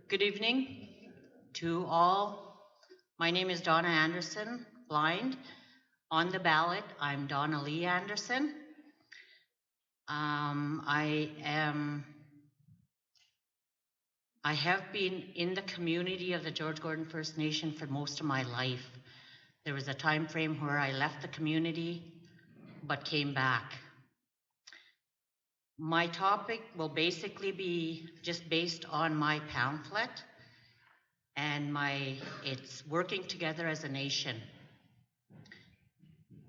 Good evening to all. My name is Donna Anderson, blind. On the ballot, I'm Donna Lee Anderson. I have been in the community of the George Gordon First Nation for most of my life. There was a time frame where I left the community, but came back. My topic will basically be just based on my pamphlet and it's working together as a nation.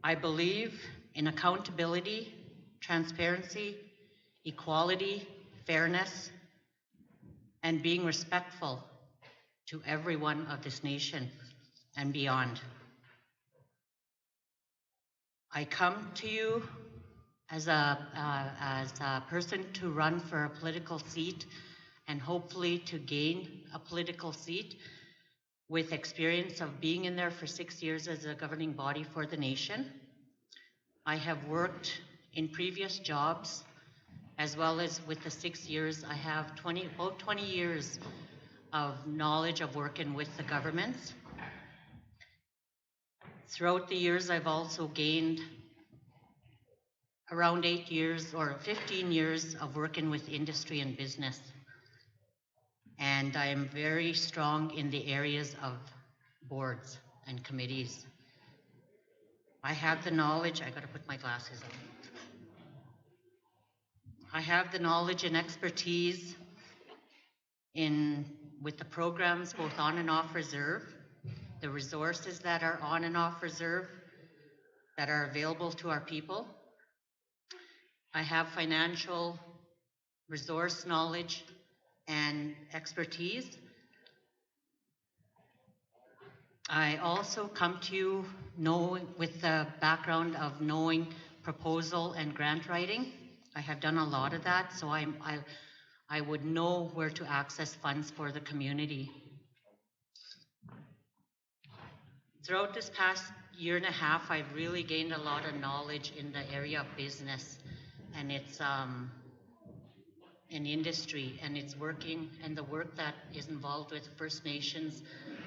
I believe in accountability, transparency, equality, fairness, and being respectful to everyone of this nation and beyond. I come to you as a person to run for a political seat and hopefully to gain a political seat with experience of being in there for 6 years as a governing body for the nation. I have worked in previous jobs as well as with the 6 years. I have about 20 years of knowledge of working with the governments. Throughout the years, I've also gained around 8 years or 15 years of working with industry and business. And I am very strong in the areas of boards and committees. I have the knowledge, I gotta put my glasses on. I have the knowledge and expertise with the programs both on and off reserve, the resources that are on and off reserve that are available to our people. I have financial resource knowledge and expertise. I also come to you with the background of knowing proposal and grant writing. I have done a lot of that, so I would know where to access funds for the community. Throughout this past year and a half, I've really gained a lot of knowledge in the area of business, and it's in industry, and it's working, and the work that is involved with First Nations,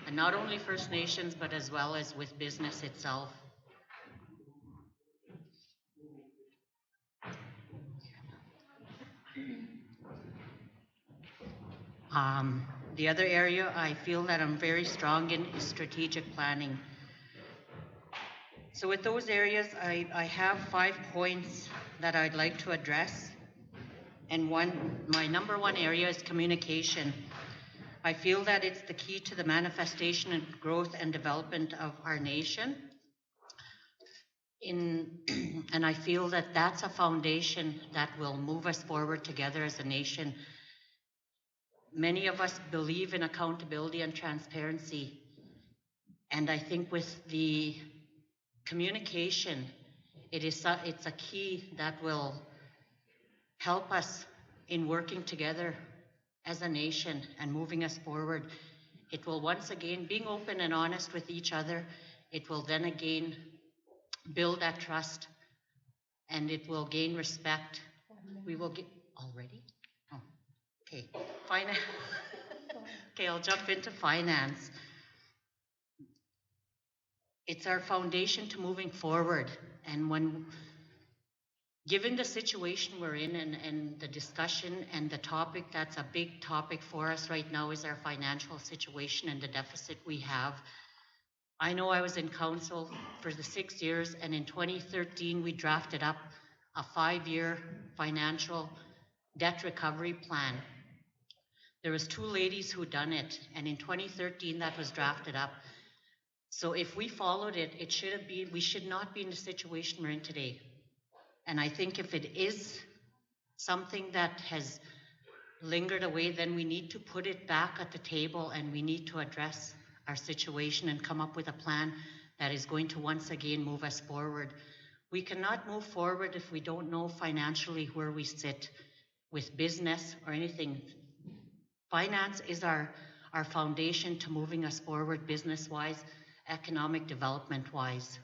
and not only First Nations, but as well as with business itself. The other area I feel that I'm very strong in is strategic planning. So with those areas, I have 5 points that I'd like to address. And my number one area is communication. I feel that it's the key to the manifestation and growth and development of our nation. And I feel that that's a foundation that will move us forward together as a nation. Many of us believe in accountability and transparency. And I think with the communication, it's a key that will help us in working together as a nation and moving us forward. It will once again, being open and honest with each other, it will then again build that trust, and it will gain respect. We will get, already? Oh, okay. Finance. Okay, I'll jump into finance. It's our foundation to moving forward. And given the situation we're in and the discussion and the topic that's a big topic for us right now is our financial situation and the deficit we have. I know I was in council for the 6 years, and in 2013 we drafted up a 5-year financial debt recovery plan. There was 2 ladies who done it, and in 2013 that was drafted up. So if we followed it, we should not be in the situation we're in today. And I think if it is something that has lingered away, then we need to put it back at the table, and we need to address our situation and come up with a plan that is going to once again move us forward. We cannot move forward if we don't know financially where we sit with business or anything. Finance is our foundation to moving us forward business-wise, economic development-wise.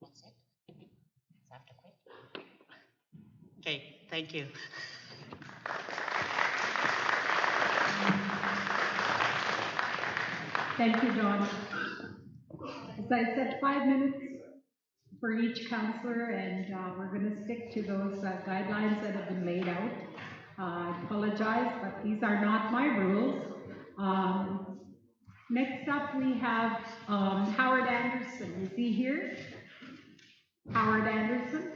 That's it? Does I have to quit? Okay, thank you. Thank you, Don. As I said, 5 minutes for each counselor, and we're going to stick to those guidelines that have been laid out. I apologize, but these are not my rules. Next up, we have Howard Anderson. Is he here? Howard Anderson?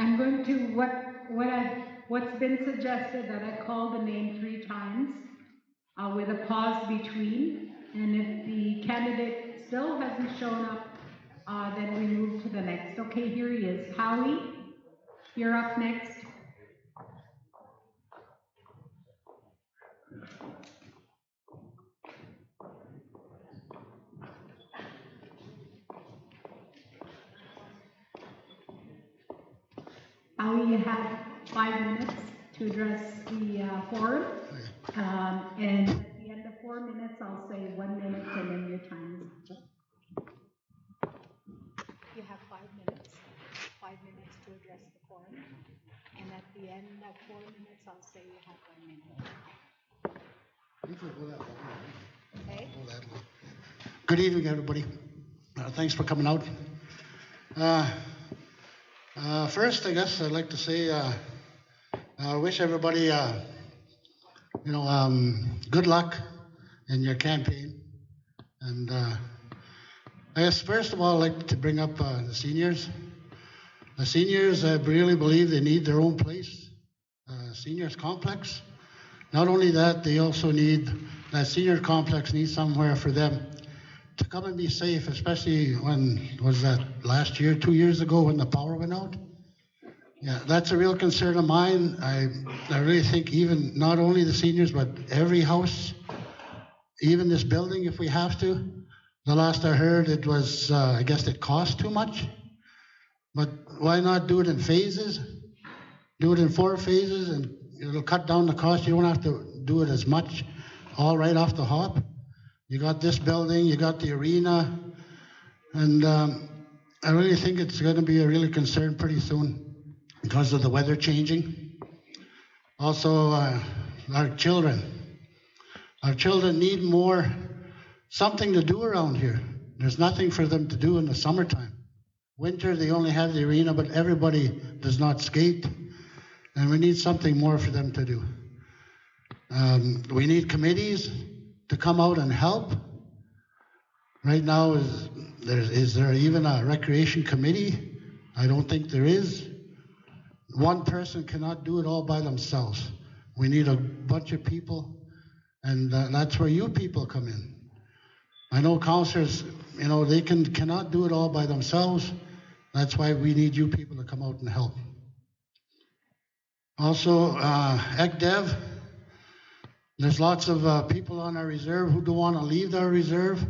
I'm going to, what's been suggested, that I call the name 3 times with a pause between, and if the candidate still hasn't shown up, then we move to the next. Okay, here he is. Howie, you're up next. Howie, you have 5 minutes to address the forum. And at the end of 4 minutes, I'll say 1 minute and then your time is up. You have 5 minutes. 5 minutes to address the forum. And at the end of 4 minutes, I'll say you have 1 minute. You can go that long. Okay. Go that long. Good evening, everybody. Thanks for coming out. First, I guess I'd like to say I wish everybody, good luck in your campaign. And I guess first of all, I'd like to bring up the seniors. The seniors, I really believe they need their own place, seniors complex. Not only that, they also need, that senior complex needs somewhere for them to come and be safe, especially when, was that last year, 2 years ago when the power went out? Yeah, that's a real concern of mine. I really think even not only the seniors, but every house, even this building, if we have to. The last I heard, it was, I guess it cost too much. But why not do it in phases? Do it in 4 phases and it'll cut down the cost. You don't have to do it as much all right off the hop. You got this building, you got the arena, and I really think it's going to be a really concern pretty soon because of the weather changing. Also, our children. Our children need something to do around here. There's nothing for them to do in the summertime. Winter, they only have the arena, but everybody does not skate, and we need something more for them to do. We need committees to come out and help. Right now, is there even a recreation committee? I don't think there is. One person cannot do it all by themselves. We need a bunch of people, and that's where you people come in. I know councillors, they cannot do it all by themselves. That's why we need you people to come out and help. Also, ECDEV, there's lots of people on our reserve who don't want to leave their reserve.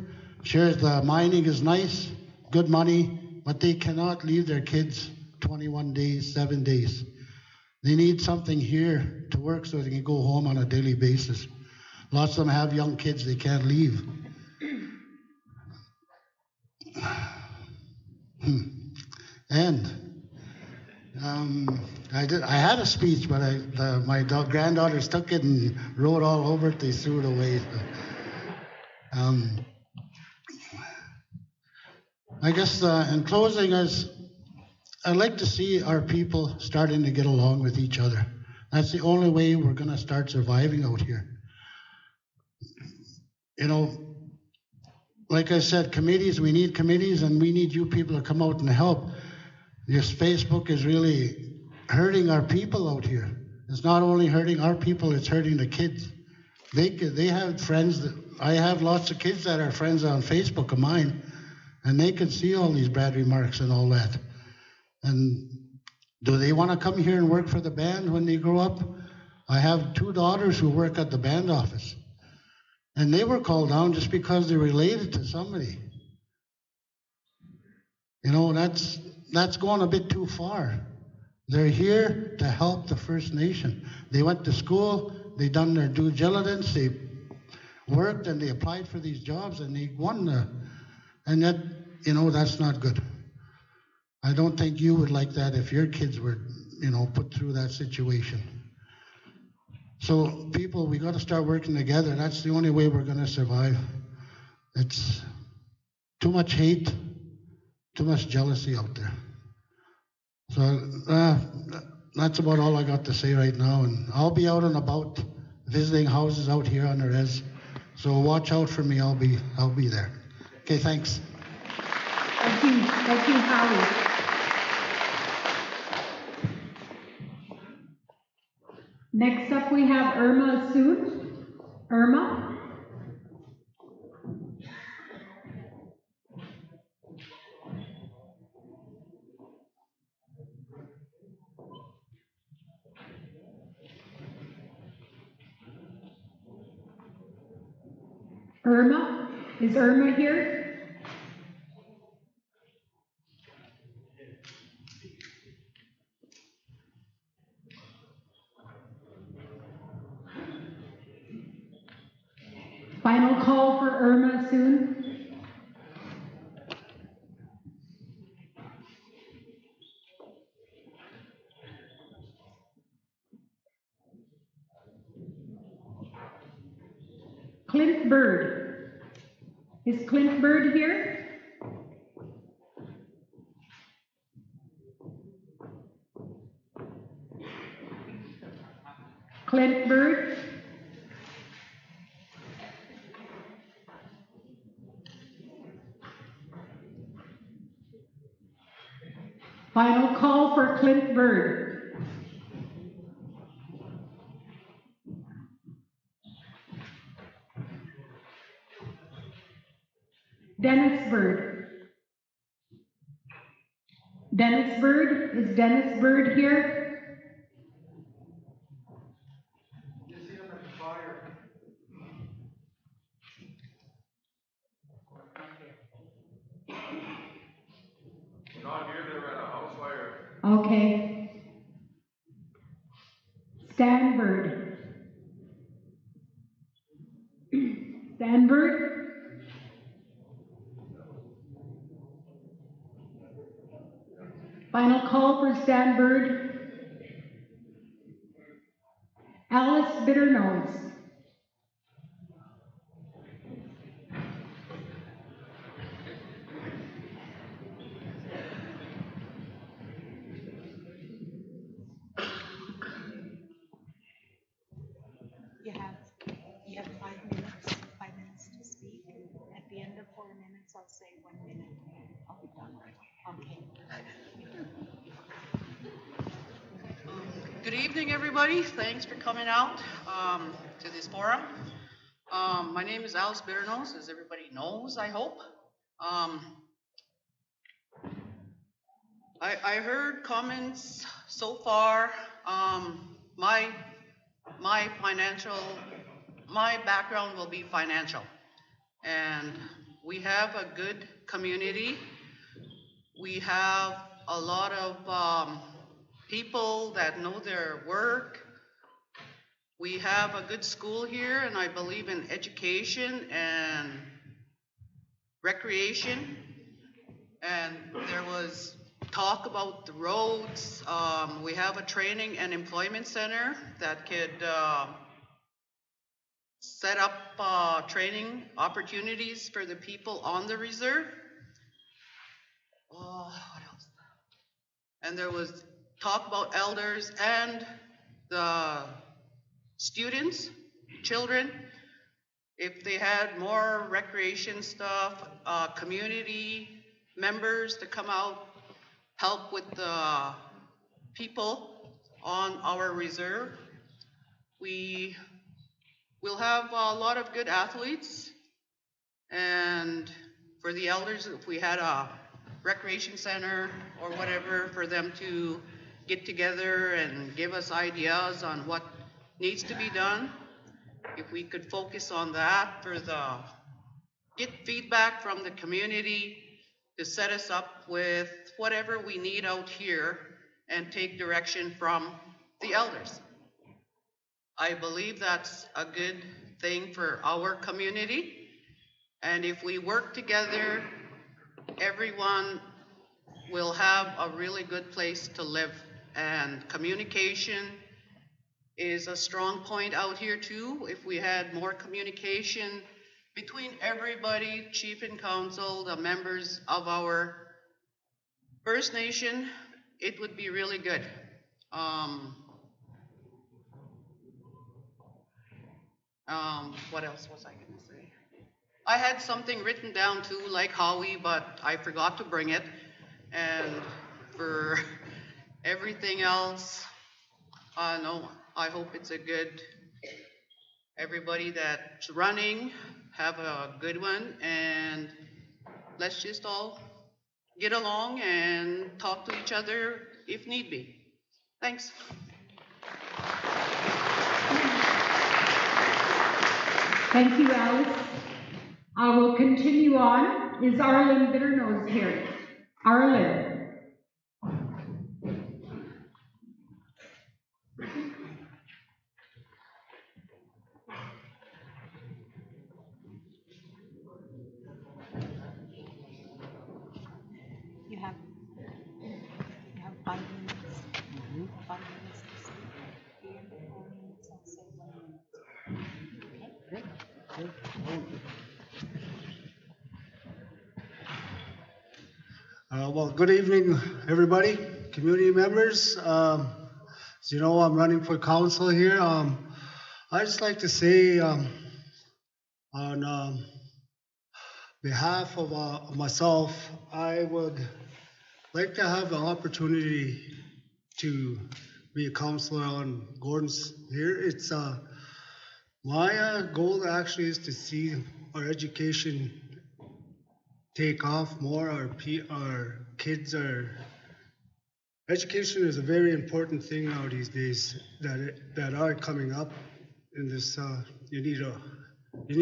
Sure, the mining is nice, good money, but they cannot leave their kids 21 days, 7 days. They need something here to work so they can go home on a daily basis. Lots of them have young kids, they can't leave. And I had a speech, but my granddaughters took it and wrote all over it. They threw it away. I guess in closing, I'd like to see our people starting to get along with each other. That's the only way we're going to start surviving out here. Like I said, committees, we need committees, and we need you people to come out and help. This Facebook is really hurting our people out here. It's not only hurting our people, it's hurting the kids. They have friends I have lots of kids that are friends on Facebook of mine, and they can see all these bad remarks and all that. And do they want to come here and work for the band when they grow up? I have 2 daughters who work at the band office, and they were called down just because they're related to somebody. That's going a bit too far. They're here to help the First Nation. They went to school, they done their due diligence, they worked and they applied for these jobs and they won and that, that's not good. I don't think you would like that if your kids were, put through that situation. So people, we got to start working together. That's the only way we're going to survive. It's too much hate, too much jealousy out there. So that's about all I got to say right now. And I'll be out and about visiting houses out here on the res. So watch out for me. I'll be there. Okay, thanks. Thank you, Howie. Next up, we have Irma Sood. Irma? Irma? Is Irma here? Final call for Irma Sood. Clint Bird. Is Clint Bird here? Clint Bird? Final call for Clint Bird. Dennis Bird. Dennis Bird? Is Dennis Bird here? Not here, they were at a house fire. Okay. Stan Bird. Stan Bird? Final call for Stan Bird. Alice Bitternose. You have 5 minutes to speak. At the end of 4 minutes, I'll say 1 minute. I'll be done right away. Okay. Good evening, everybody. Thanks for coming out to this forum. My name is Alice Bitternose, as everybody knows, I hope. I heard comments so far. My background will be financial, and we have a good community. We have a lot of people that know their work. We have a good school here, and I believe in education and recreation. And there was talk about the roads. We have a training and employment center that could set up training opportunities for the people on the reserve. What else? And there was talk about elders and the students, children, if they had more recreation stuff, community members to come out, help with the people on our reserve. We will have a lot of good athletes, and for the elders, if we had a recreation center or whatever for them to get together and give us ideas on what needs to be done, if we could focus on that get feedback from the community to set us up with whatever we need out here and take direction from the elders. I believe that's a good thing for our community. And if we work together, everyone will have a really good place to live. And communication is a strong point out here too. If we had more communication between everybody, chief and council, the members of our First Nation, it would be really good. What else was I gonna say? I had something written down too, like Howie, but I forgot to bring it. And for everything else, no, I hope it's a good, everybody that's running, have a good one, and let's just all get along and talk to each other if need be. Thanks. Thank you, Alice. I will continue on. Is Arlen Bitternose here? Arlen. You have 5 minutes. 5 minutes to speak. At the end of 4 minutes, I'll say 1 minute. Okay? Well, good evening, everybody, community members. As you know, I'm running for council here. I just like to say, on behalf of myself, I would like to have the opportunity to be a councilor on Gordon's here. It's my goal actually is to see our education take off more. Our kids are, education is a very important thing now these days that are coming up in this. You need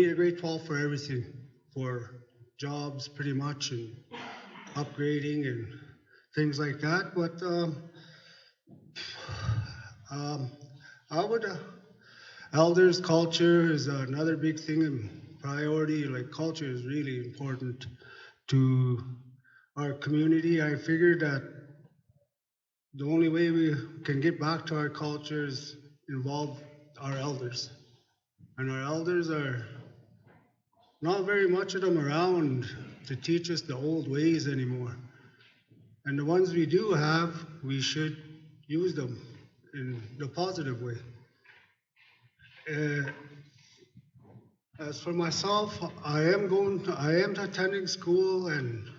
a grade 12 for everything, for jobs pretty much, and upgrading and things like that. But I would elders culture is another big thing and priority. Like culture is really important to our community. I figured that the only way we can get back to our culture is involve our elders. And our elders are not very much of them around to teach us the old ways anymore. And the ones we do have, we should use them in the positive way. As for myself, I am attending school and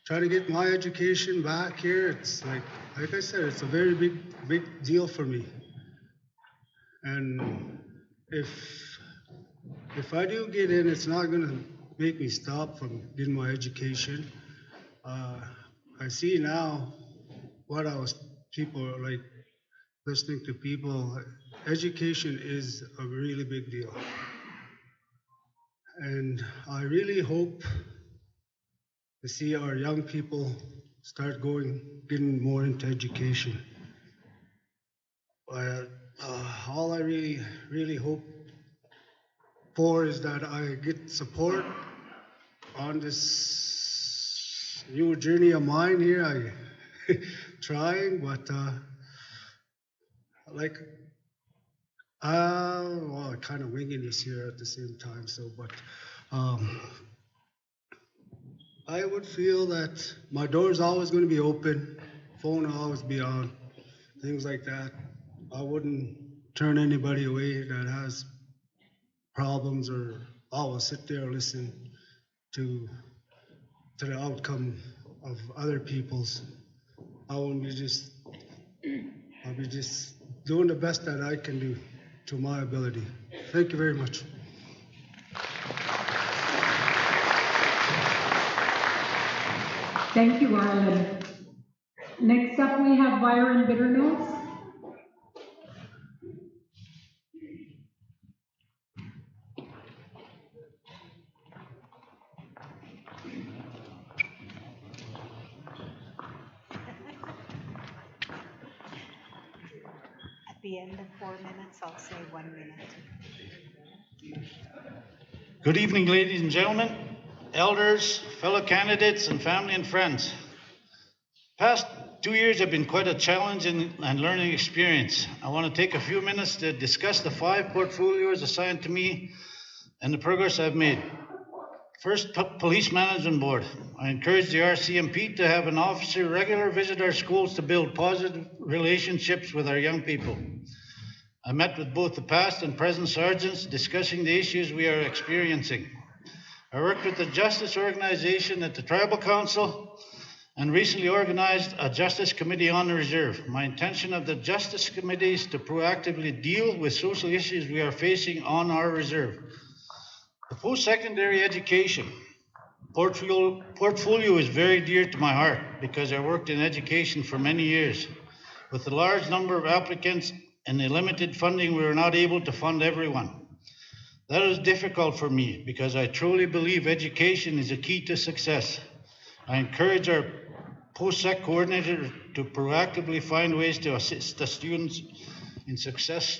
trying to get my education back here. It's like I said, it's a very big deal for me. And if I do get in, it's not gonna make me stop from getting my education. I see now people are like listening to people. Education is a really big deal. And I really hope to see our young people start getting more into education. All I really hope for is that I get support on this new journey of mine here. I trying, but well, kind of winging this here at the same time. But I would feel that my door's always going to be open, phone will always be on, things like that. I wouldn't turn anybody away that has problems, or always sit there and listen to the outcome of other people's. I'll be just doing the best that I can do to my ability. Thank you very much. Thank you, Arlen. Next up, we have Byron Bitternose. At the end of 4 minutes, I'll say 1 minute. Good evening, ladies and gentlemen, elders, fellow candidates, and family and friends. Past 2 years have been quite a challenge and learning experience. I want to take a few minutes to discuss the 5 portfolios assigned to me and the progress I've made. First, Police Management Board. I encourage the RCMP to have an officer regularly visit our schools to build positive relationships with our young people. I met with both the past and present sergeants discussing the issues we are experiencing. I worked with the Justice Organization at the Tribal Council and recently organized a Justice Committee on the Reserve. My intention of the Justice Committee is to proactively deal with social issues we are facing on our reserve. The post-secondary education portfolio is very dear to my heart because I worked in education for many years. With the large number of applicants and the limited funding, we were not able to fund everyone. That is difficult for me because I truly believe education is a key to success. I encourage our post-sec coordinator to proactively find ways to assist the students in success.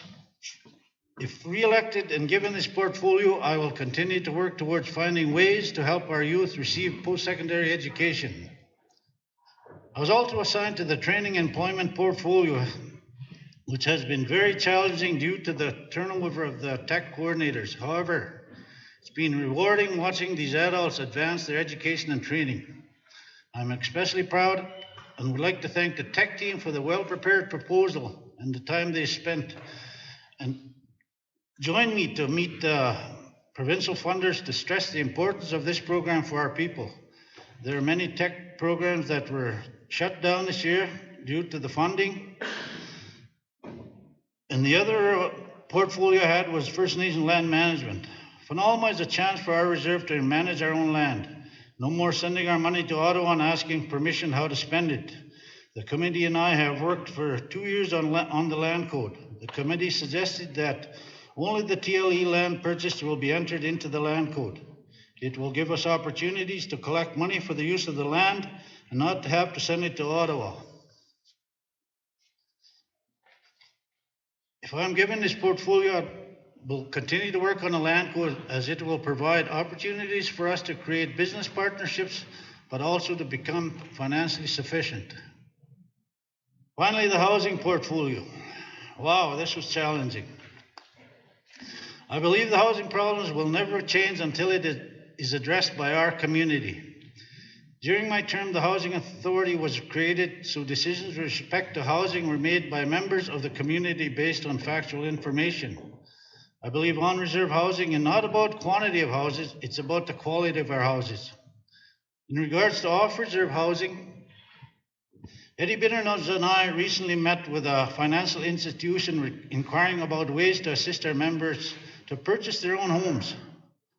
If re-elected and given this portfolio, I will continue to work towards finding ways to help our youth receive post-secondary education. I was also assigned to the training employment portfolio, which has been very challenging due to the turnover of the tech coordinators. However, it's been rewarding watching these adults advance their education and training. I'm especially proud and would like to thank the tech team for the well-prepared proposal and the time they spent, and join me to meet provincial funders to stress the importance of this program for our people. There are many tech programs that were shut down this year due to the funding. And the other portfolio I had was First Nation land management. FNALMA is a chance for our reserve to manage our own land. No more sending our money to Ottawa and asking permission how to spend it. The committee and I have worked for 2 years on the land code. The committee suggested that only the TLE land purchase will be entered into the land code. It will give us opportunities to collect money for the use of the land and not to have to send it to Ottawa. If I'm given this portfolio, I will continue to work on the land code as it will provide opportunities for us to create business partnerships, but also to become financially sufficient. Finally, the housing portfolio. Wow, this was challenging. I believe the housing problems will never change until it is addressed by our community. During my term, the Housing Authority was created, so decisions with respect to housing were made by members of the community based on factual information. I believe on-reserve housing is not about quantity of houses, it's about the quality of our houses. In regards to off-reserve housing, Eddie Bitternose and I recently met with a financial institution inquiring about ways to assist our members to purchase their own homes,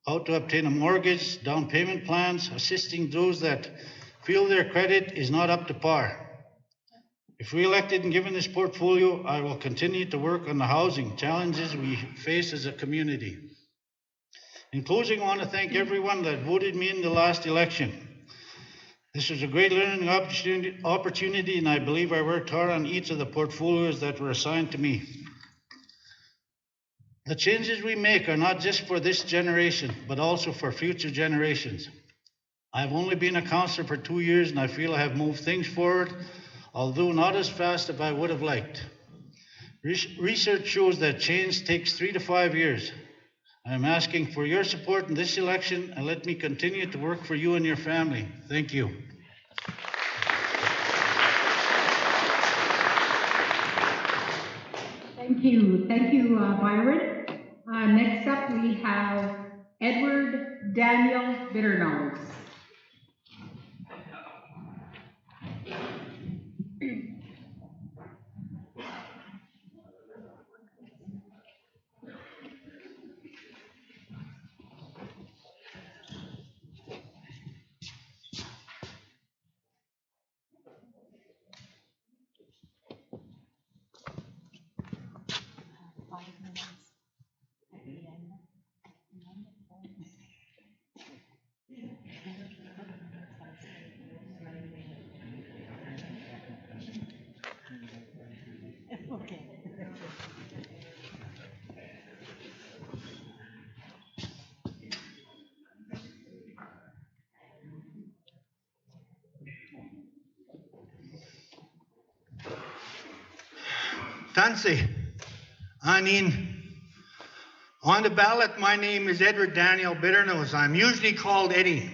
how to obtain a mortgage, down payment plans, assisting those that feel their credit is not up to par. If re-elected and given this portfolio, I will continue to work on the housing challenges we face as a community. In closing, I want to thank everyone that voted me in the last election. This was a great learning opportunity, and I believe I worked hard on each of the portfolios that were assigned to me. The changes we make are not just for this generation, but also for future generations. I've only been a councillor for 2 years, and I feel I have moved things forward, although not as fast as I would have liked. Research shows that change takes 3 to 5 years. I am asking for your support in this election, and let me continue to work for you and your family. Thank you. Thank you, Byron. Next up, we have Edward Daniel Bitternose. Tansi, Anin. On the ballot, my name is Edward Daniel Bitternose. I'm usually called Eddie.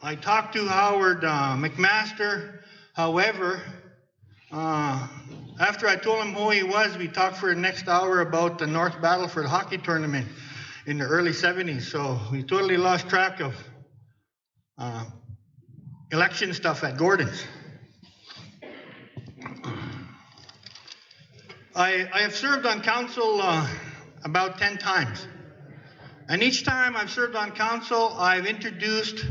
I talked to Howard McMaster. However, after I told him who he was, we talked for the next hour about the North Battleford hockey tournament in the early 70s. So we totally lost track of election stuff at Gordon's. I have served on council about 10 times. And each time I've served on council, I've introduced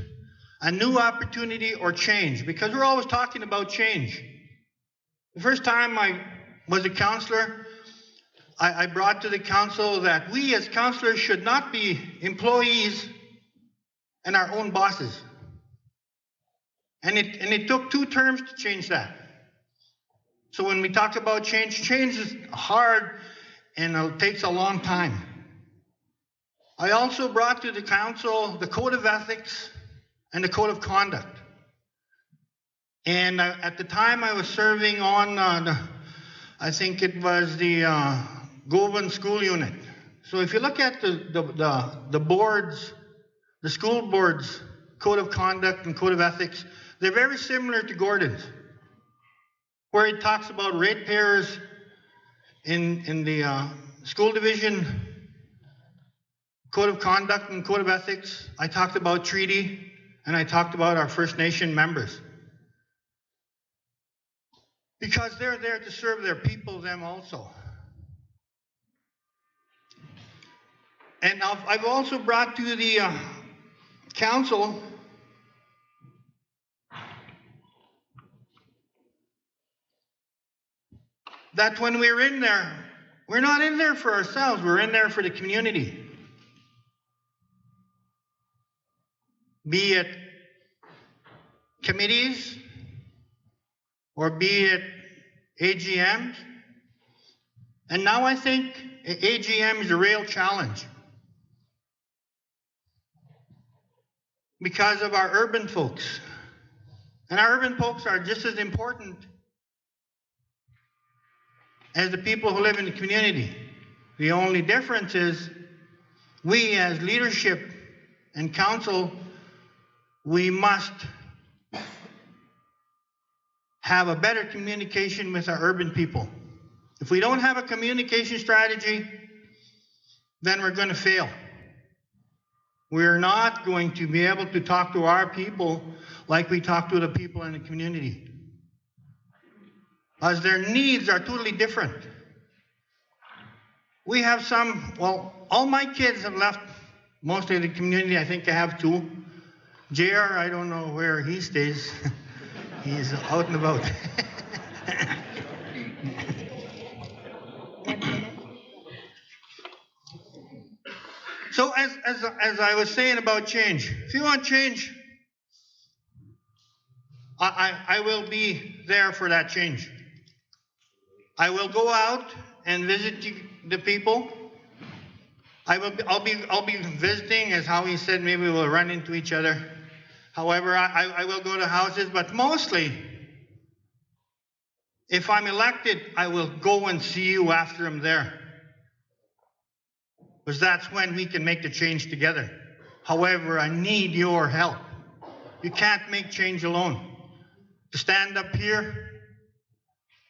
a new opportunity or change, because we're always talking about change. The first time I was a councillor, I brought to the council that we as councillors should not be employees and our own bosses. And it took 2 terms to change that. So when we talk about change, change is hard and it takes a long time. I also brought to the council the Code of Ethics and the Code of Conduct. And at the time I was serving on, I think it was the Govan School Unit. So if you look at the boards, the school boards, Code of Conduct and Code of Ethics, they're very similar to Gordon's, where it talks about ratepayers in the school division, Code of Conduct and Code of Ethics. I talked about treaty, and I talked about our First Nation members. Because they're there to serve their people, them also. And I've also brought to the council that when we're in there, we're not in there for ourselves, we're in there for the community. Be it committees, or be it AGMs. And now I think AGM is a real challenge, because of our urban folks. And our urban folks are just as important as the people who live in the community. The only difference is we as leadership and council, we must have a better communication with our urban people. If we don't have a communication strategy, then we're going to fail. We're not going to be able to talk to our people like we talk to the people in the community, as their needs are totally different. We have some, well, all my kids have left most of the community. I think I have 2. JR, I don't know where he stays. He's out and about. So as I was saying about change, if you want change, I will be there for that change. I will go out and visit the people. I'll be visiting, as Howie said, maybe we'll run into each other. However, I will go to houses, but mostly, if I'm elected, I will go and see you after I'm there. Because that's when we can make the change together. However, I need your help. You can't make change alone. To stand up here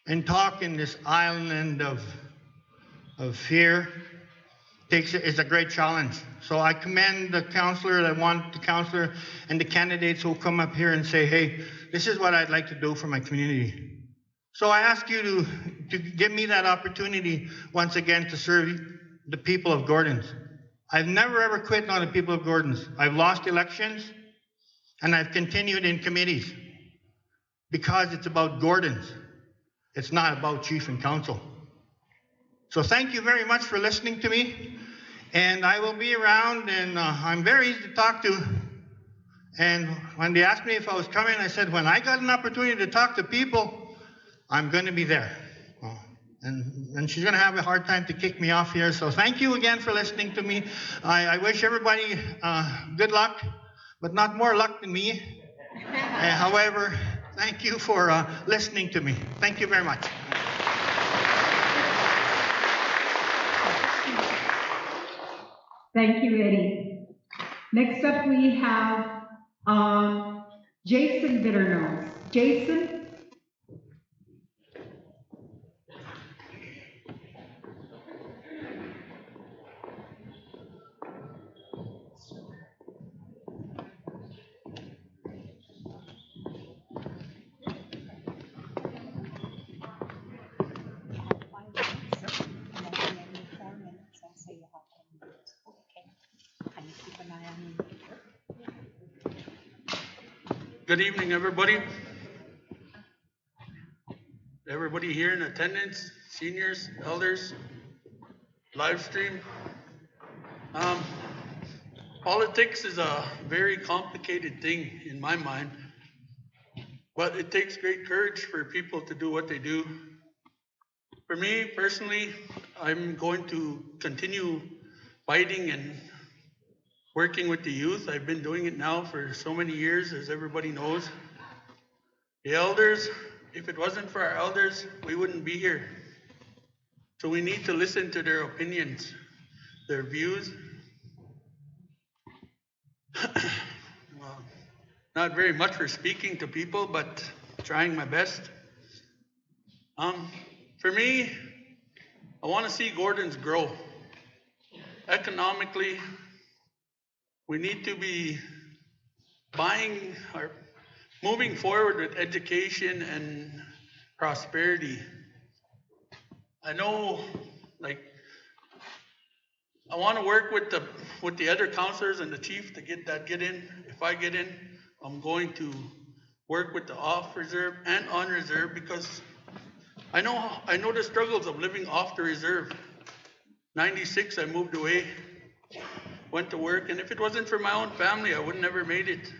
and talk in this island of fear is a great challenge. So I commend the councillor, and the candidates who come up here and say, hey, this is what I'd like to do for my community. So I ask you to give me that opportunity once again to serve the people of Gordon's. I've never ever quit on the people of Gordon's. I've lost elections, and I've continued in committees, because it's about Gordon's. It's not about chief and council. So thank you very much for listening to me. And I will be around, and I'm very easy to talk to. And when they asked me if I was coming, I said, when I got an opportunity to talk to people, I'm going to be there. And she's going to have a hard time to kick me off here. So thank you again for listening to me. I wish everybody good luck, but not more luck than me. However, thank you for listening to me. Thank you very much. Thank you, Eddie. Next up, we have Jason Bitternose. Jason? You have 5 minutes, and at the end of 4 minutes, I'll say you have 10 minutes. Okay. And you keep an eye on me. Good evening, everybody. Everybody here in attendance, seniors, elders, live stream. Politics is a very complicated thing in my mind, but it takes great courage for people to do what they do. For me personally, I'm going to continue fighting and working with the youth. I've been doing it now for so many years, as everybody knows. The elders, if it wasn't for our elders, we wouldn't be here. So we need to listen to their opinions, their views. Well, not very much for speaking to people, but trying my best. For me, I want to see Gordon's grow. Economically, we need to be buying or moving forward with education and prosperity. I know, I want to work with the other councilors and the chief to get in. If I get in, I'm going to work with the off reserve and on reserve, because I know the struggles of living off the reserve. 96, I moved away, went to work, and if it wasn't for my own family, I would never made it.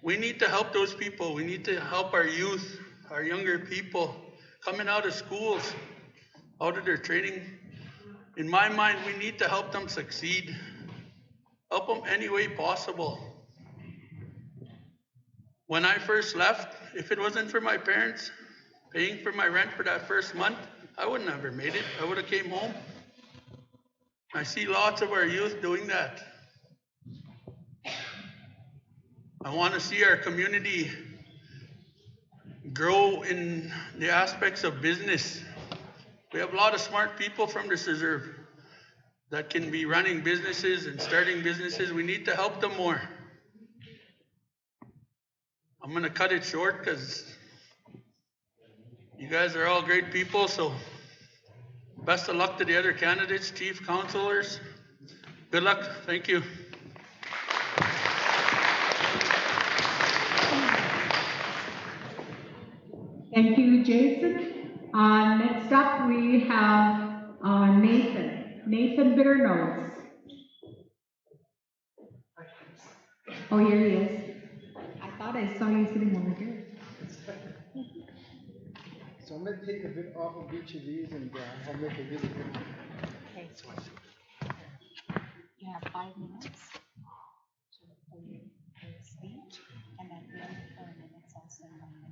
We need to help those people. We need to help our youth, our younger people coming out of schools, out of their training. In my mind, we need to help them succeed. Help them any way possible. When I first left, if it wasn't for my parents paying for my rent for that first month, I would never made it. I would have came home. I see lots of our youth doing that. I want to see our community grow in the aspects of business. We have a lot of smart people from this reserve that can be running businesses and starting businesses. We need to help them more. I'm going to cut it short because you guys are all great people, so best of luck to the other candidates, chief, councilors. Good luck. Thank you. Thank you, Jason. Next up, we have Nathan. Nathan Bitternose. Oh, here he is. I thought I saw you sitting over here. So I'm going to take a bit off of each of these and I'll make a really good. Okay. You have 5 minutes for your speech, and at the end of 4 minutes, I'll say 1 minute.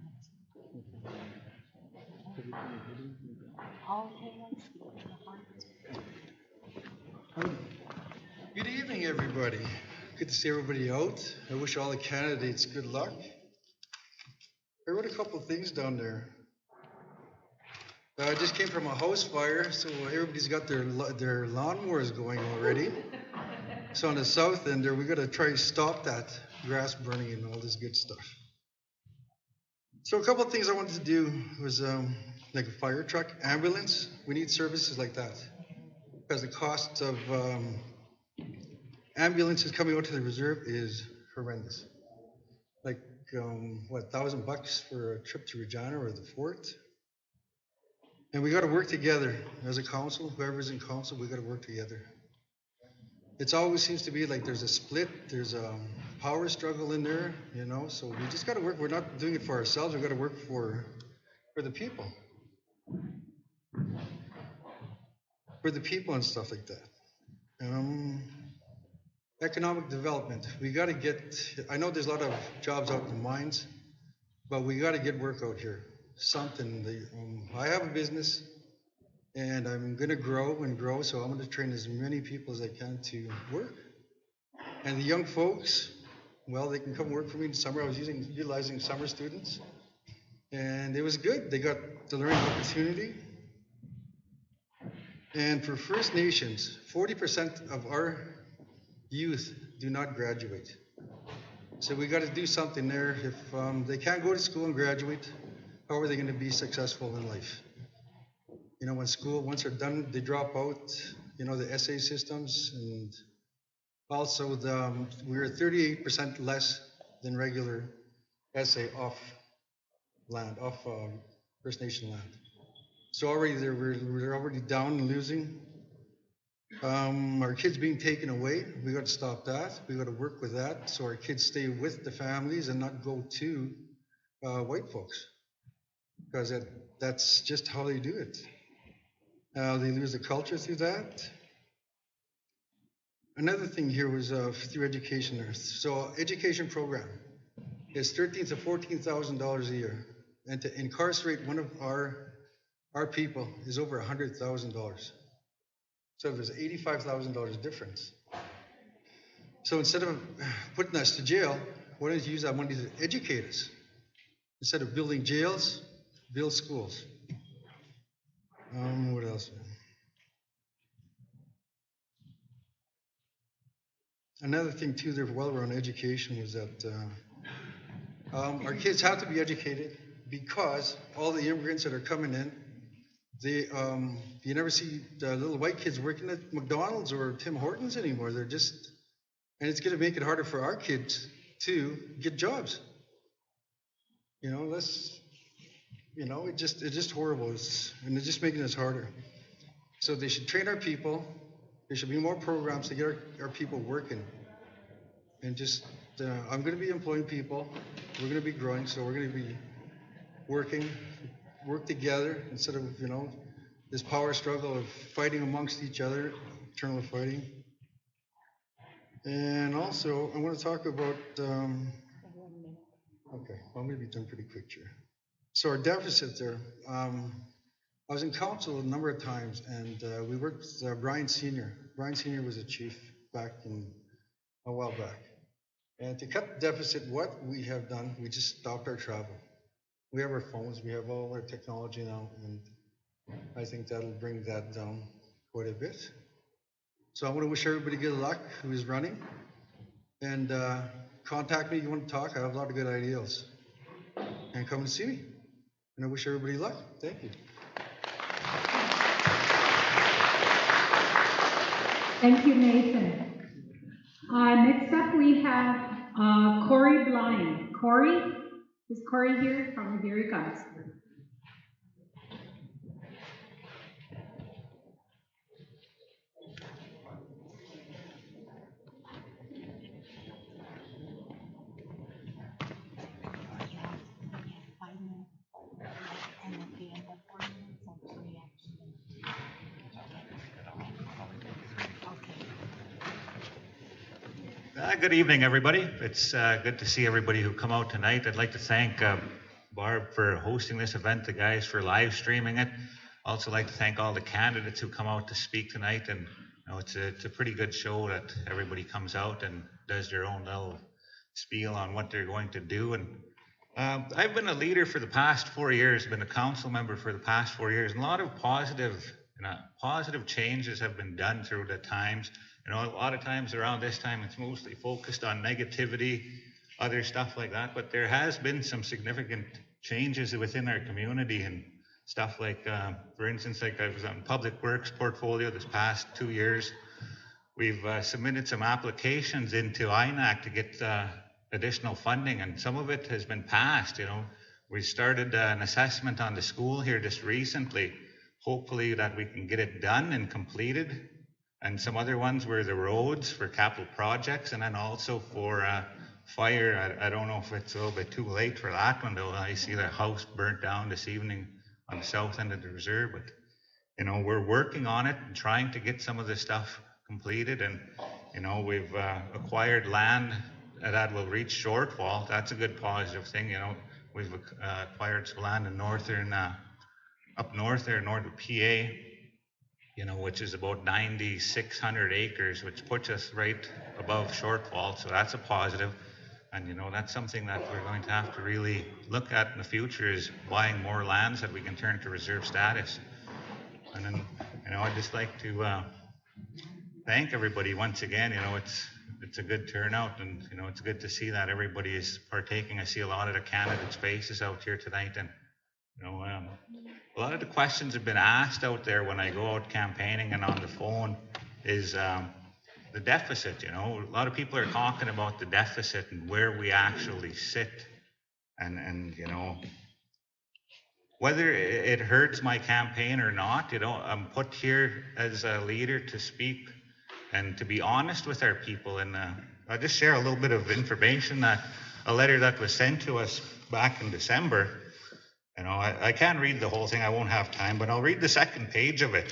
All who want to speak in the heart. Good evening, everybody. Good to see everybody out. I wish all the candidates good luck. I wrote a couple of things down there. I just came from a house fire, so everybody's got their lawnmowers going already. So on the south end there, we got to try to stop that grass burning and all this good stuff. So a couple of things I wanted to do was like a fire truck, ambulance. We need services like that because the cost of ambulances coming out to the reserve is horrendous. Like $1,000 for a trip to Regina or the fort. And we got to work together as a council. Whoever's in council, we got to work together. It always seems to be like there's a split, there's a power struggle in there, you know. So we just got to work. We're not doing it for ourselves. We got to work for the people, and stuff like that. Economic development. We got to get. I know there's a lot of jobs out in the mines, but we got to get work out here. Something. I have a business. And I'm gonna grow and grow, so I'm gonna train as many people as I can to work. And the young folks, well, they can come work for me in the summer. I was utilizing summer students. And it was good. They got the learning opportunity. And for First Nations, 40% of our youth do not graduate. So we got to do something there. If they can't go to school and graduate, how are they going to be successful in life? You know, when school, once they're done, they drop out, you know, the essay systems. And also, we're 38% less than regular essay off land, off First Nation land. So already we're already down and losing. Our kids being taken away, we got to stop that. We got to work with that so our kids stay with the families and not go to white folks, because that's just how they do it. They lose the culture through that. Another thing here was through education. So education program is $13,000 to $14,000 a year, and to incarcerate one of our people is over $100,000. So there's $85,000 difference. So instead of putting us to jail, why don't you use that money to educate us? Instead of building jails, build schools. What else? Another thing too there while we're on education was that our kids have to be educated because all the immigrants that are coming in, you never see the little white kids working at McDonald's or Tim Hortons anymore. They're just, and it's going to make it harder for our kids to get jobs. You know, it's just horrible. And it's just making us harder. So they should train our people. There should be more programs to get our people working. And just, I'm going to be employing people. We're going to be growing, so we're going to be work together instead of, you know, this power struggle of fighting amongst each other, eternal fighting. And also, I want to talk about, okay, I'm going to be done pretty quick here. So our deficit there, I was in council a number of times, and we worked with Brian Sr. Brian Sr. was a chief a while back. And to cut the deficit, what we have done, we just stopped our travel. We have our phones, we have all our technology now, and I think that'll bring that down quite a bit. So I want to wish everybody good luck who is running, and contact me if you want to talk. I have a lot of good ideas, and come and see me. And I wish everybody luck. Thank you. Thank you, Nathan. Next up, we have Corey Blind. Corey? Is Corey here? Probably here he comes. Good evening, everybody. It's good to see everybody who come out tonight. I'd like to thank Barb for hosting this event, the guys for live streaming it. Also like to thank all the candidates who come out to speak tonight. And you know, it's a pretty good show that everybody comes out and does their own little spiel on what they're going to do. And I've been a leader for the past 4 years, been a council member for the past 4 years, and a lot of positive changes have been done through the times. You know, a lot of times around this time, it's mostly focused on negativity, other stuff like that, but there has been some significant changes within our community and stuff like, for instance, like I was on Public Works portfolio this past 2 years. We've submitted some applications into INAC to get additional funding, and some of it has been passed. You know, we started an assessment on the school here just recently, hopefully that we can get it done and completed. And some other ones were the roads for capital projects, and then also for fire. I don't know if it's a little bit too late for that one, though. I see the house burnt down this evening on the south end of the reserve, but you know, we're working on it and trying to get some of this stuff completed. And you know, we've acquired land that will reach shortfall. That's a good positive thing. You know, we've acquired some land in northern up north there, north of PA. which is about 9,600 acres, which puts us right above shortfall. So that's a positive. And, that's something that we're going to have to really look at in the future, is buying more lands that we can turn to reserve status. And then, I'd just like to thank everybody once again. It's a good turnout, and, it's good to see that everybody is partaking. I see a lot of the candidates' faces out here tonight, and, a lot of the questions have been asked out there when I go out campaigning and on the phone is the deficit. A lot of people are talking about the deficit and where we actually sit, and whether it hurts my campaign or not. I'm put here as a leader to speak and to be honest with our people. And I'll just share a little bit of information, that a letter that was sent to us back in December. I can't read the whole thing, I won't have time, but I'll read the second page of it.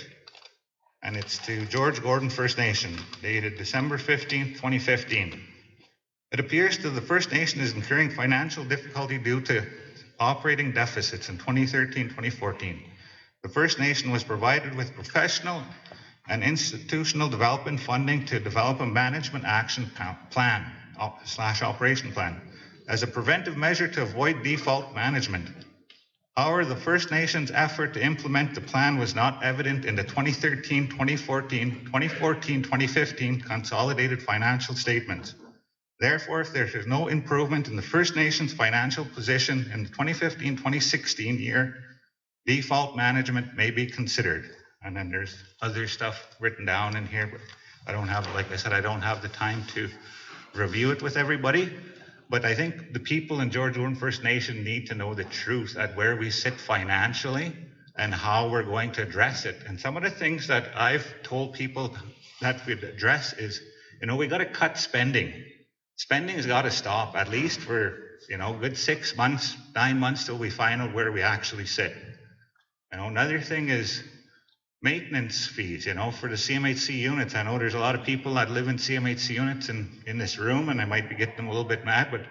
And it's to George Gordon First Nation, dated December 15th, 2015. It appears that the First Nation is incurring financial difficulty due to operating deficits in 2013-2014. The First Nation was provided with professional and institutional development funding to develop a management action plan / operation plan as a preventive measure to avoid default management. However, the First Nations' effort to implement the plan was not evident in the 2013-2014, 2014-2015 consolidated financial statements. Therefore, if there is no improvement in the First Nations' financial position in the 2015-2016 year, default management may be considered. And then there's other stuff written down in here, but I don't have, like I said, I don't have the time to review it with everybody. But I think the people in George Gordon First Nation need to know the truth at where we sit financially and how we're going to address it. And some of the things that I've told people that we'd address is, we got to cut spending. Spending has got to stop, at least for, good 6 months, 9 months till we find out where we actually sit. Another thing is maintenance fees, for the CMHC units. I know there's a lot of people that live in CMHC units in this room, and I might be getting them a little bit mad, but,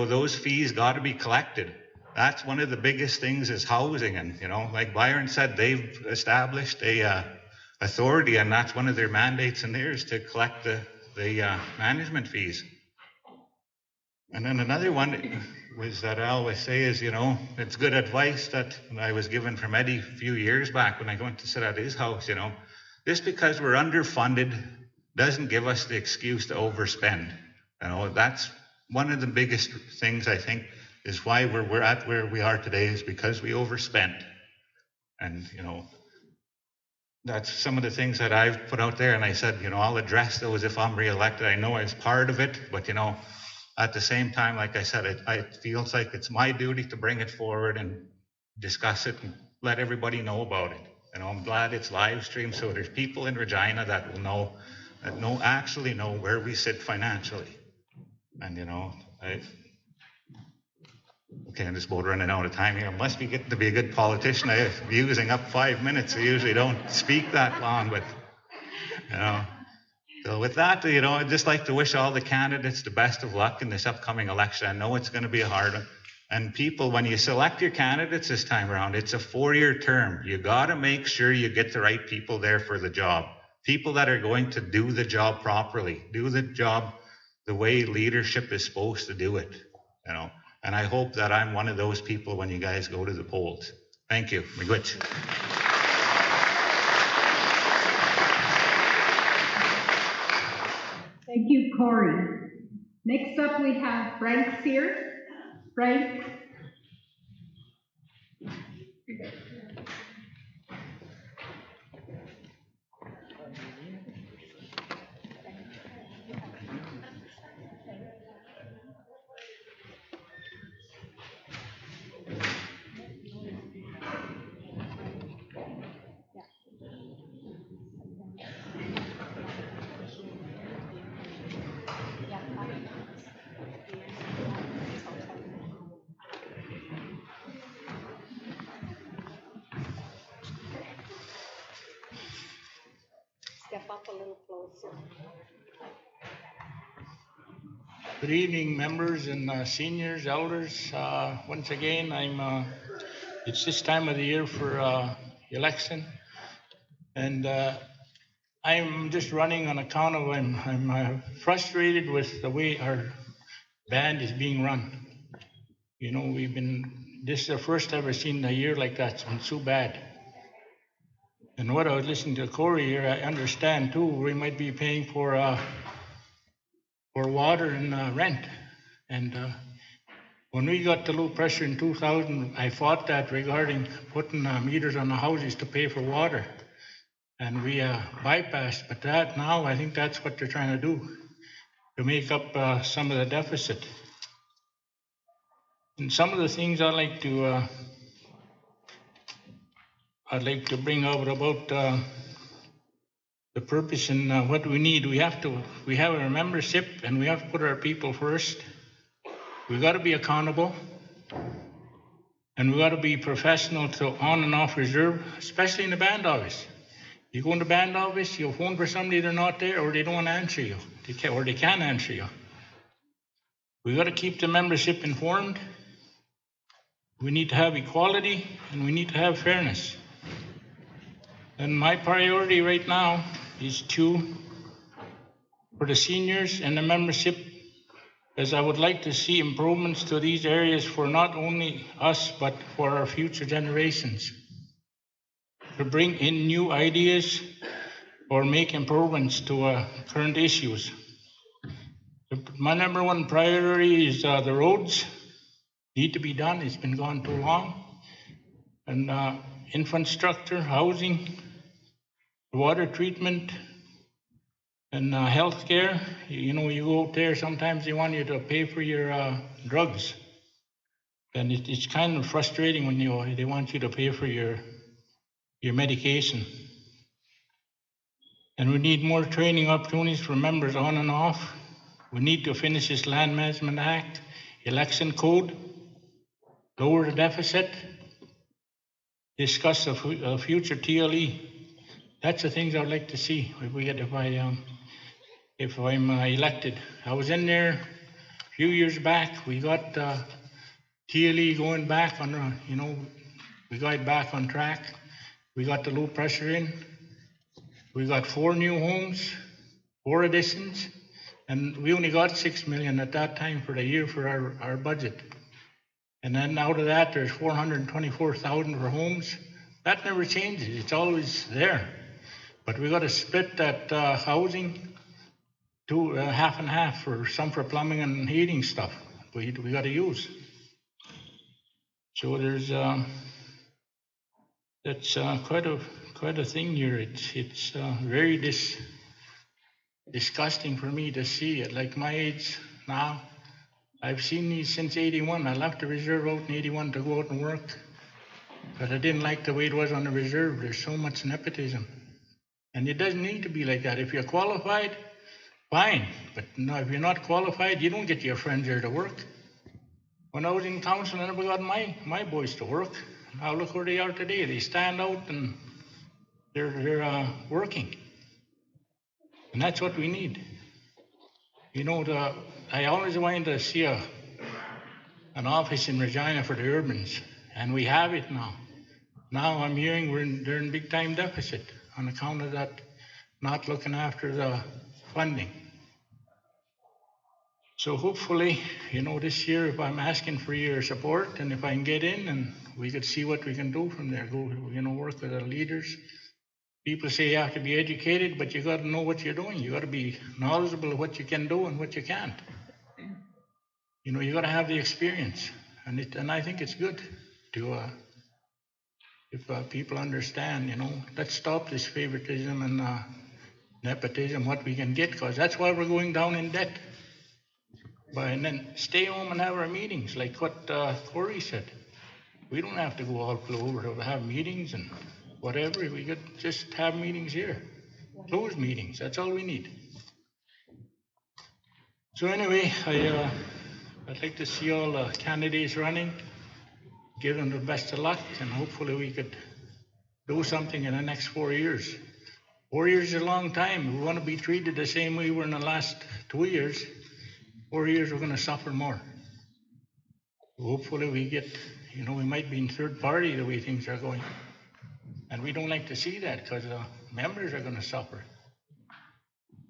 those fees got to be collected. That's one of the biggest things is housing. And, like Byron said, they've established a authority, and that's one of their mandates in there is to collect the management fees. And then another one was that I always say is, it's good advice that I was given from Eddie a few years back when I went to sit at his house, just because we're underfunded doesn't give us the excuse to overspend. That's one of the biggest things, I think, is why we're at where we are today, is because we overspent. And, that's some of the things that I've put out there, and I said, I'll address those if I'm reelected. I know it's part of it, but, at the same time, like I said, it feels like it's my duty to bring it forward and discuss it and let everybody know about it. I'm glad it's live streamed, so there's people in Regina that will actually know where we sit financially. And I'm just about running out of time here. Unless we get to be a good politician, I'm using up 5 minutes. I usually don't speak that long, but So with that, I'd just like to wish all the candidates the best of luck in this upcoming election. I know it's going to be a hard one. And people, when you select your candidates this time around, it's a 4-year term. You got to make sure you get the right people there for the job. People that are going to do the job properly, do the job the way leadership is supposed to do it. And I hope that I'm one of those people when you guys go to the polls. Thank you. Miigwech. Thank you, Corey. Next up, we have Frank Sear. Frank. Step up a little closer. Good evening, members and seniors, elders. Once again, it's this time of the year for election. And I'm just running on account of I'm frustrated with the way our band is being run. You know, this is the first I've ever seen a year like that. It's been so bad. And what I was listening to Corey here, I understand too, we might be paying for water and rent. And when we got the low pressure in 2000, I fought that regarding putting meters on the houses to pay for water. And we bypassed, but that now I think that's what they're trying to do, to make up some of the deficit. And some of the things I'd like to bring out about the purpose and what we need. We have a membership, and we have to put our people first. We got to be accountable, and we got to be professional to on and off reserve, especially in the band office. You go in the band office, you'll phone for somebody, they're not there, or they don't answer you, or they can't answer you. We got to keep the membership informed. We need to have equality, and we need to have fairness. And my priority right now is for the seniors and the membership, as I would like to see improvements to these areas for not only us, but for our future generations. To bring in new ideas or make improvements to current issues. My number one priority is the roads. Need to be done. It's been gone too long. And infrastructure, housing, water treatment, and health care. You know, you go out there, sometimes they want you to pay for your drugs. And it's kind of frustrating when they want you to pay for your medication. And we need more training opportunities for members on and off. We need to finish this Land Management Act, election code, lower the deficit, discuss a future TLE. That's the things I'd like to see if I'm elected. I was in there a few years back. We got TLE going back on, we got it back on track. We got the low pressure in. We got 4 new homes, 4 additions, and we only got 6 million at that time for the year for our budget. And then out of that, there's 424,000 for homes. That never changes. It's always there. But we got to split that housing to half and half for plumbing and heating stuff. We got to use. So there's that's quite a thing here. It's very disgusting for me to see it. Like my age now. I've seen these since 81. I left the reserve out in 81 to go out and work. But I didn't like the way it was on the reserve. There's so much nepotism. And it doesn't need to be like that. If you're qualified, fine. But no, if you're not qualified, you don't get your friends there to work. When I was in council, I never got my boys to work. Now look where they are today. They stand out and they're working. And that's what we need. I always wanted to see an office in Regina for the urbans, and we have it now. Now I'm hearing they're in big time deficit on account of that not looking after the funding. So hopefully, this year, if I'm asking for your support, and if I can get in, and we could see what we can do from there, work with the leaders. People say you have to be educated, but you got to know what you're doing. You got to be knowledgeable of what you can do and what you can't. You got to have the experience, and I think it's good to if people understand. Let's stop this favoritism and nepotism. What we can get, because that's why we're going down in debt. And then stay home and have our meetings, like what Corey said. We don't have to go all over to have meetings and whatever. We could just have meetings here, closed meetings. That's all we need. So anyway, I'd like to see all the candidates running, give them the best of luck, and hopefully we could do something in the next 4 years. 4 years is a long time. We want to be treated the same way we were in the last 2 years. 4 years, we're going to suffer more. Hopefully we get, we might be in third party the way things are going. And we don't like to see that, because members are gonna suffer.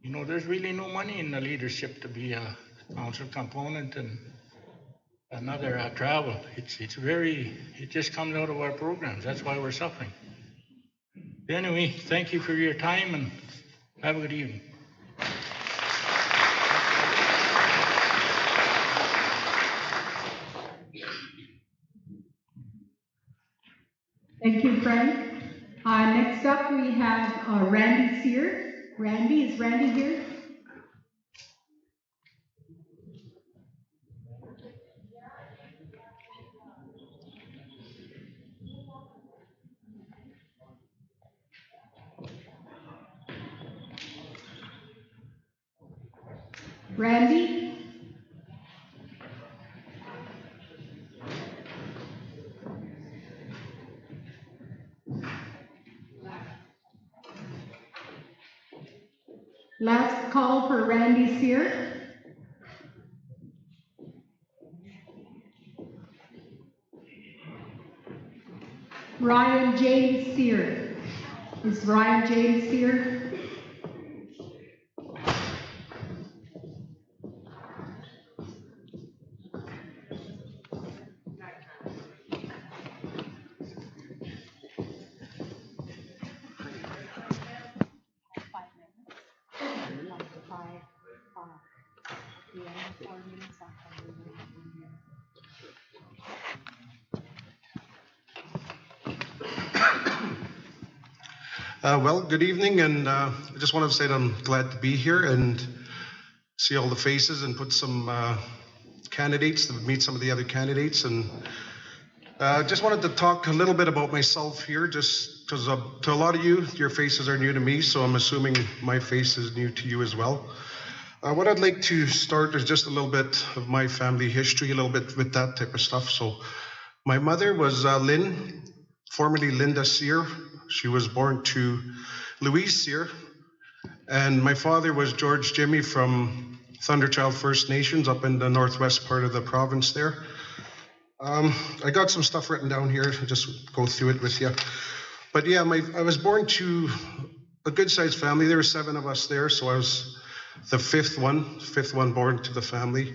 You know, there's really no money in the leadership to be a council component and another travel. It just comes out of our programs. That's why we're suffering. Anyway, thank you for your time and have a good evening. Thank you, Frank. Next up, we have Randy Sear. Randy, is Randy here? Randy? Last call for Randy Sear. Ryan James Sear. Is Ryan James Sear? Well, good evening, and I just wanted to say that I'm glad to be here and see all the faces and put some candidates, to meet some of the other candidates, and just wanted to talk a little bit about myself here, just because to a lot of you, your faces are new to me, so I'm assuming my face is new to you as well. What I'd like to start is just a little bit of my family history, a little bit with that type of stuff. So my mother was Lynn, formerly Linda Sear. She was born to Louise Sear, and my father was George Jimmy from Thunderchild First Nations up in the northwest part of the province there. I got some stuff written down here, I'll just go through it with you. But yeah, I was born to a good-sized family. There were 7 of us there, so I was the fifth one born to the family.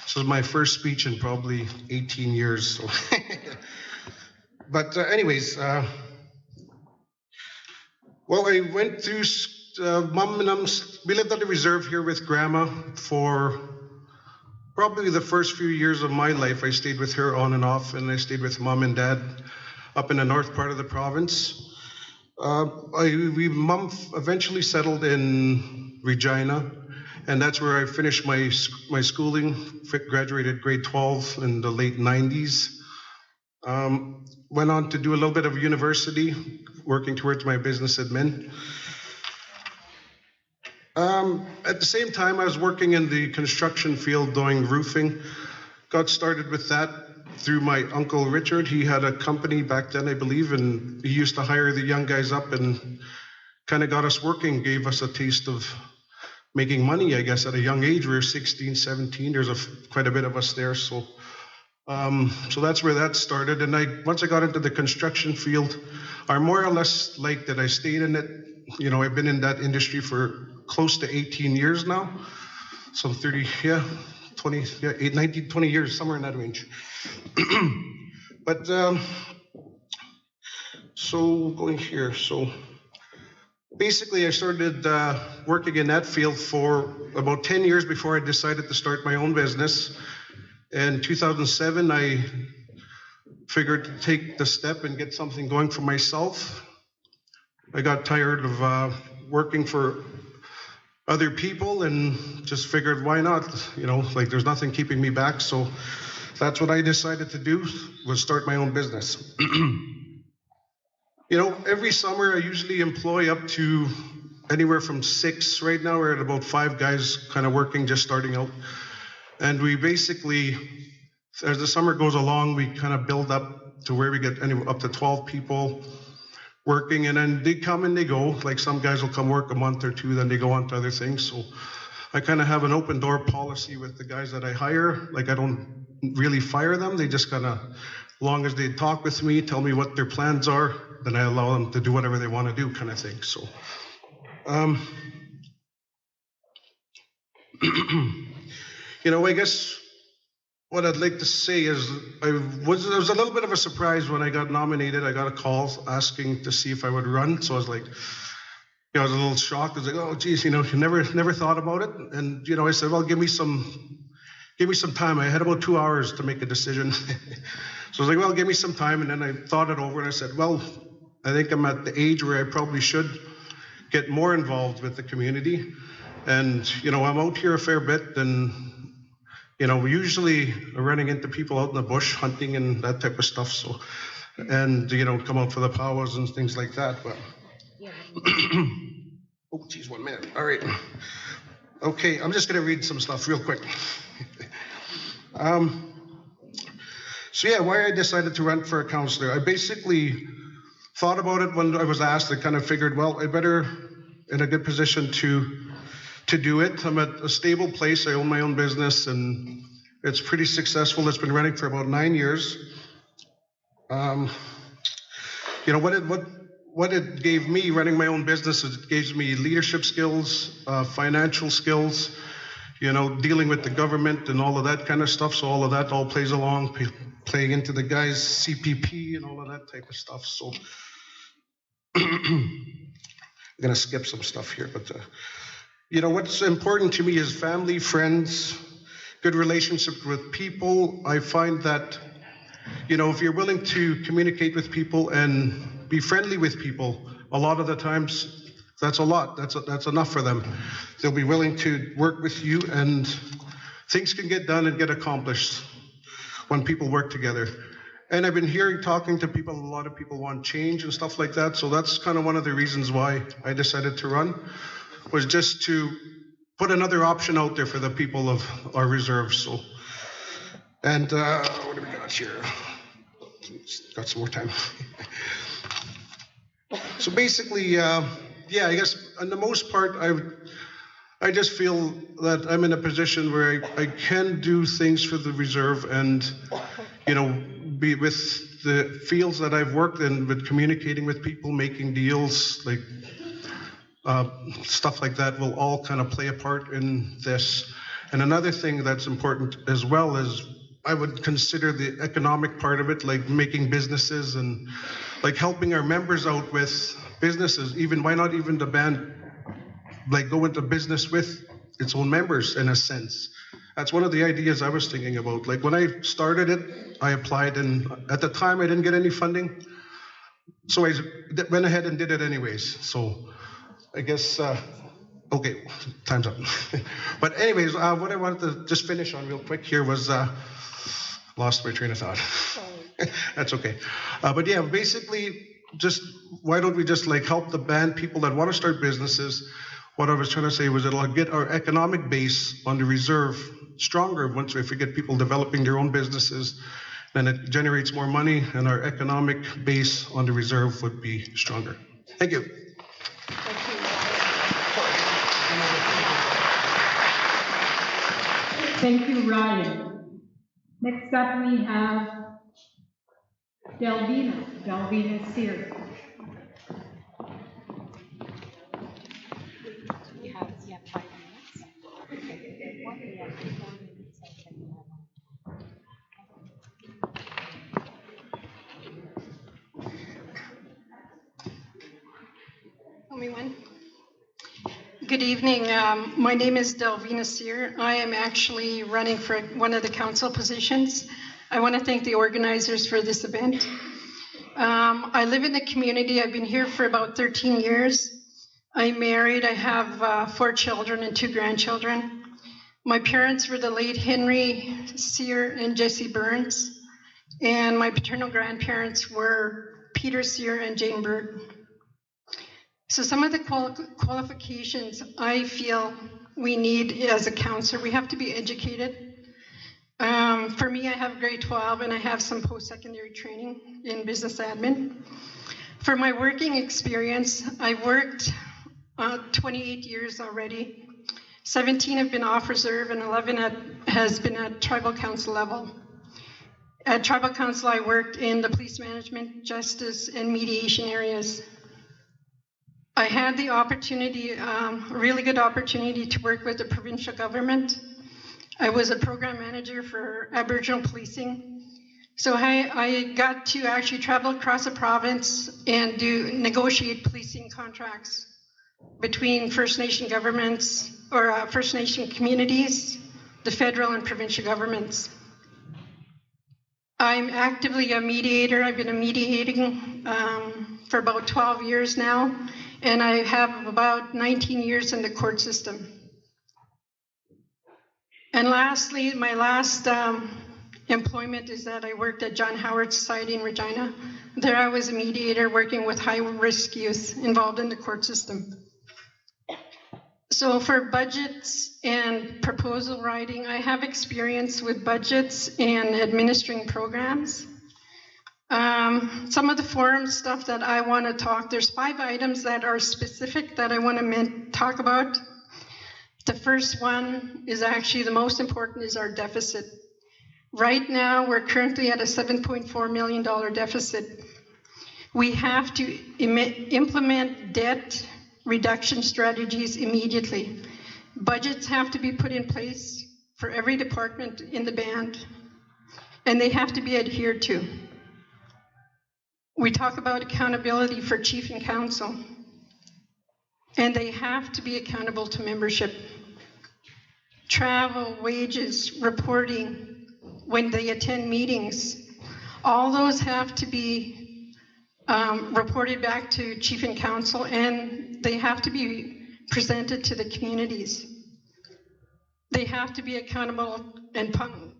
This was my first speech in probably 18 years. So. But anyways, well, I went through, Mom and we lived at the reserve here with Grandma for probably the first few years of my life. I stayed with her on and off, and I stayed with Mom and Dad up in the north part of the province. Mom eventually settled in Regina, and that's where I finished my schooling, graduated grade 12 in the late 90s. Went on to do a little bit of university, working towards my business admin. At the same time, I was working in the construction field doing roofing. Got started with that through my uncle Richard. He had a company back then, I believe, and he used to hire the young guys up and kind of got us working, gave us a taste of making money, I guess, at a young age. We were 16, 17. There's quite a bit of us there, so that's where that started. And once I got into the construction field, I more or less liked it. I stayed in it. You know, I've been in that industry for close to 18 years now. So 20 years, somewhere in that range. But, so going here, so basically I started working in that field for about 10 years before I decided to start my own business. In 2007, I figured to take the step and get something going for myself. I got tired of working for other people and just figured, why not? You know, like there's nothing keeping me back. So that's what I decided to do, was start my own business. You know, every summer I usually employ up to anywhere from 6. Right now we're at about 5 guys kind of working, just starting out. And we basically, as the summer goes along, we kind of build up to where we get up to 12 people working, and then they come and they go. Like some guys will come work a month or 2, then they go on to other things. So I kind of have an open door policy with the guys that I hire. Like I don't really fire them. They just kind of, as long as they talk with me, tell me what their plans are, then I allow them to do whatever they want to do, kind of thing. So, I guess what I'd like to say is it was a little bit of a surprise when I got nominated. I got a call asking to see if I would run. So I was like, I was a little shocked. I was like, oh, geez, you never thought about it. And, I said, well, give me some time. I had about 2 hours to make a decision. So I was like, well, give me some time. And then I thought it over and I said, well, I think I'm at the age where I probably should get more involved with the community. And, I'm out here a fair bit and, usually running into people out in the bush, hunting and that type of stuff. So, and, come out for the powwows and things like that. But, oh, geez, 1 minute. All right. Okay, I'm just going to read some stuff real quick. Why I decided to run for a councillor. I basically thought about it when I was asked. I kind of figured, well, I better in a good position to do it. I'm at a stable place. I own my own business, and it's pretty successful. It's been running for about 9 years. What it gave me running my own business is it gives me leadership skills, financial skills, dealing with the government and all of that kind of stuff. So all of that all plays along, playing into the guys' CPP and all of that type of stuff. So I'm going to skip some stuff here, but what's important to me is family, friends, good relationships with people. I find that, if you're willing to communicate with people and be friendly with people, a lot of the times that's a lot. That's enough for them. They'll be willing to work with you, and things can get done and get accomplished when people work together. And I've been talking to people, a lot of people want change and stuff like that. So that's kind of one of the reasons why I decided to run, was just to put another option out there for the people of our reserve. So, and what do we got here? Got some more time. So basically, I guess on the most part, I just feel that I'm in a position where I can do things for the reserve and, be with the fields that I've worked in, with communicating with people, making deals, like stuff like that will all kind of play a part in this. And another thing that's important as well is I would consider the economic part of it, like making businesses and like helping our members out with businesses. Why not even the band, like go into business with its own members in a sense. That's one of the ideas I was thinking about. Like when I started it, I applied, and at the time I didn't get any funding. So I went ahead and did it anyways. So I guess, okay, time's up. But anyways, what I wanted to just finish on real quick here was, lost my train of thought. That's okay. But yeah, basically, just why don't we just like help the band people that want to start businesses? What I was trying to say was it'll get our economic base on the reserve stronger if we get people developing their own businesses, then it generates more money and our economic base on the reserve would be stronger. Thank you. Thank you, Ryan. Next up, we have Delvina Sear. You have 5 minutes. What do you have? 4 minutes, I can Everyone. Good evening. My name is Delvina Sear. I am actually running for one of the council positions. I want to thank the organizers for this event. I live in the community. I've been here for about 13 years. I'm married. I have 4 children and 2 grandchildren. My parents were the late Henry Sear and Jessie Burns, and my paternal grandparents were Peter Sear and Jane Bird. So some of the qualifications I feel we need as a counselor, we have to be educated. For me, I have grade 12 and I have some post-secondary training in business admin. For my working experience, I've worked 28 years already. 17 have been off reserve and 11 has been at tribal council level. At Tribal Council, I worked in the police management, justice, and mediation areas. I had the opportunity, a really good opportunity to work with the provincial government. I was a program manager for Aboriginal policing. So I got to actually travel across the province and negotiate policing contracts between First Nation governments or First Nation communities, the federal and provincial governments. I'm actively a mediator. I've been mediating for about 12 years now, and I have about 19 years in the court system. And lastly, my last employment is that I worked at John Howard Society in Regina. There I was a mediator working with high-risk youth involved in the court system. So for budgets and proposal writing, I have experience with budgets and administering programs. Some of the forum stuff that I want to talk, there's 5 items that are specific that I want to talk about. The first one is actually the most important, is our deficit. Right now, we're currently at a $7.4 million deficit. We have to implement debt reduction strategies immediately. Budgets have to be put in place for every department in the band, and they have to be adhered to. We talk about accountability for chief and council, and they have to be accountable to membership. Travel, wages, reporting, when they attend meetings, all those have to be reported back to chief and council, and they have to be presented to the communities. They have to be accountable and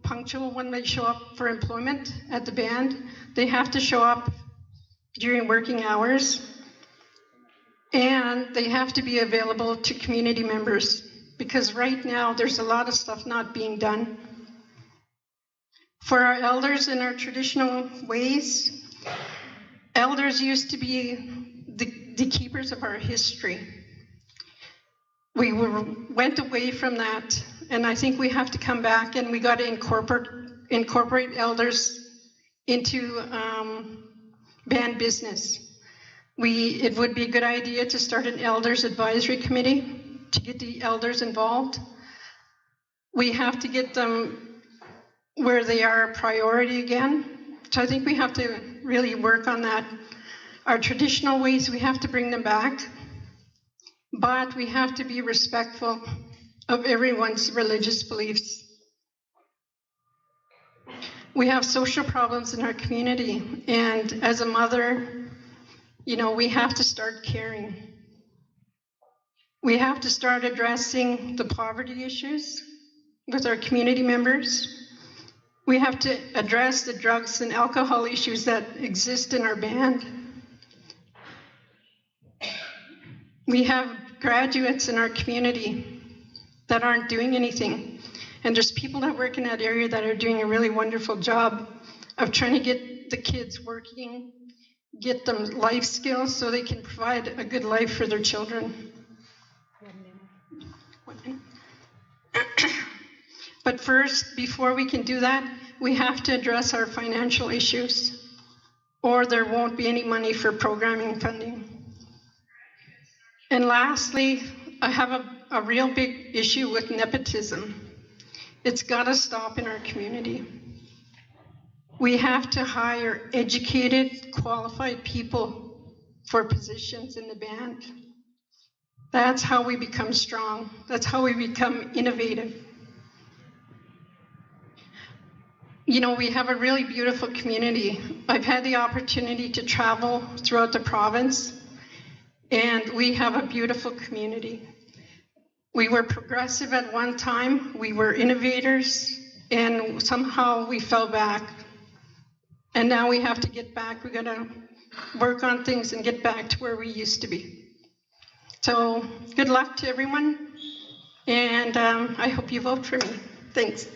punctual when they show up for employment at the band. They have to show up during working hours, and they have to be available to community members, because right now there's a lot of stuff not being done. For our elders in our traditional ways, elders used to be the keepers of our history. We went away from that, and I think we have to come back, and we got to incorporate elders into band business. It would be a good idea to start an elders advisory committee to get the elders involved. We have to get them where they are a priority again. So I think we have to really work on that. Our traditional ways, we have to bring them back, but we have to be respectful of everyone's religious beliefs. We have social problems in our community, and as a mother, we have to start caring. We have to start addressing the poverty issues with our community members. We have to address the drugs and alcohol issues that exist in our band. We have graduates in our community that aren't doing anything. And there's people that work in that area that are doing a really wonderful job of trying to get the kids working, get them life skills so they can provide a good life for their children. 1 minute. But first, before we can do that, we have to address our financial issues, or there won't be any money for programming funding. And lastly, I have a real big issue with nepotism. It's got to stop in our community. We have to hire educated, qualified people for positions in the band. That's how we become strong. That's how we become innovative. We have a really beautiful community. I've had the opportunity to travel throughout the province, and we have a beautiful community. We were progressive at one time, we were innovators, and somehow we fell back. And now we have to get back. We gotta work on things and get back to where we used to be. So good luck to everyone, and I hope you vote for me. Thanks.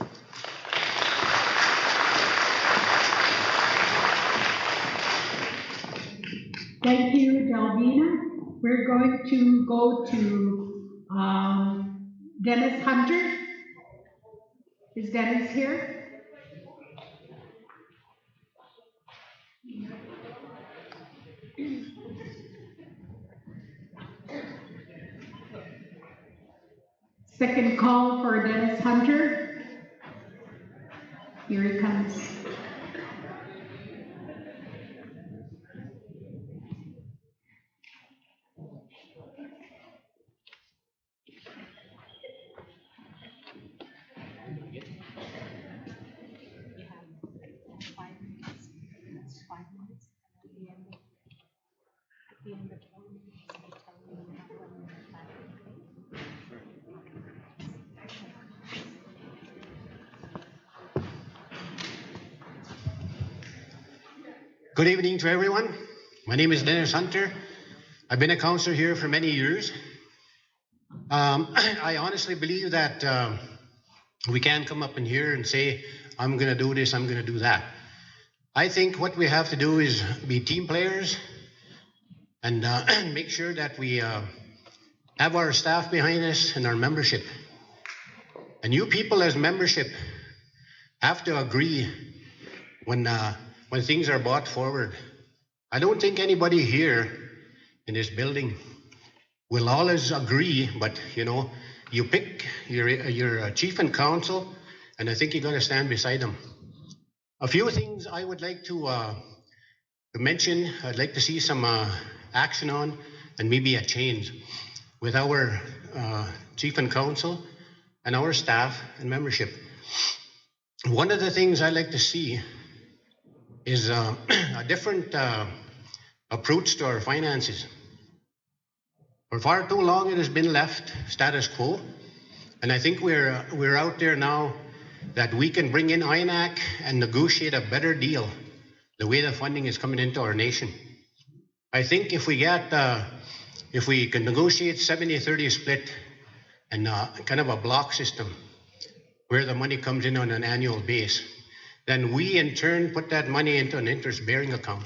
Thank you, Delvina. We're going to go to Dennis Hunter. Is Dennis here? Second call for Dennis Hunter. Here he comes. You have 5 minutes. That's 5 minutes. And at the end of 4 minutes, you tell me you have 1 minute back. Good evening to everyone. My name is Dennis Hunter. I've been a councillor here for many years. I honestly believe that we can't come up in here and say, I'm going to do this, I'm going to do that. I think what we have to do is be team players and make sure that we have our staff behind us and our membership. And you people as membership have to agree when things are brought forward. I don't think anybody here in this building will always agree, but you pick your chief and council, and I think you got to stand beside them. A few things I would like to mention, I'd like to see some action on, and maybe a change with our chief and council and our staff and membership. One of the things I like to see is a different approach to our finances. For far too long, it has been left status quo, and I think we're out there now that we can bring in INAC and negotiate a better deal the way the funding is coming into our nation. I think if we can negotiate 70-30 split and kind of a block system where the money comes in on an annual base, then we in turn put that money into an interest-bearing account.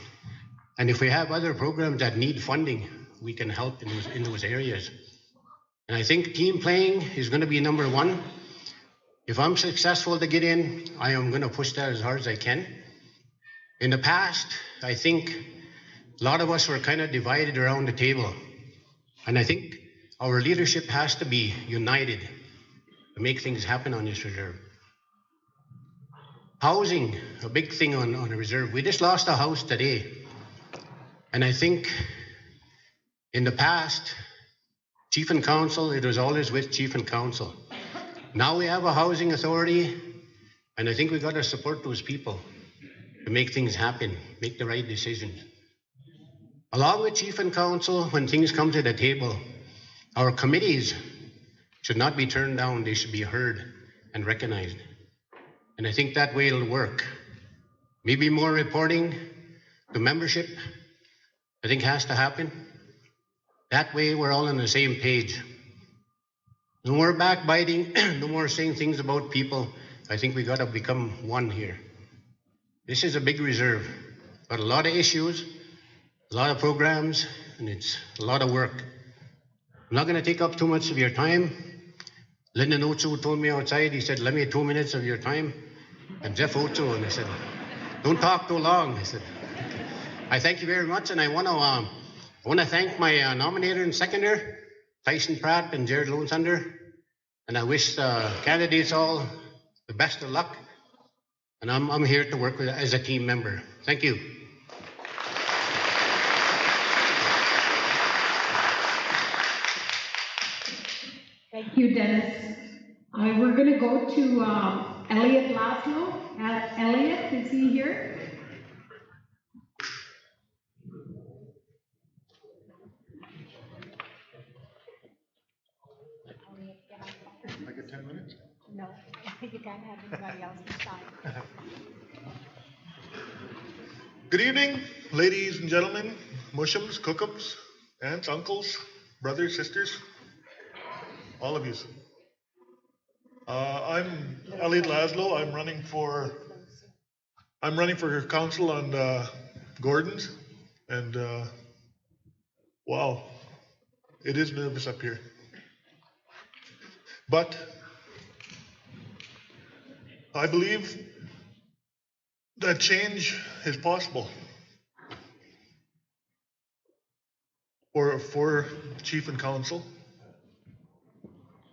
And if we have other programs that need funding, we can help in those areas. And I think team playing is going to be number one. If I'm successful to get in, I am going to push that as hard as I can. In the past, I think a lot of us were kind of divided around the table. And I think our leadership has to be united to make things happen on this reserve. Housing, a big thing on the reserve. We just lost a house today. And I think in the past, chief and council, it was always with chief and council. Now we have a housing authority, and I think we got to support those people to make things happen, make the right decisions. Along with chief and council, when things come to the table, our committees should not be turned down, they should be heard and recognized. And I think that way it'll work. Maybe more reporting to membership, I think has to happen. That way we're all on the same page. No more backbiting, no more saying things about people. I think we got to become one here. This is a big reserve, got a lot of issues, a lot of programs, and it's a lot of work. I'm not going to take up too much of your time. Lyndon Ocho told me outside, he said, let me 2 minutes of your time. And Jeff Ocho, and I said, don't talk too long. I said, I thank you very much, and I want to thank my nominator and seconder, Tyson Pratt and Jared Lone Thunder, and I wish the candidates all the best of luck. And I'm here to work with as a team member. Thank you. Thank you, Dennis. We're going to go to Elliot Laszlo. Elliot, is he here? I get 10 minutes? No, you can't have anybody else's time. Good evening, ladies and gentlemen, mushums, cookums, aunts, uncles, brothers, sisters, all of you. I'm Elliot Laszlo. I'm running for council on Gordon's, and wow, it is nervous up here. But I believe that change is possible. or for chief and council.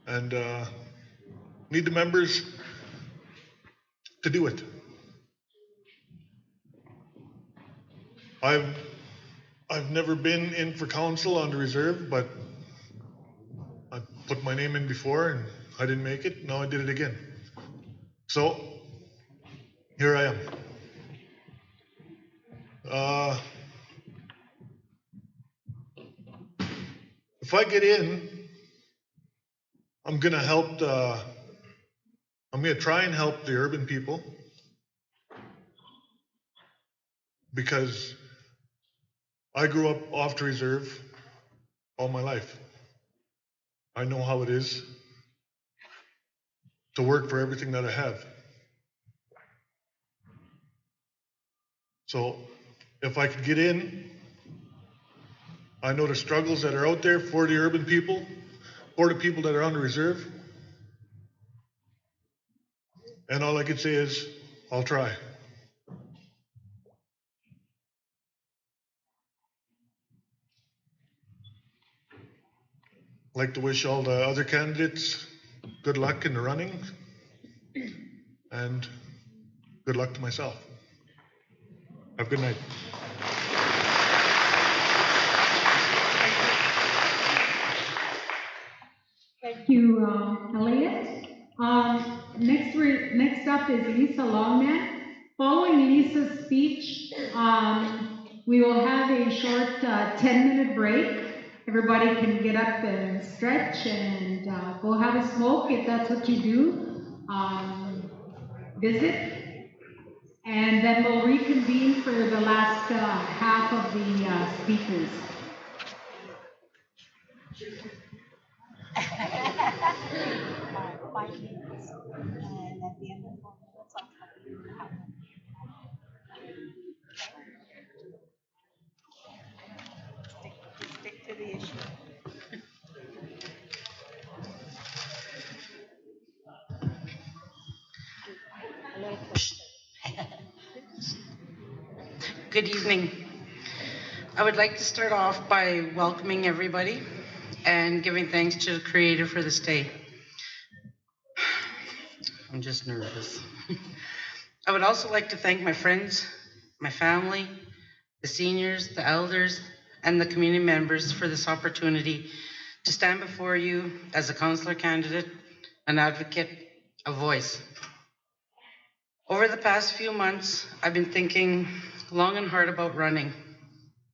And need the members to do it. I've never been in for council on the reserve, but I put my name in before and I didn't make it. Now I did it again. So here I am. If I get in, I'm gonna try and help the urban people, because I grew up off the reserve all my life. I know how it is to work for everything that I have. So if I could get in, I know the struggles that are out there for the urban people, for the people that are on the reserve. And all I can say is, I'll try. I'd like to wish all the other candidates good luck in the running, and good luck to myself. Have a good night. Thank you, Elliot. Next up is Lisa Longman. Following Lisa's speech, we will have a short 10-minute break. Everybody can get up and stretch and go have a smoke if that's what you do. Visit. And then we'll reconvene for the last half of the speakers. 5 minutes, and at the end of 4 minutes, I'll tell you how much. Stick to the issue. Good evening. I would like to start off by welcoming everybody and giving thanks to the Creator for this day. I'm just nervous. I would also like to thank my friends, my family, the seniors, the elders, and the community members for this opportunity to stand before you as a councillor candidate, an advocate, a voice. Over the past few months, I've been thinking long and hard about running.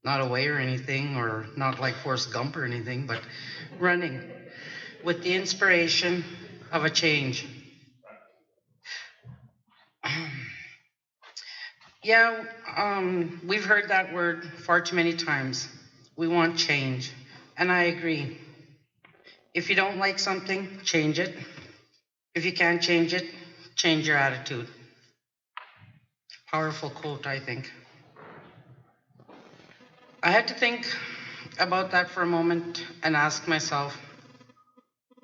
Not away or anything, or not like Forrest Gump or anything, but running with the inspiration of a change. We've heard that word far too many times. We want change, and I agree. If you don't like something, change it. If you can't change it, change your attitude. Powerful quote, I think. I had to think about that for a moment and ask myself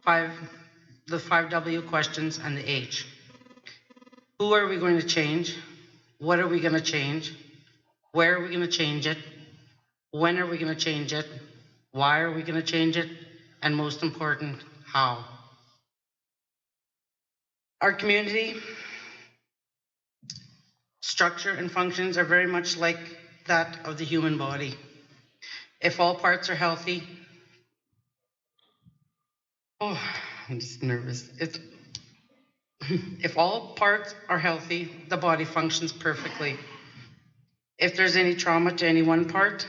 the 5 W questions and the H. Who are we going to change? What are we going to change? Where are we going to change it? When are we going to change it? Why are we going to change it? And most important, how? Our community structure and functions are very much like that of the human body. If all parts are healthy, I'm just nervous. If all parts are healthy, the body functions perfectly. If there's any trauma to any one part,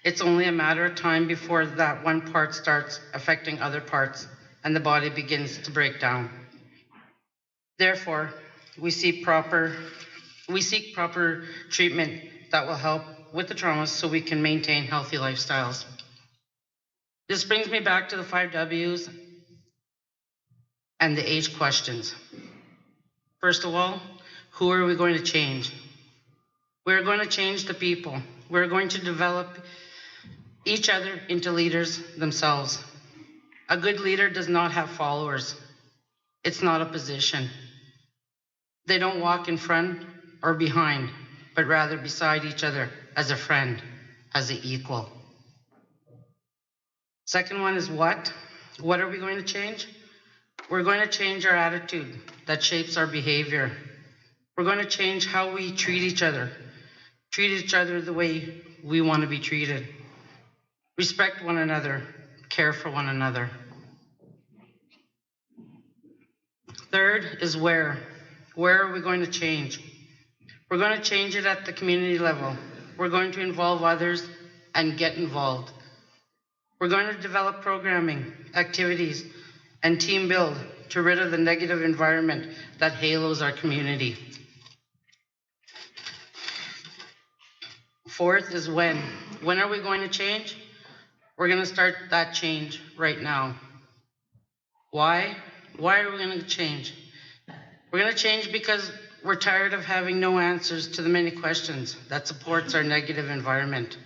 it's only a matter of time before that one part starts affecting other parts and the body begins to break down. Therefore, we seek proper treatment that will help with the traumas so we can maintain healthy lifestyles. This brings me back to the 5 W's and the H questions. First of all, who are we going to change? We're going to change the people. We're going to develop each other into leaders themselves. A good leader does not have followers. It's not a position. They don't walk in front or behind, but rather beside each other as a friend, as an equal. Second one is what? What are we going to change? We're going to change our attitude that shapes our behavior. We're going to change how we treat each other the way we want to be treated. Respect one another, care for one another. Third is where. Where are we going to change? We're going to change it at the community level. We're going to involve others and get involved. We're going to develop programming, activities, and team build to rid of the negative environment that halos our community. Fourth is when. When are we going to change? We're going to start that change right now. Why? Why are we going to change? We're going to change because we're tired of having no answers to the many questions that supports our negative environment.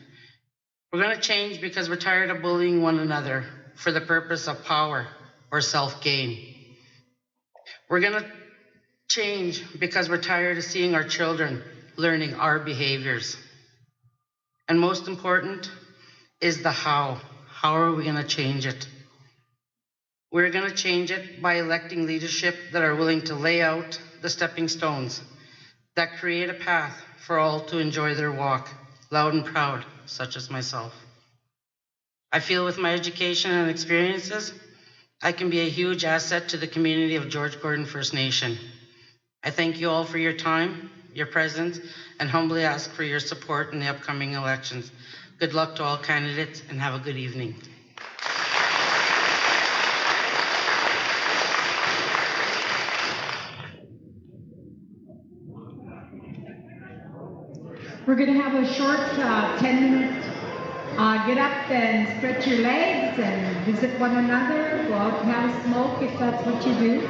We're going to change because we're tired of bullying one another for the purpose of power or self-gain. We're going to change because we're tired of seeing our children learning our behaviors. And most important is the how. How are we going to change it? We're going to change it by electing leadership that are willing to lay out the stepping stones that create a path for all to enjoy their walk, loud and proud, such as myself. I feel with my education and experiences, I can be a huge asset to the community of George Gordon First Nation. I thank you all for your time, your presence, and humbly ask for your support in the upcoming elections. Good luck to all candidates and have a good evening. We're going to have a short 10-minute get up and stretch your legs and visit one another, go out and have a smoke if that's what you do.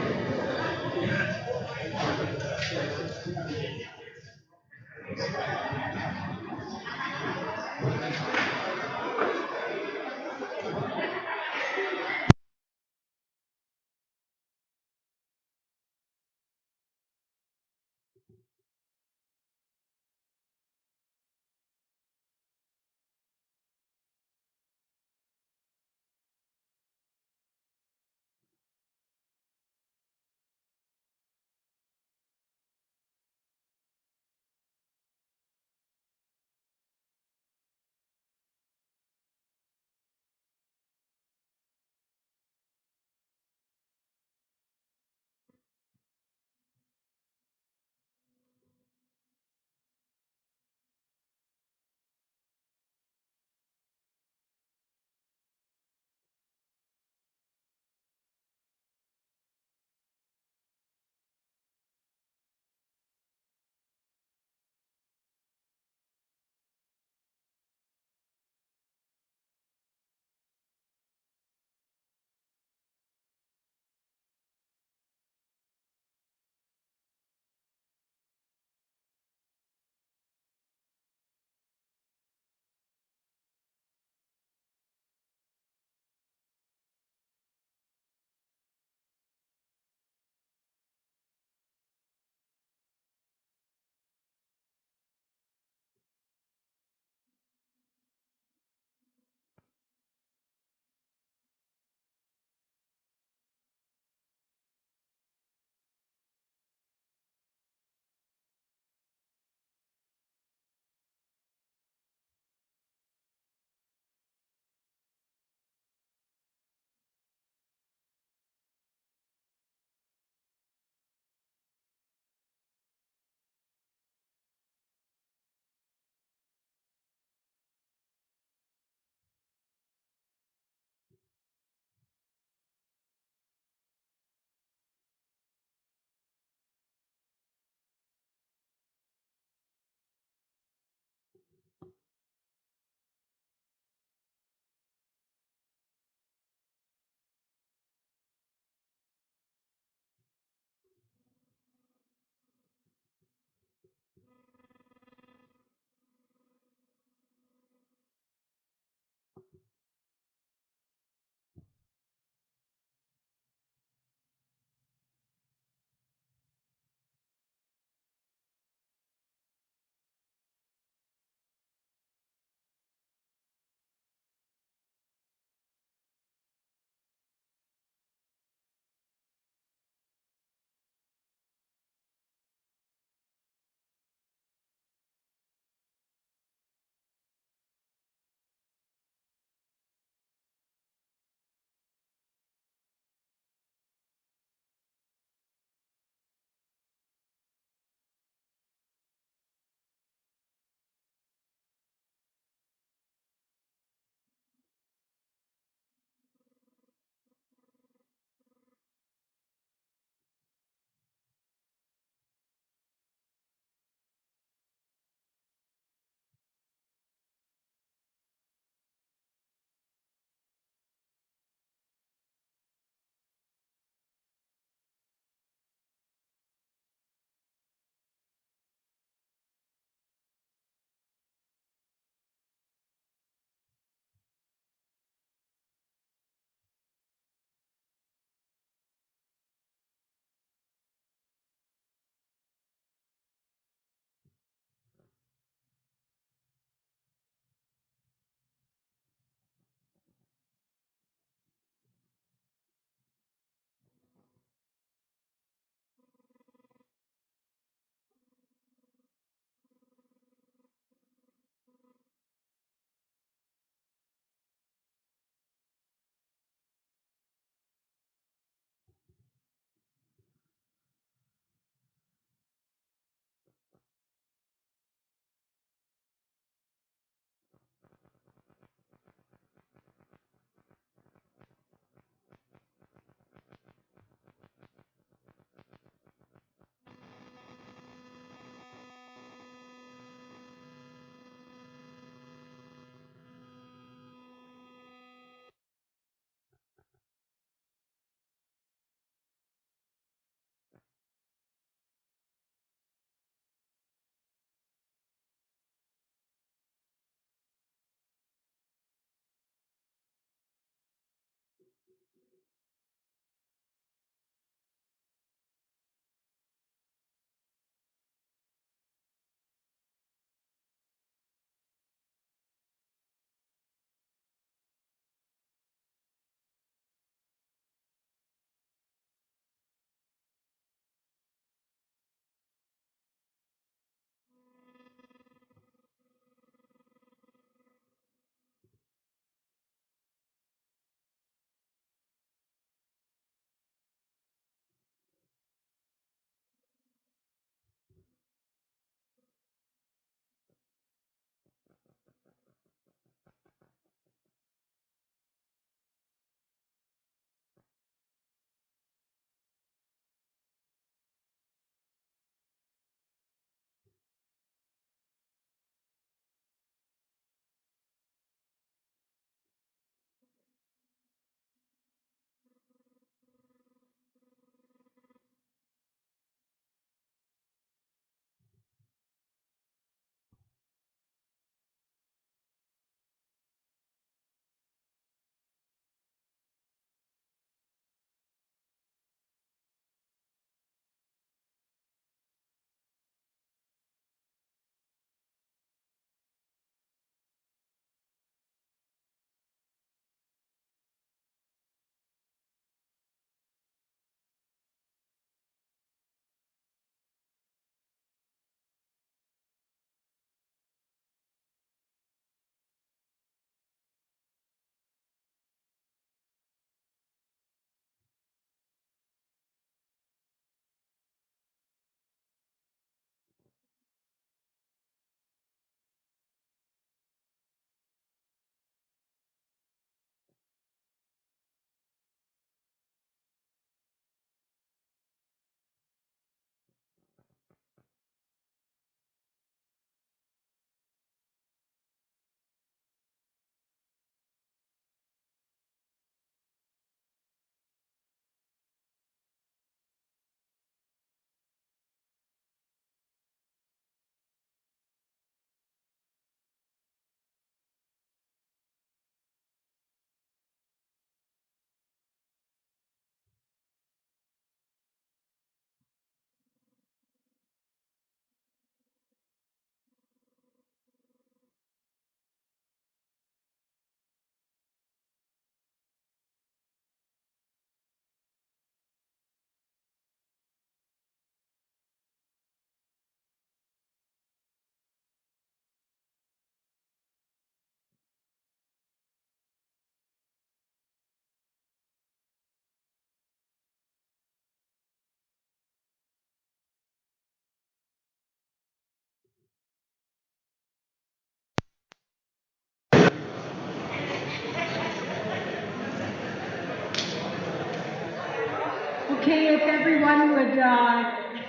okay if everyone would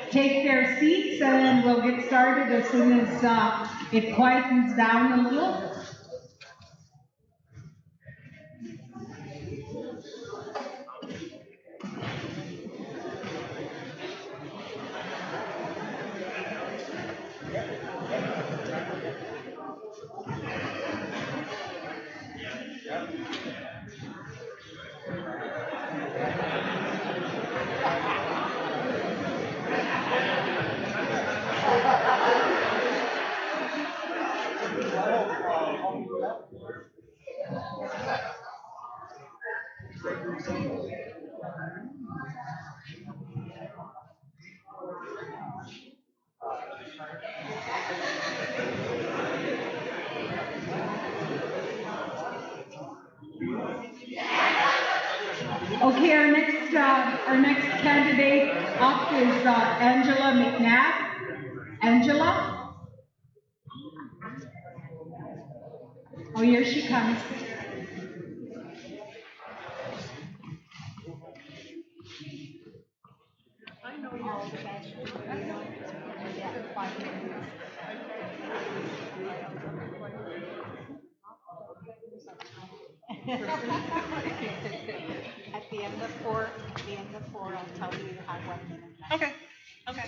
take their seats, and we'll get started as soon as it quietens down a little. Okay, our next candidate up is Angela McNabb. Angela? Oh, here she comes. I know you're all set. Yeah, 5 minutes. At the end of four, I'll tell you you have 1 minute. Okay, okay.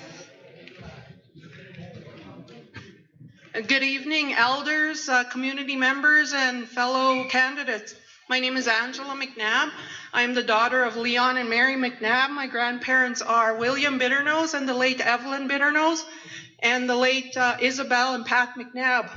Good evening, elders, community members, and fellow candidates. My name is Angela McNabb. I am the daughter of Leon and Mary McNabb. My grandparents are William Bitternose and the late Evelyn Bitternose, and the late Isabel and Pat McNabb.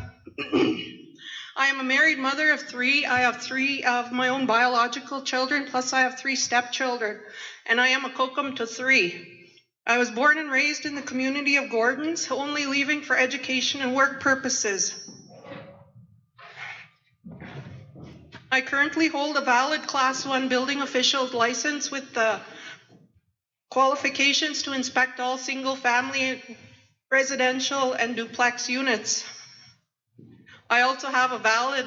I am a married mother of 3. I have 3 of my own biological children, plus I have 3 stepchildren, and I am a Kokum to 3. I was born and raised in the community of Gordons, only leaving for education and work purposes. I currently hold a valid Class 1 building official's license with the qualifications to inspect all single-family, residential, and duplex units. I also have a valid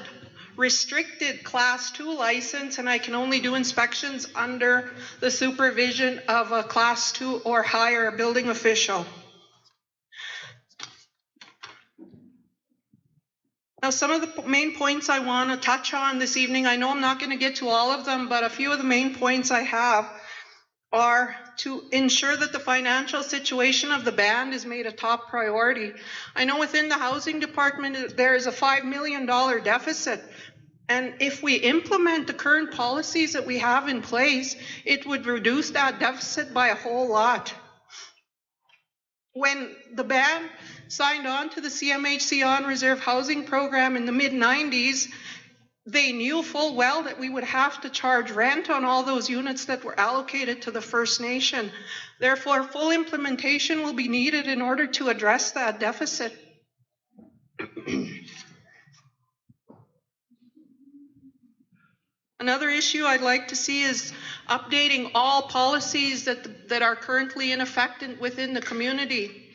restricted Class 2 license, and I can only do inspections under the supervision of a Class 2 or higher building official. Now, some of the main points I want to touch on this evening, I know I'm not going to get to all of them, but a few of the main points I have are to ensure that the financial situation of the band is made a top priority. I know within the housing department there is a $5 million deficit, and if we implement the current policies that we have in place, it would reduce that deficit by a whole lot. When the band signed on to the CMHC on-reserve housing program in the mid-90s, they knew full well that we would have to charge rent on all those units that were allocated to the First Nation. Therefore, full implementation will be needed in order to address that deficit. Another issue I'd like to see is updating all policies that are currently in effect within the community.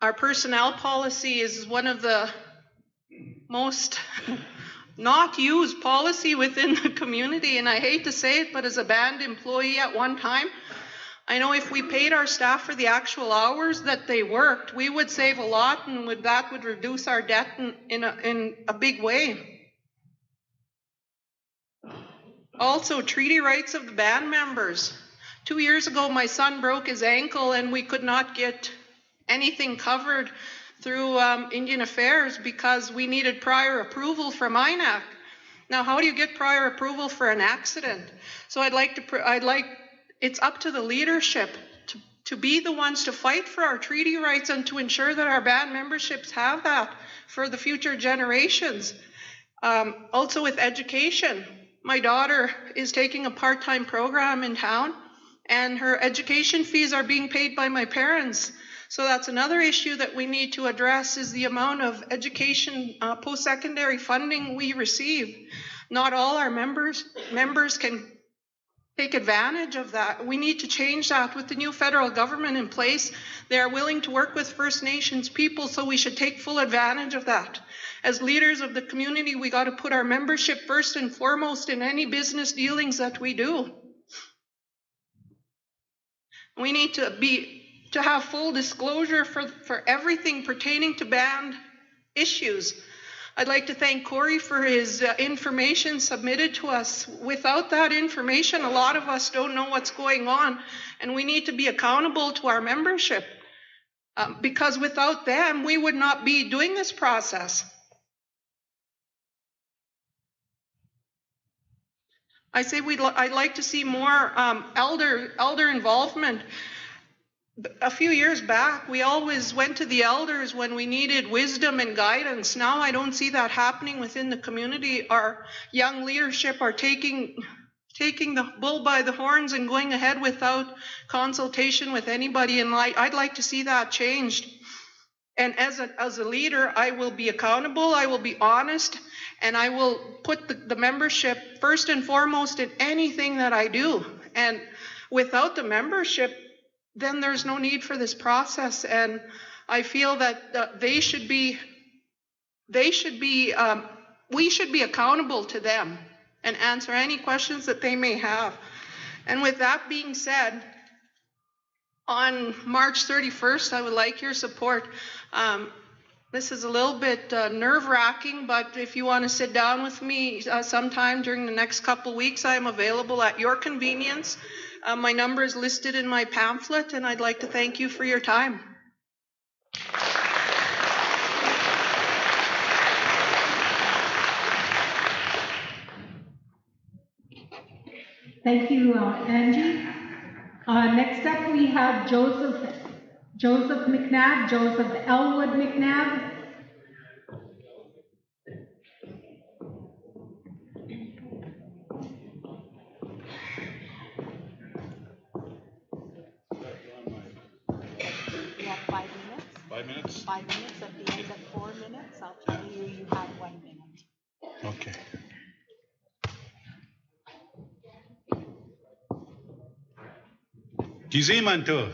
Our personnel policy is one of the most not used policy within the community, and I hate to say it, but as a band employee at one time, I know if we paid our staff for the actual hours that they worked, we would save a lot, and that would reduce our debt in a big way. Also, treaty rights of the band members. 2 years ago, my son broke his ankle, and we could not get anything covered through Indian Affairs because we needed prior approval from INAC. Now, how do you get prior approval for an accident? So it's up to the leadership to be the ones to fight for our treaty rights and to ensure that our band memberships have that for the future generations. Also with education, my daughter is taking a part-time program in town, and her education fees are being paid by my parents. So that's another issue that we need to address, is the amount of education post-secondary funding we receive. Not all our members can take advantage of that. We need to change that. With the new federal government in place, they are willing to work with First Nations people, so we should take full advantage of that. As leaders of the community, we got to put our membership first and foremost in any business dealings that we do. We need to have full disclosure for everything pertaining to band issues. I'd like to thank Corey for his information submitted to us. Without that information, a lot of us don't know what's going on, and we need to be accountable to our membership. Because without them, we would not be doing this process. I say I'd like to see more elder involvement. A few years back, we always went to the elders when we needed wisdom and guidance. Now I don't see that happening within the community. Our young leadership are taking the bull by the horns and going ahead without consultation with anybody, and I'd like to see that changed. And as a leader, I will be accountable, I will be honest, and I will put the membership first and foremost in anything that I do. And without the membership, then there's no need for this process. And I feel that we should be accountable to them and answer any questions that they may have. And with that being said, on March 31st, I would like your support. This is a little bit nerve-wracking, but if you want to sit down with me sometime during the next couple weeks, I am available at your convenience. My number is listed in my pamphlet, and I'd like to thank you for your time. Thank you, Angie. Next up, we have Joseph McNabb, Joseph Elwood McNabb. You have 5 minutes? 5 minutes? 5 minutes. At the end of 4 minutes, I'll tell you you have 1 minute. Okay. Kizimanto,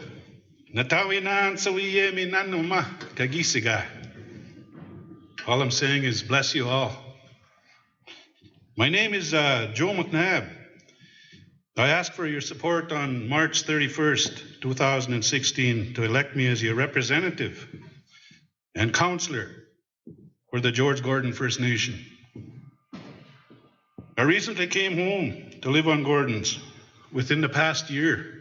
natawinan sawiye minanuma kagisiga. All I'm saying is bless you all. My name is Joe McNabb. I ask for your support on March 31st, 2016 to elect me as your representative and counselor for the George Gordon First Nation. I recently came home to live on Gordon's within the past year.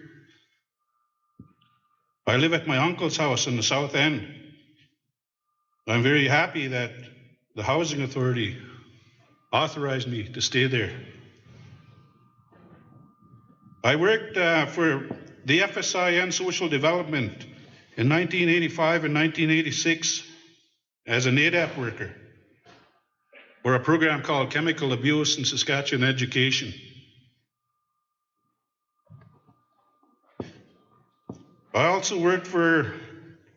I live at my uncle's house in the South End. I'm very happy that the Housing Authority authorized me to stay there. I worked for the FSI and Social Development in 1985 and 1986 as an ADAP worker for a program called Chemical Abuse in Saskatchewan Education. I also worked for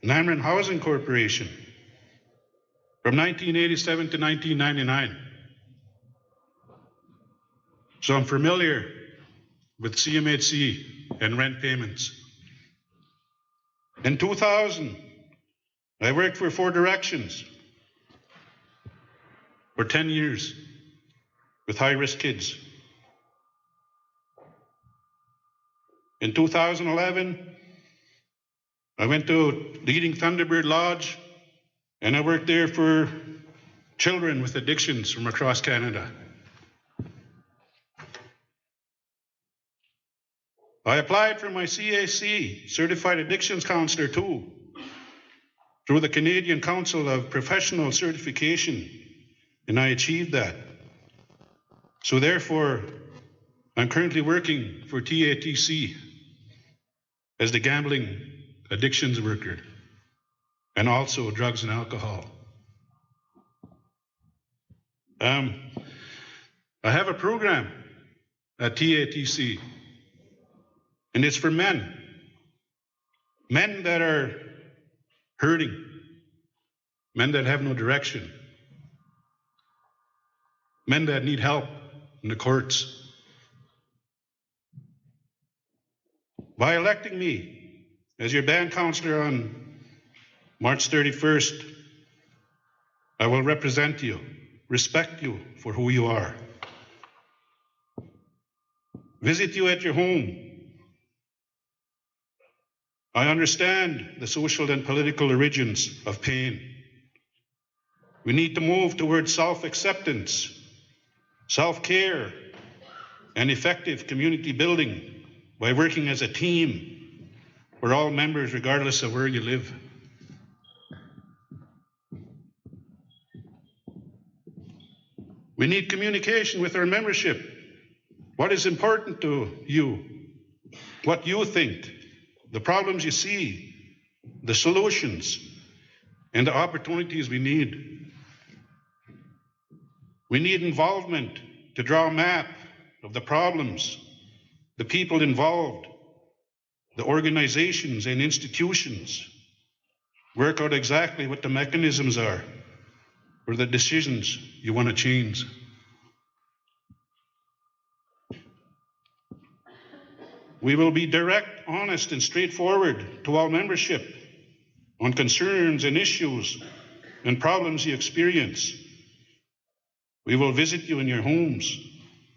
Namron Housing Corporation from 1987 to 1999. So I'm familiar with CMHC and rent payments. In 2000, I worked for Four Directions for 10 years with high-risk kids. In 2011, I went to Leading Thunderbird Lodge, and I worked there for children with addictions from across Canada. I applied for my CAC, Certified Addictions Counselor 2, through the Canadian Council of Professional Certification, and I achieved that. So therefore, I'm currently working for TATC as the gambling addictions worker, and also drugs and alcohol. I have a program at TATC, and it's for men that are hurting, men that have no direction, men that need help in the courts. By electing me as your band counselor on March 31st, I will represent you, respect you for who you are, visit you at your home, I understand the social and political origins of pain. We need to move towards self-acceptance, self-care, and effective community building by working as a team for all members, regardless of where you live. We need communication with our membership. What is important to you? What you think? The problems you see? The solutions? And the opportunities we need? We need involvement to draw a map of the problems, the people involved, the organizations and institutions. Work out exactly what the mechanisms are for the decisions you want to change. We will be direct, honest, and straightforward to all membership on concerns and issues and problems you experience. We will visit you in your homes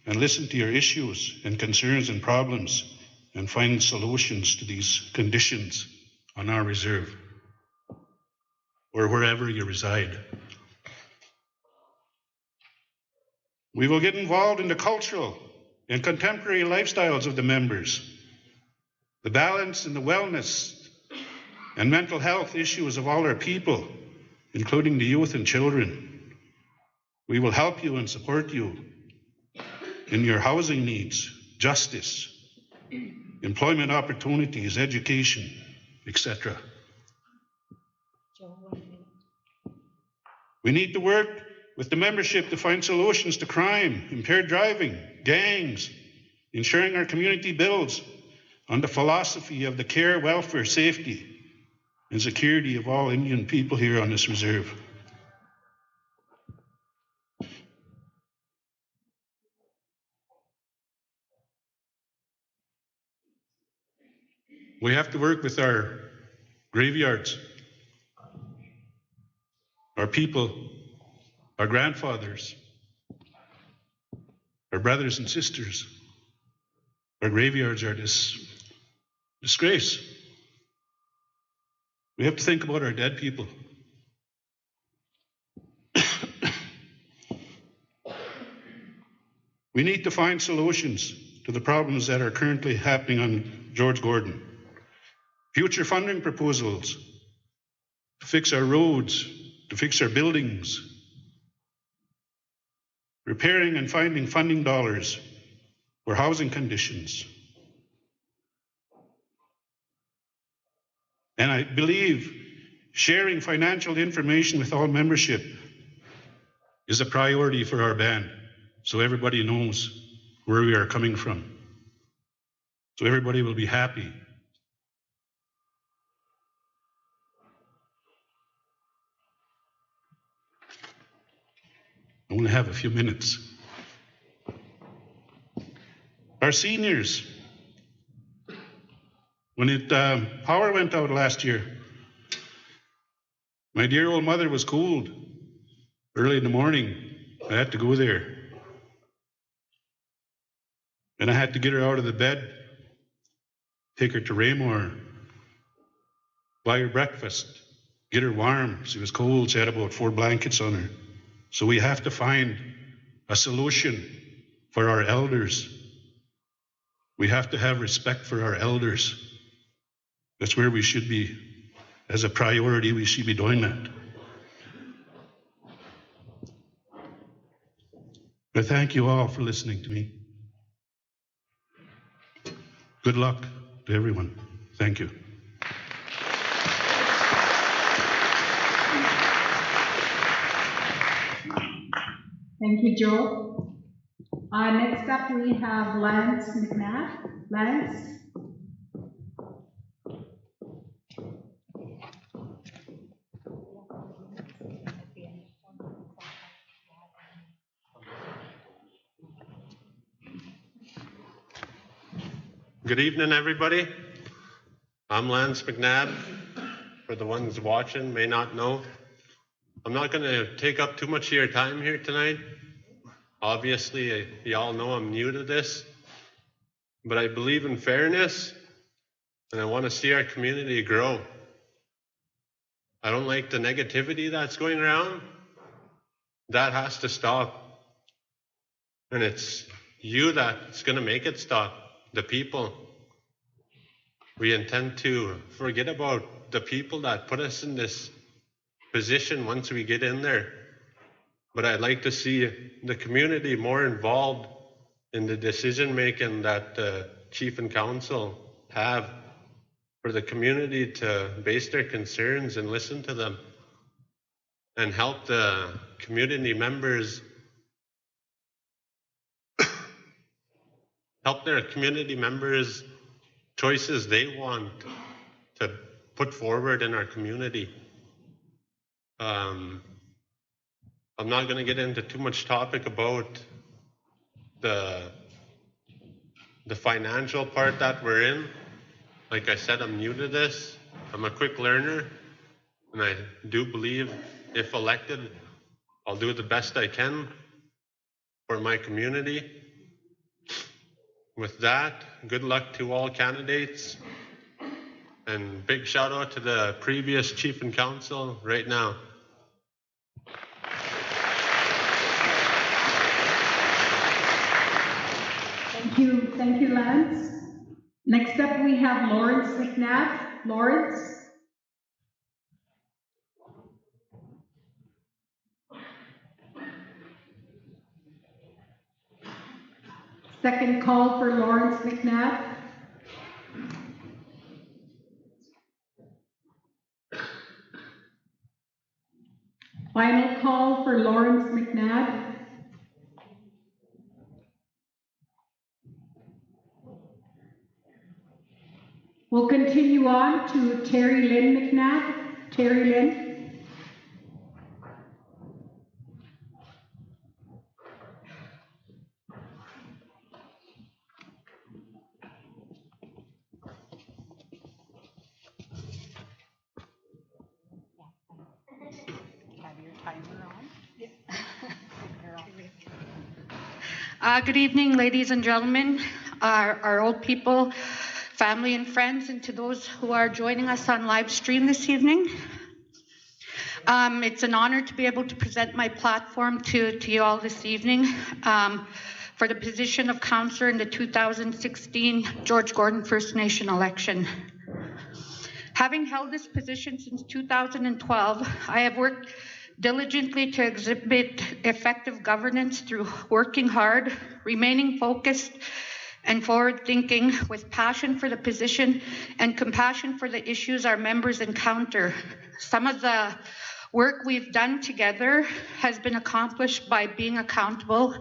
and listen to your issues and concerns and problems and find solutions to these conditions on our reserve or wherever you reside. We will get involved in the cultural and contemporary lifestyles of the members, the balance and the wellness and mental health issues of all our people, including the youth and children. We will help you and support you in your housing needs, justice, employment opportunities, education, etc. We need to work with the membership to find solutions to crime, impaired driving, gangs, ensuring our community builds on the philosophy of the care, welfare, safety, and security of all Indian people here on this reserve. We have to work with our graveyards, our people, our grandfathers, our brothers and sisters. Our graveyards are this disgrace. We have to think about our dead people. We need to find solutions to the problems that are currently happening on George Gordon. Future funding proposals to fix our roads, to fix our buildings, repairing and finding funding dollars for housing conditions. And I believe sharing financial information with all membership is a priority for our band, so everybody knows where we are coming from. So everybody will be happy. I only have a few minutes. Our seniors, when power went out last year, my dear old mother was cold early in the morning. I had to go there. And I had to get her out of the bed, take her to Raymore, buy her breakfast, get her warm. She was cold. She had about 4 blankets on her. So we have to find a solution for our elders. We have to have respect for our elders. That's where we should be. As a priority, we should be doing that. I thank you all for listening to me. Good luck to everyone. Thank you. Thank you, Joe. Next up, we have Lance McNabb. Lance? Good evening, everybody. I'm Lance McNabb. For the ones watching may not know, I'm not going to take up too much of your time here tonight. Obviously, you all know I'm new to this, but I believe in fairness, and I want to see our community grow. I don't like the negativity that's going around. That has to stop. And it's you that's going to make it stop, the people. We intend to forget about the people that put us in this position once we get in there. But I'd like to see the community more involved in the decision making that the chief and council have, for the community to base their concerns and listen to them and help the community members, help their community members choices they want to put forward in our community. I'm not going to get into too much topic about the financial part that we're in. Like I said, I'm new to this. I'm a quick learner, and I do believe if elected, I'll do the best I can for my community. With that, good luck to all candidates, and big shout out to the previous chief and council right now. Thank you, Lance. Next up, we have Lawrence McNabb. Lawrence? Second call for Lawrence McNabb. Final call for Lawrence McNabb. We'll continue on to Terry Lynn McNabb. Terry Lynn. Good evening, ladies and gentlemen, our old people, family and friends, and to those who are joining us on live stream this evening. It's an honor to be able to present my platform to you all this evening for the position of councillor in the 2016 George Gordon First Nation election. Having held this position since 2012, I have worked diligently to exhibit effective governance through working hard, remaining focused and forward-thinking with passion for the position and compassion for the issues our members encounter. Some of the work we've done together has been accomplished by being accountable,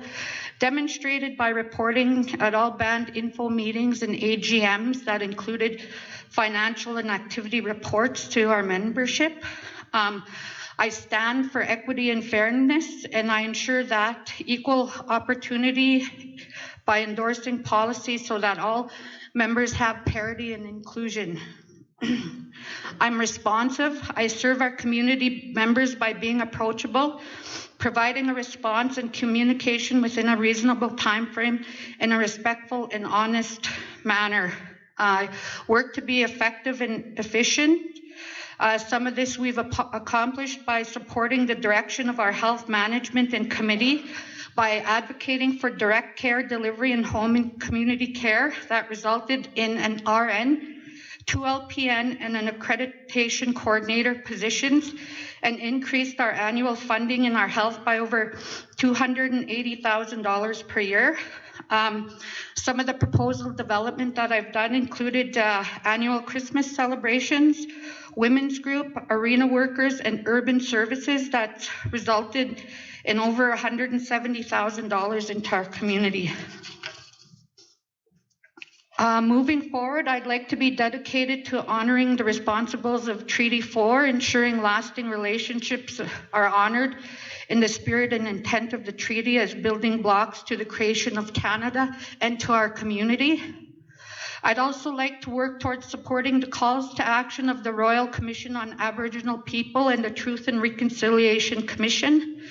demonstrated by reporting at all band info meetings and AGMs that included financial and activity reports to our membership. I stand for equity and fairness, and I ensure that equal opportunity by endorsing policies so that all members have parity and inclusion. I'm responsive. I serve our community members by being approachable, providing a response and communication within a reasonable time frame in a respectful and honest manner. I work to be effective and efficient. Some of this we've accomplished by supporting the direction of our health management and committee, by advocating for direct care delivery in home and community care that resulted in an RN, 2 LPN, and an accreditation coordinator positions, and increased our annual funding in our health by over $280,000 per year. Some of the proposal development that I've done included annual Christmas celebrations, women's group, arena workers, and urban services that resulted in over $170,000 into our community. Moving forward, I'd like to be dedicated to honoring the responsibilities of Treaty 4, ensuring lasting relationships are honored in the spirit and intent of the treaty as building blocks to the creation of Canada and to our community. I'd also like to work towards supporting the calls to action of the Royal Commission on Aboriginal People and the Truth and Reconciliation Commission.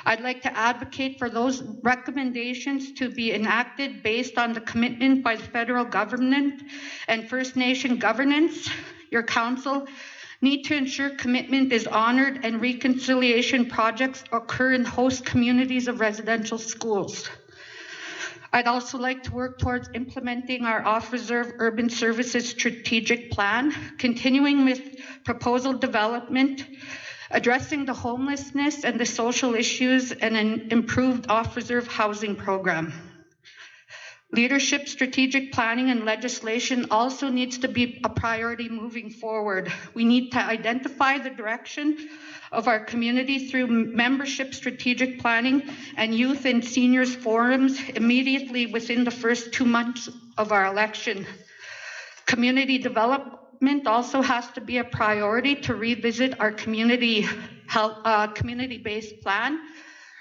I'd like to advocate for those recommendations to be enacted based on the commitment by the federal government and First Nation governance. Your council need to ensure commitment is honored and reconciliation projects occur in host communities of residential schools. I'd also like to work towards implementing our off-reserve urban services strategic plan, continuing with proposal development, addressing the homelessness and the social issues, and an improved off-reserve housing program. Leadership, strategic planning, and legislation also needs to be a priority moving forward. We need to identify the direction of our community through membership strategic planning and youth and seniors forums immediately within the first 2 months of our election. Community development also has to be a priority to revisit our community health, community-based plan,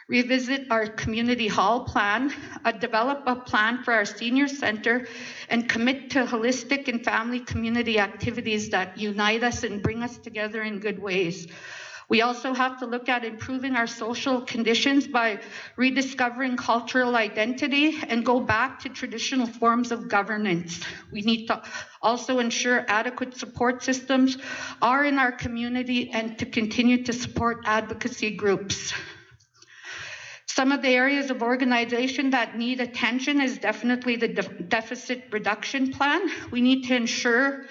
revisit our community hall plan, develop a plan for our senior center, and commit to holistic and family community activities that unite us and bring us together in good ways. We also have to look at improving our social conditions by rediscovering cultural identity and go back to traditional forms of governance. We need to also ensure adequate support systems are in our community and to continue to support advocacy groups. Some of the areas of organization that need attention is definitely the deficit reduction plan. We need to ensure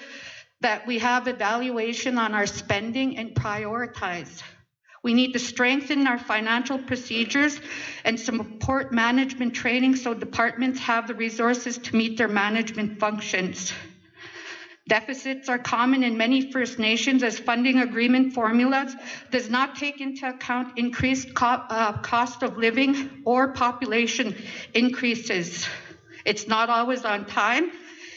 that we have evaluation on our spending and prioritize. We need to strengthen our financial procedures and support management training so departments have the resources to meet their management functions. Deficits are common in many First Nations as funding agreement formulas does not take into account increased cost of living or population increases. It's not always on time.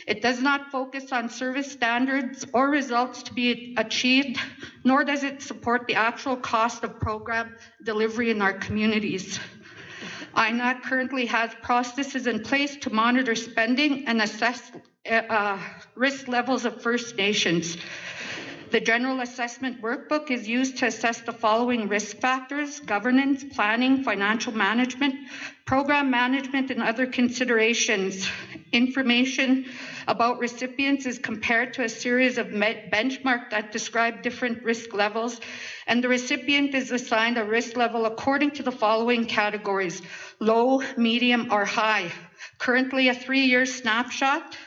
It does not focus on service standards or results to be achieved, nor does it support the actual cost of program delivery in our communities. INAC currently has processes in place to monitor spending and assess risk levels of First Nations. The General Assessment Workbook is used to assess the following risk factors: governance, planning, financial management, program management, and other considerations. Information about recipients is compared to a series of benchmarks that describe different risk levels, and the recipient is assigned a risk level according to the following categories: low, medium, or high. Currently, a 3-year snapshot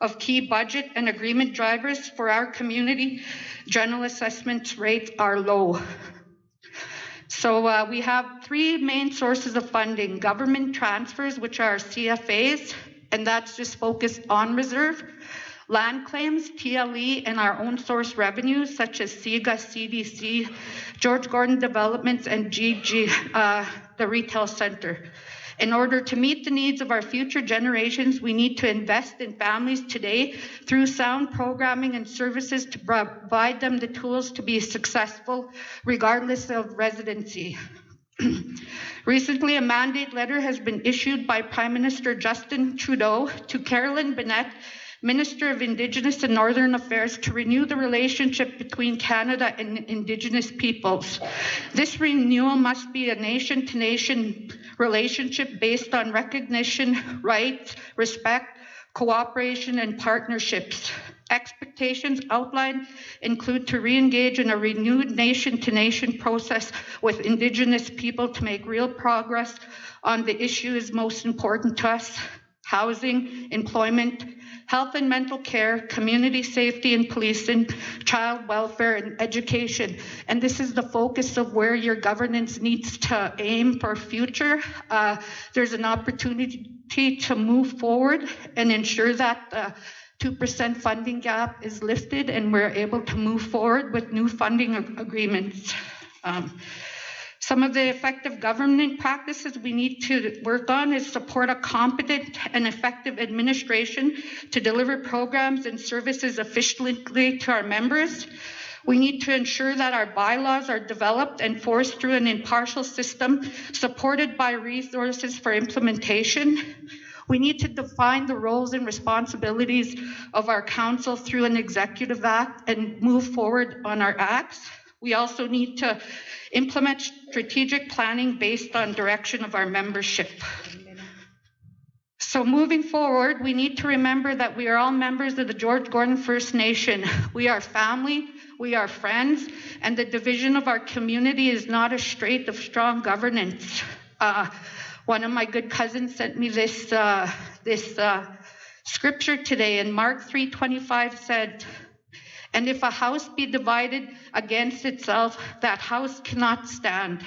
of key budget and agreement drivers for our community. General assessment rates are low. So we have 3 main sources of funding: government transfers, which are CFAs, and that's just focused on reserve; land claims, TLE, and our own source revenues, such as SIGA, CDC, George Gordon Developments, and GG, the retail center. In order to meet the needs of our future generations, we need to invest in families today through sound programming and services to provide them the tools to be successful, regardless of residency. Recently, a mandate letter has been issued by Prime Minister Justin Trudeau to Carolyn Bennett, Minister of Indigenous and Northern Affairs, to renew the relationship between Canada and Indigenous peoples. This renewal must be a nation-to-nation relationship based on recognition, rights, respect, cooperation, and partnerships. Expectations outlined include to re-engage in a renewed nation-to-nation process with Indigenous people to make real progress on the issues most important to us: housing, employment, health and mental care, community safety and policing, child welfare, and education. And this is the focus of where your governance needs to aim for future. There's an opportunity to move forward and ensure that the 2% funding gap is lifted and we're able to move forward with new funding agreements. Some of the effective government practices we need to work on is support a competent and effective administration to deliver programs and services efficiently to our members. We need to ensure that our bylaws are developed and forced through an impartial system supported by resources for implementation. We need to define the roles and responsibilities of our council through an executive act and move forward on our acts. We also need to implement strategic planning based on direction of our membership. So moving forward, we need to remember that we are all members of the George Gordon First Nation. We are family, we are friends, and the division of our community is not a trait of strong governance. One of my good cousins sent me this scripture today, and Mark 3:25 said, "And if a house be divided against itself, that house cannot stand."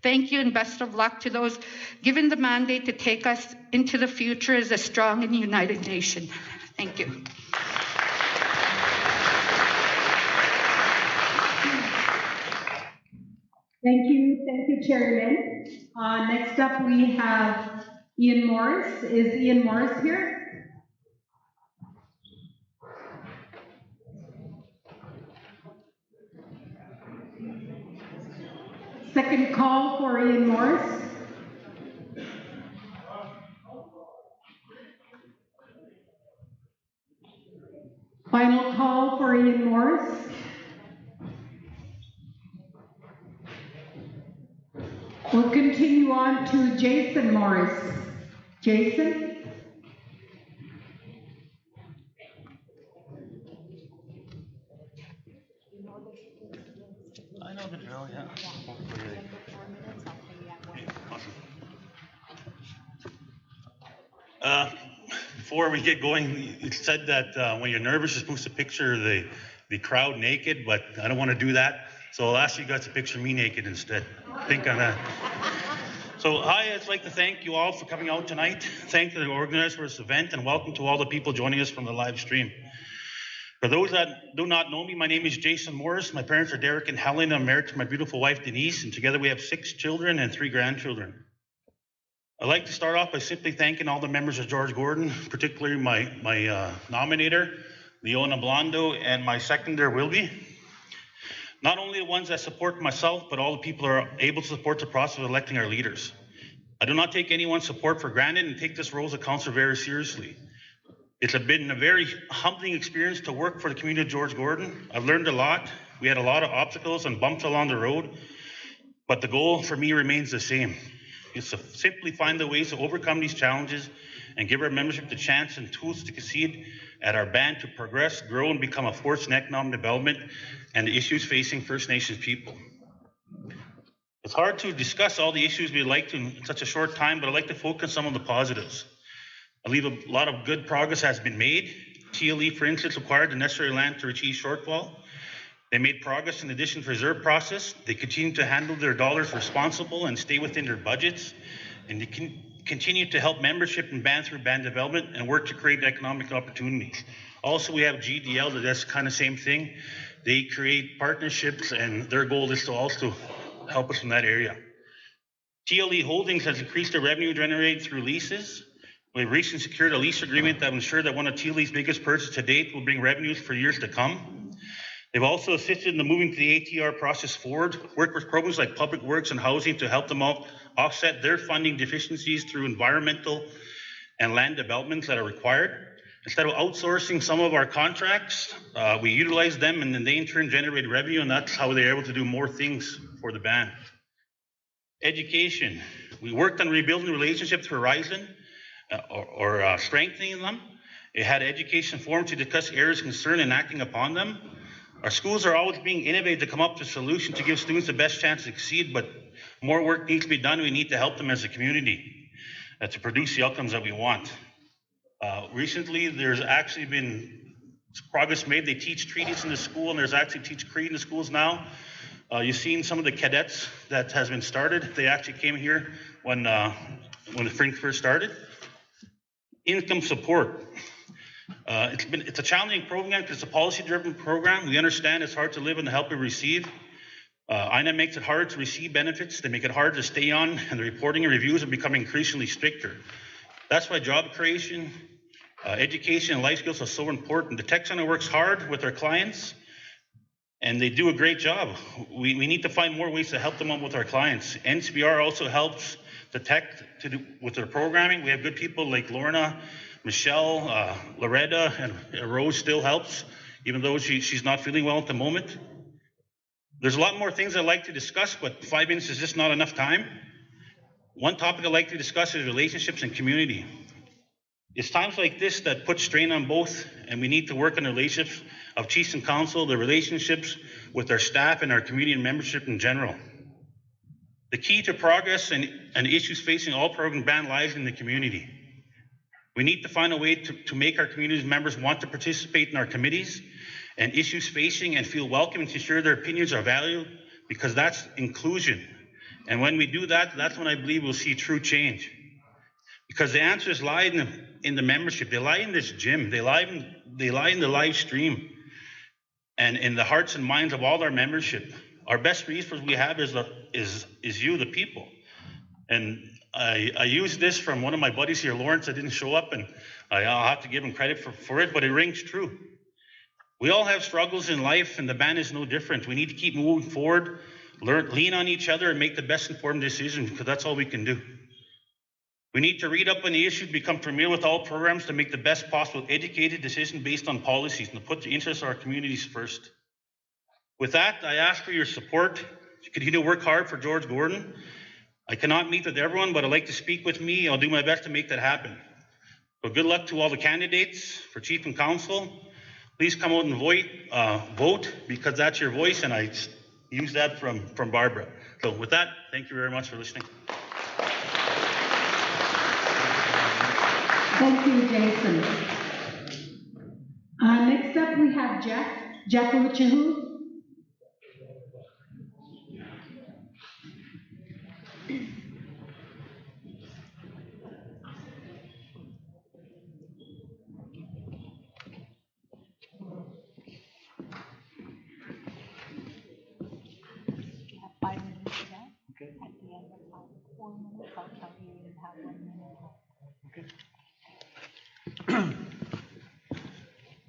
Thank you and best of luck to those given the mandate to take us into the future as a strong and united nation. Thank you. Thank you, Chair Lynn. Next up, we have Ian Morris. Is Ian Morris here? Second call for Ian Morris. Final call for Ian Morris. We'll continue on to Jason Morris. Jason? I know the drill, yeah. Before we get going, it said that when you're nervous, you're supposed to picture the crowd naked, but I don't want to do that. So I'll ask you guys to picture me naked instead. Think on that. So I'd just like to thank you all for coming out tonight. Thank the organizers for this event, and welcome to all the people joining us from the live stream. For those that do not know me, my name is Jason Morris. My parents are Derek and Helen. I'm married to my beautiful wife, Denise, and together we have 6 children and 3 grandchildren. I'd like to start off by simply thanking all the members of George Gordon, particularly my nominator, Leona Blondo, and my seconder, Wilby. Not only the ones that support myself, but all the people who are able to support the process of electing our leaders. I do not take anyone's support for granted and take this role as a councillor very seriously. It's been a very humbling experience to work for the community of George Gordon. I've learned a lot. We had a lot of obstacles and bumps along the road, but the goal for me remains the same. It's to simply find the ways to overcome these challenges and give our membership the chance and tools to succeed at our band to progress, grow, and become a force in economic development and the issues facing First Nations people. It's hard to discuss all the issues we'd like to in such a short time, but I'd like to focus on some of the positives. I believe a lot of good progress has been made. TLE, for instance, acquired the necessary land to achieve shortfall. They made progress in the addition reserve process. They continue to handle their dollars responsible and stay within their budgets. And they can continue to help membership and band through band development and work to create economic opportunities. Also, we have GDL, that's kind of same thing. They create partnerships and their goal is to also help us in that area. TLE Holdings has increased their revenue generated through leases. We've recently secured a lease agreement that will ensure that one of TLE's biggest purchases to date will bring revenues for years to come. They've also assisted in the moving to the ATR process forward, worked with programs like Public Works and Housing to help them offset their funding deficiencies through environmental and land developments that are required. Instead of outsourcing some of our contracts, we utilize them and then they in turn generate revenue, and that's how they're able to do more things for the band. Education. We worked on rebuilding relationships with Horizon or strengthening them. It had education forums to discuss areas of concern and acting upon them. Our schools are always being innovative to come up with a solution to give students the best chance to succeed, but more work needs to be done. We need to help them as a community to produce the outcomes that we want. Recently, there's actually been progress made. They teach treaties in the school, and there's actually teach Cree in the schools now. You've seen some of the cadets that has been started. They actually came here when the Fringe first started. Income support. It's a challenging program because it's a policy-driven program. We understand it's hard to live and help we receive. INA makes it hard to receive benefits. They make it hard to stay on, and the reporting and reviews are becoming increasingly stricter. That's why job creation, education, and life skills are so important. The Tech Center works hard with our clients, and they do a great job. We need to find more ways to help them out with our clients. NCBR also helps the tech with their programming. We have good people like Lorna, Michelle, Loretta, and Rose still helps, even though she's not feeling well at the moment. There's a lot more things I'd like to discuss, but 5 minutes is just not enough time. One topic I'd like to discuss is relationships and community. It's times like this that put strain on both, and we need to work on the relationships of chiefs and council, the relationships with our staff and our community and membership in general. The key to progress and issues facing all program band lies in the community. We need to find a way to make our community members want to participate in our committees and issues facing and feel welcome and to ensure their opinions are valued, because that's inclusion. And when we do that, that's when I believe we'll see true change. Because the answers lie in the membership. They lie in this gym. They lie in the live stream and in the hearts and minds of all our membership. Our best resource we have is you, the people. And I use this from one of my buddies here, Lawrence, that didn't show up, and I'll have to give him credit for it, but it rings true. We all have struggles in life, and the band is no different. We need to keep moving forward, lean on each other, and make the best informed decisions, because that's all we can do. We need to read up on the issues, become familiar with all programs to make the best possible educated decision based on policies and to put the interests of our communities first. With that, I ask for your support to continue to work hard for George Gordon. I cannot meet with everyone, but I'd like to speak with me. I'll do my best to make that happen. So good luck to all the candidates for chief and council. Please come out and vote, because that's your voice, and I use that from Barbara. So with that, thank you very much for listening. Thank you, Jason. Next up, we have Jeff Uchihu.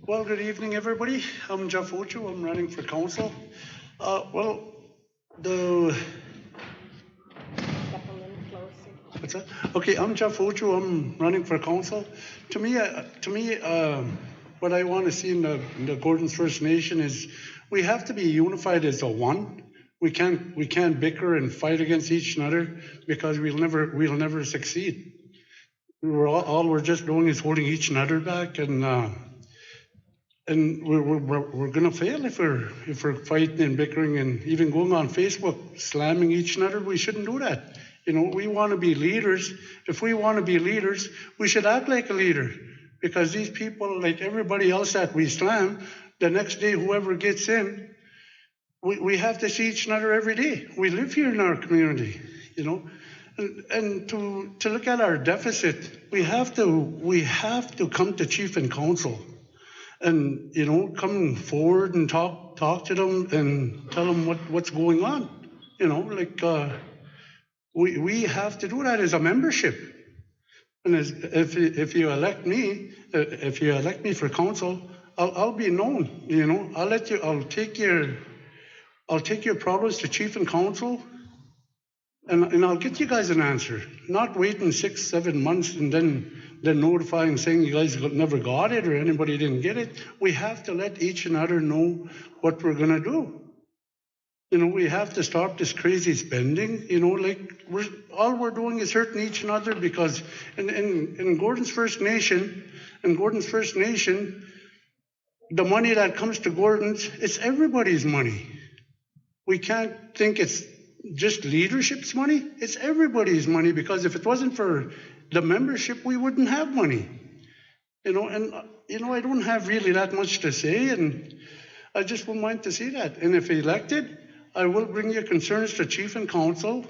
Well, good evening, everybody. I'm Jeff Ocho. I'm running for council. What's that? Okay, I'm Jeff Ocho. I'm running for council. To me, what I want to see in the Gordon's First Nation is we have to be unified as a one. We can't bicker and fight against each other, because we'll never succeed. All we're just doing is holding each other back, and we're gonna fail if we're fighting and bickering and even going on Facebook slamming each other. We shouldn't do that. You know, we want to be leaders. If we want to be leaders, we should act like a leader, because these people, like everybody else that we slam, the next day whoever gets in, we have to see each other every day. We live here in our community, you know. And to look at our deficit, we have to come to chief and council, and you know, come forward and talk to them and tell them what's going on. You know, like we have to do that as a membership. And if you elect me for council, I'll be known. You know, I'll take your problems to chief and council. And I'll get you guys an answer, not waiting 6-7 months and then notifying saying you guys never got it or anybody didn't get it. We have to let each other know what we're gonna do. You know, we have to stop this crazy spending. You know, like all we're doing is hurting each other, because in Gordon's First Nation, the money that comes to Gordon's, it's everybody's money. We can't think it's just leadership's money. It's everybody's money, because if it wasn't for the membership, we wouldn't have money. You know, and you know, I don't have really that much to say, and I just wouldn't mind to see that. And if elected, I will bring your concerns to chief and council,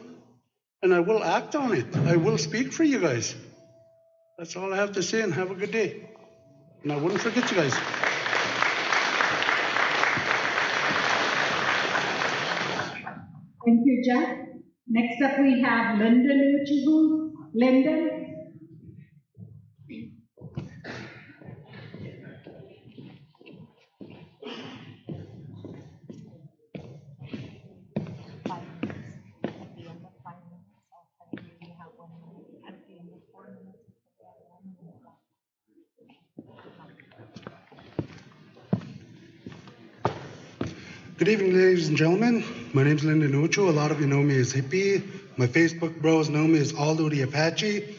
and I will act on it. I will speak for you guys. That's all I have to say, and have a good day. And I wouldn't forget you guys. Thank you, Jeff. Next up, we have Lyndon Uchihu. Lyndon. Good evening, ladies and gentlemen. My name's Lyndon Ucho. A lot of you know me as Hippie. My Facebook bros know me as Aldo the Apache.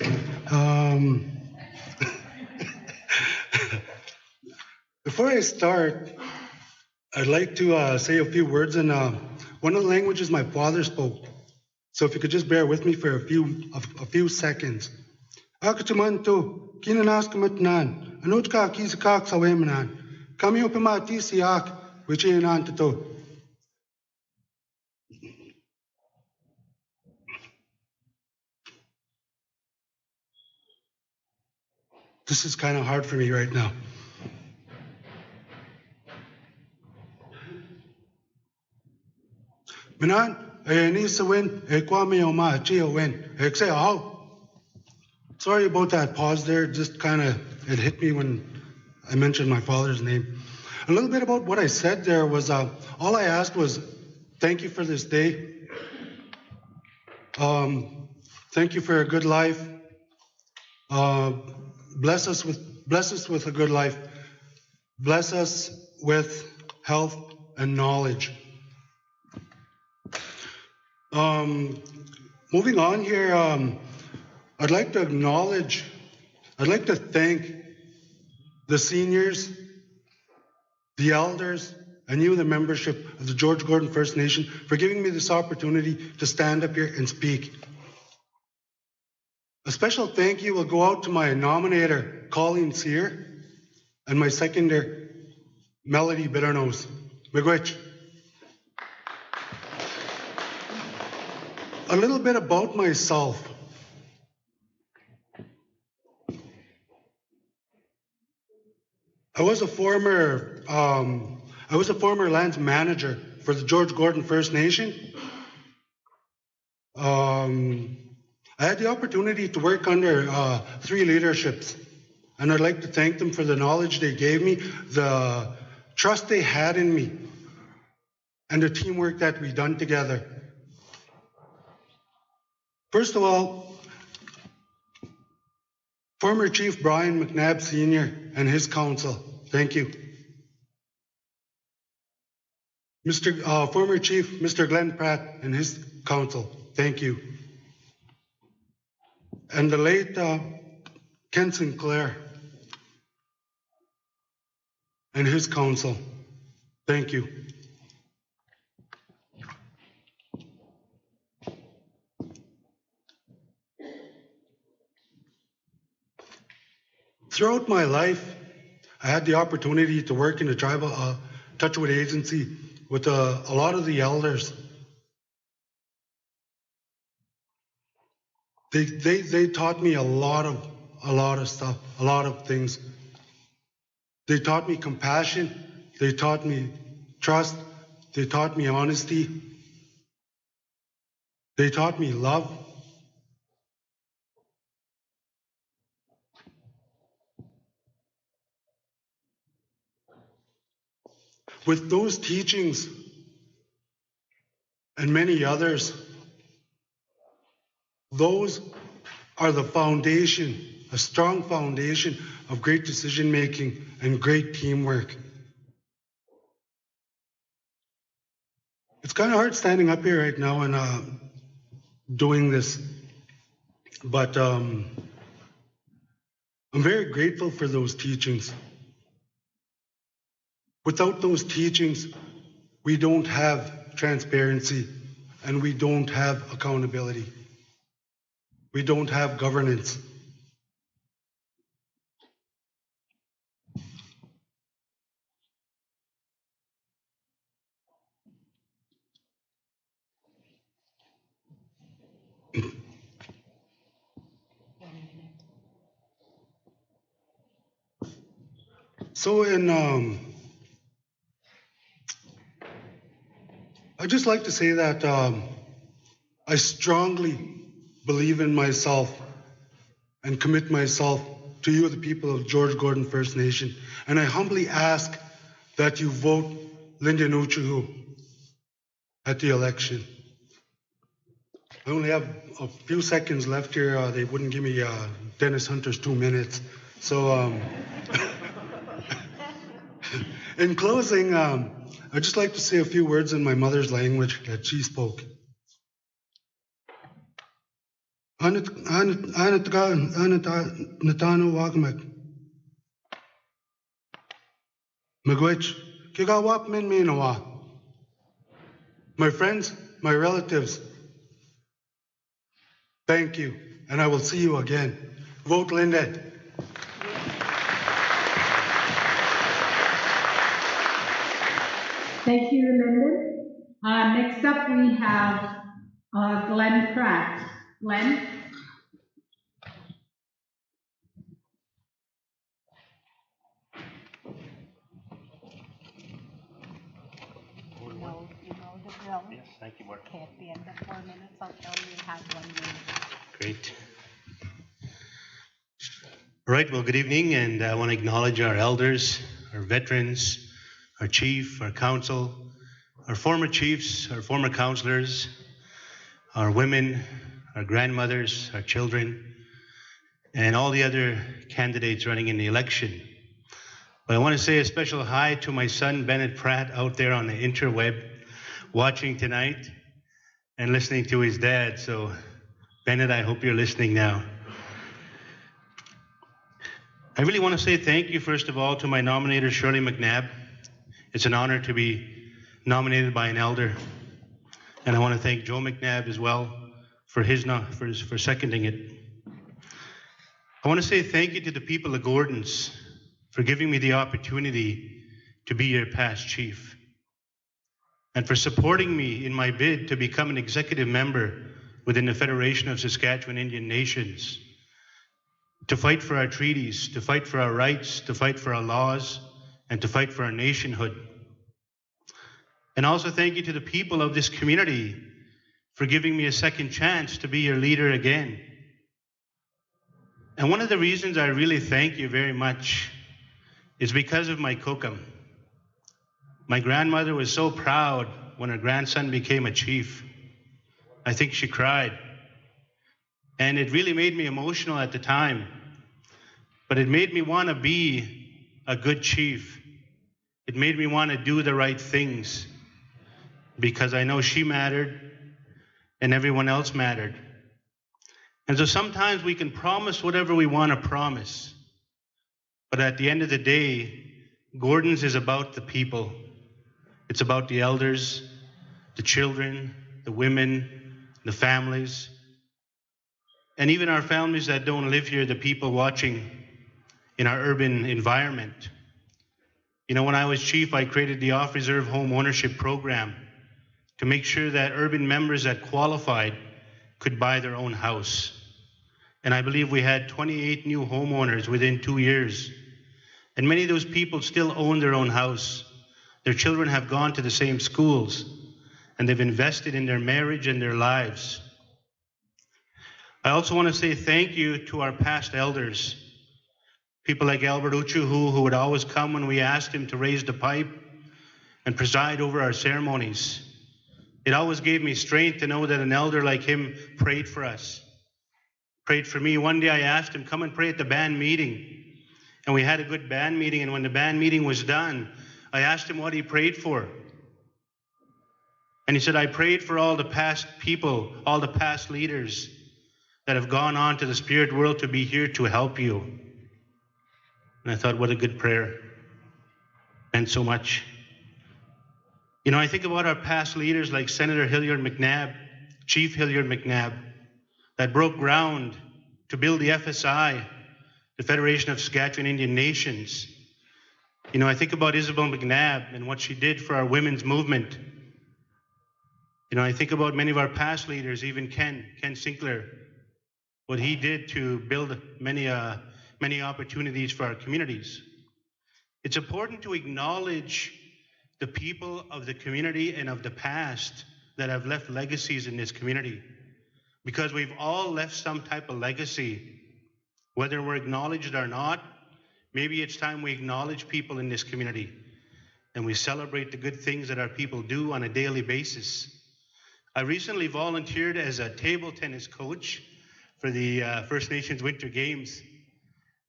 Before I start, I'd like to say a few words in one of the languages my father spoke. So if you could just bear with me for a few seconds. Akatumanto, kinanaskamatnan, anutka kisakak sawemanan, kami upamati siak, which in antato. This is kind of hard for me right now. Manan, sorry about that pause there. Just kind of, it hit me when I mentioned my father's name. A little bit about what I said there was, all I asked was, thank you for this day. Thank you for a good life. Bless us with a good life. Bless us with health and knowledge. Moving on here, I'd like to thank the seniors, the elders, and you, the membership of the George Gordon First Nation, for giving me this opportunity to stand up here and speak. A special thank you will go out to my nominator, Colleen Sear, and my seconder, Melody Bitternose. Miigwech. A little bit about myself. I was a former lands manager for the George Gordon First Nation. I had the opportunity to work under 3 leaderships, and I'd like to thank them for the knowledge they gave me, the trust they had in me, and the teamwork that we done together. First of all, former Chief Brian McNabb Sr. and his council, thank you. Former Chief Mr. Glenn Pratt and his council, thank you. And the late Ken Sinclair and his council, thank you. Throughout my life, I had the opportunity to work in the tribal Touchwood agency with a lot of the elders. They taught me a lot of stuff, a lot of things. They taught me compassion. They taught me trust. They taught me honesty. They taught me love. With those teachings and many others, those are the foundation, a strong foundation of great decision making and great teamwork. It's kind of hard standing up here right now and doing this, but I'm very grateful for those teachings. Without those teachings, we don't have transparency and we don't have accountability. We don't have governance. So I'd just like to say that I strongly believe in myself and commit myself to you, the people of George Gordon First Nation. And I humbly ask that you vote Lyndon Ucho at the election. I only have a few seconds left here. They wouldn't give me Dennis Hunter's 2 minutes. So In closing, I'd just like to say a few words in my mother's language that she spoke. My friends, my relatives, thank you, and I will see you again. Vote Lynette. Thank you, Lyndon. Next up, we have Glenn Pratt. Glenn? You know the drill. Yes, thank you, Mark. Okay, at the end of 4 minutes, I'll tell you you have 1 minute. Great. All right, well, good evening, and I want to acknowledge our elders, our veterans, our chief, our council, our former chiefs, our former councillors, our women, our grandmothers, our children, and all the other candidates running in the election. But I want to say a special hi to my son, Bennett Pratt, out there on the interweb, watching tonight and listening to his dad. So, Bennett, I hope you're listening now. I really want to say thank you, first of all, to my nominator, Shirley McNabb. It's an honor to be nominated by an elder. And I want to thank Joe McNabb as well for seconding it. I want to say thank you to the people of Gordon's for giving me the opportunity to be your past chief, and for supporting me in my bid to become an executive member within the Federation of Saskatchewan Indian Nations, to fight for our treaties, to fight for our rights, to fight for our laws, and to fight for our nationhood. And also thank you to the people of this community for giving me a second chance to be your leader again. And one of the reasons I really thank you very much is because of my kokum. My grandmother was so proud when her grandson became a chief. I think she cried. And it really made me emotional at the time. But it made me want to be a good chief. It made me want to do the right things, because I know she mattered and everyone else mattered. And so sometimes we can promise whatever we want to promise. But at the end of the day, Gordon's is about the people. It's about the elders, the children, the women, the families, and even our families that don't live here, the people watching in our urban environment. You know, when I was chief, I created the off-reserve home ownership program to make sure that urban members that qualified could buy their own house. And I believe we had 28 new homeowners within 2 years. And many of those people still own their own house. Their children have gone to the same schools, and they've invested in their marriage and their lives. I also want to say thank you to our past elders. People like Albert Uchu, who would always come when we asked him to raise the pipe and preside over our ceremonies. It always gave me strength to know that an elder like him prayed for us, prayed for me. One day I asked him, come and pray at the band meeting. And we had a good band meeting, and when the band meeting was done, I asked him what he prayed for. And he said, I prayed for all the past people, all the past leaders that have gone on to the spirit world to be here to help you. And I thought, what a good prayer. Meant so much. You know, I think about our past leaders like Senator Hilliard McNabb, Chief Hilliard McNabb, that broke ground to build the FSI, the Federation of Saskatchewan Indian Nations. You know, I think about Isabel McNabb and what she did for our women's movement. You know, I think about many of our past leaders, even Ken Sinclair, what he did to build many opportunities for our communities. It's important to acknowledge the people of the community and of the past that have left legacies in this community, because we've all left some type of legacy. Whether we're acknowledged or not, maybe it's time we acknowledge people in this community and we celebrate the good things that our people do on a daily basis. I recently volunteered as a table tennis coach for the First Nations Winter Games.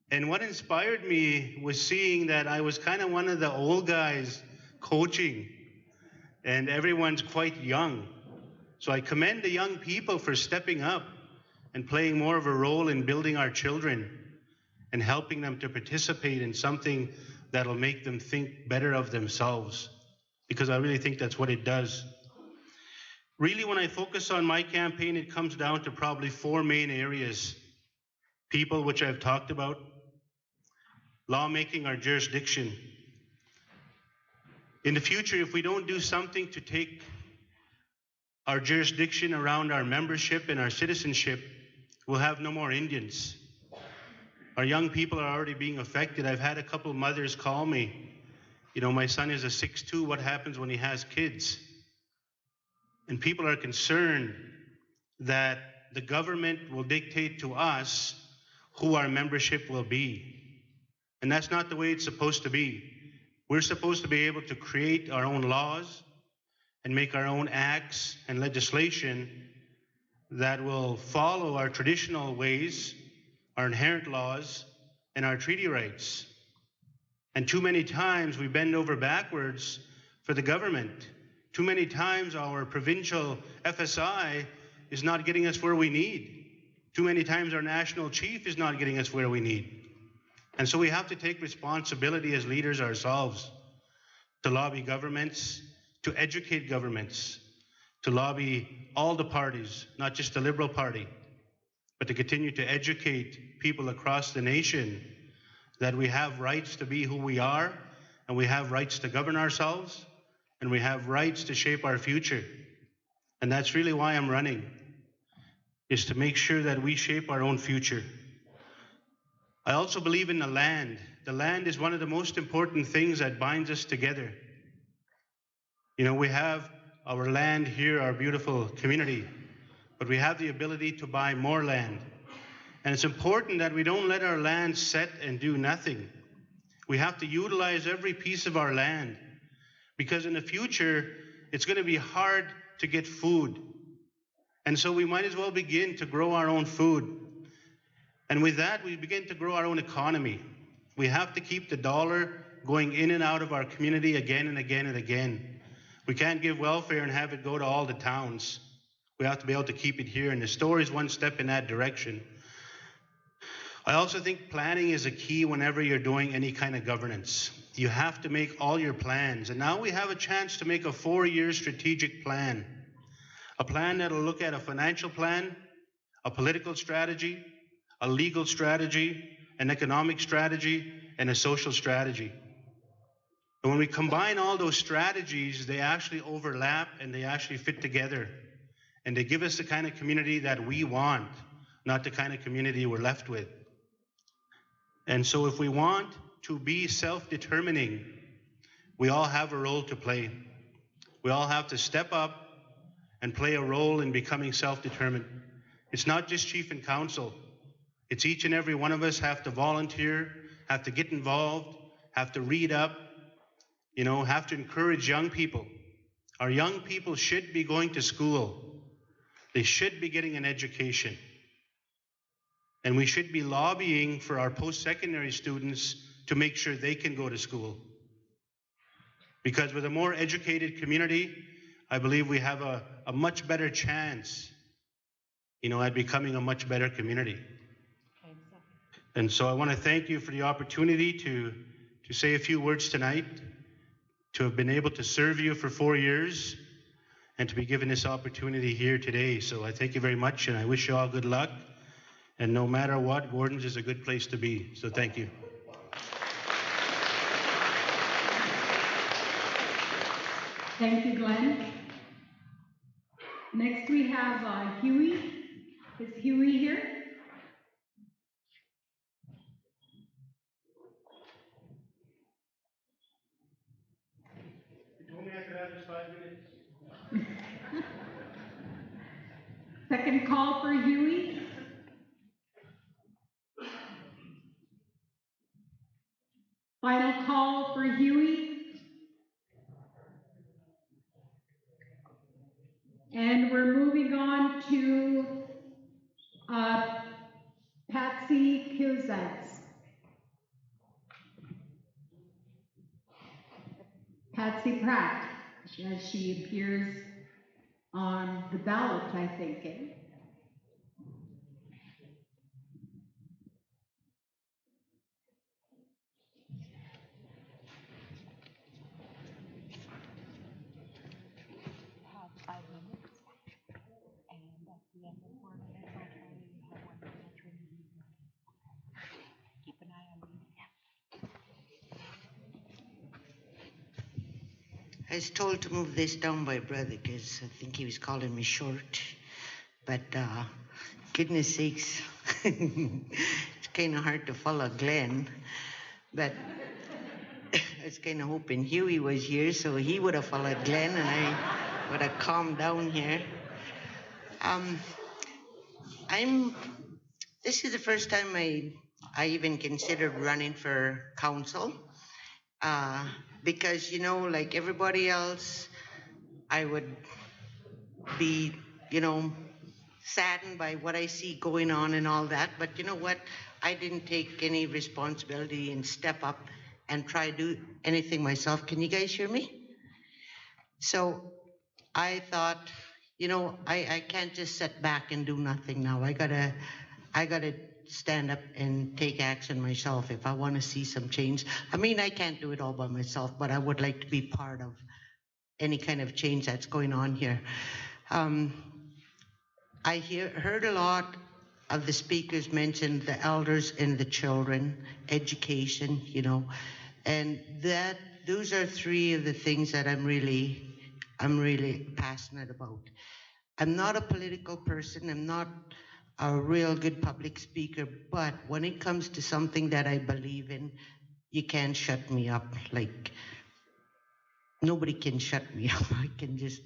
And what inspired me was seeing that I was kind of one of the old guys coaching, and everyone's quite young. So I commend the young people for stepping up and playing more of a role in building our children and helping them to participate in something that'll make them think better of themselves, because I really think that's what it does. Really, when I focus on my campaign, it comes down to probably 4 main areas. People, which I've talked about. Lawmaking, our jurisdiction. In the future, if we don't do something to take our jurisdiction around our membership and our citizenship, we'll have no more Indians. Our young people are already being affected. I've had a couple mothers call me. You know, my son is a 6'2", what happens when he has kids? And people are concerned that the government will dictate to us who our membership will be. And that's not the way it's supposed to be. We're supposed to be able to create our own laws and make our own acts and legislation that will follow our traditional ways, our inherent laws, and our treaty rights. And too many times we bend over backwards for the government. Too many times our provincial FSI is not getting us where we need. Too many times our national chief is not getting us where we need. And so we have to take responsibility as leaders ourselves to lobby governments, to educate governments, to lobby all the parties, not just the Liberal Party, but to continue to educate people across the nation that we have rights to be who we are, and we have rights to govern ourselves, and we have rights to shape our future. And that's really why I'm running, is to make sure that we shape our own future. I also believe in the land. The land is one of the most important things that binds us together. You know, we have our land here, our beautiful community, but we have the ability to buy more land. And it's important that we don't let our land set and do nothing. We have to utilize every piece of our land, because in the future, it's going to be hard to get food. And so we might as well begin to grow our own food. And with that, we begin to grow our own economy. We have to keep the dollar going in and out of our community again and again and again. We can't give welfare and have it go to all the towns. We have to be able to keep it here, and the store is one step in that direction. I also think planning is a key whenever you're doing any kind of governance. You have to make all your plans, and now we have a chance to make a 4-year strategic plan. A plan that'll look at a financial plan, a political strategy, a legal strategy, an economic strategy, and a social strategy. And when we combine all those strategies, they actually overlap and they actually fit together. And they give us the kind of community that we want, not the kind of community we're left with. And so if we want to be self-determining, we all have a role to play. We all have to step up and play a role in becoming self-determined. It's not just chief and council. It's each and every one of us have to volunteer, have to get involved, have to read up, you know, have to encourage young people. Our young people should be going to school. They should be getting an education. And we should be lobbying for our post-secondary students to make sure they can go to school. Because with a more educated community, I believe we have a much better chance, you know, at becoming a much better community. And so I want to thank you for the opportunity to say a few words tonight, to have been able to serve you for 4 years, and to be given this opportunity here today. So I thank you very much, and I wish you all good luck. And no matter what, Gordon's is a good place to be. So thank you. Thank you, Glenn. Next we have Huey. Is Huey here? You told me I could have just 5 minutes. Second call for Huey. Final call for Huey. And we're moving on to Patsy Kuzats. Patsy Pratt, as she appears on the ballot, I think. Have 5 minutes, and at the end of 4 minutes, I'll tell you you have 1 minute remaining. Keep an eye on me. I was told to move this down by brother because I think he was calling me short. But goodness sakes, it's kind of hard to follow Glenn. But I was kind of hoping Huey was here so he would have followed Glenn and I would have calmed down here. This is the first time I even considered running for council. Because, you know, like everybody else, I would be, you know, saddened by what I see going on and all that. But you know what? I didn't take any responsibility and step up and try to do anything myself. Can you guys hear me? So I thought, you know, I can't just sit back and do nothing now. I gotta stand up and take action myself if I want to see some change. I mean, I can't do it all by myself, but I would like to be part of any kind of change that's going on here. I heard a lot of the speakers mention the elders and the children, education, you know, and those are 3 of the things that I'm really passionate about. I'm not a political person. I'm not a real good public speaker, but when it comes to something that I believe in, you can't shut me up. Like, nobody can shut me up. I can just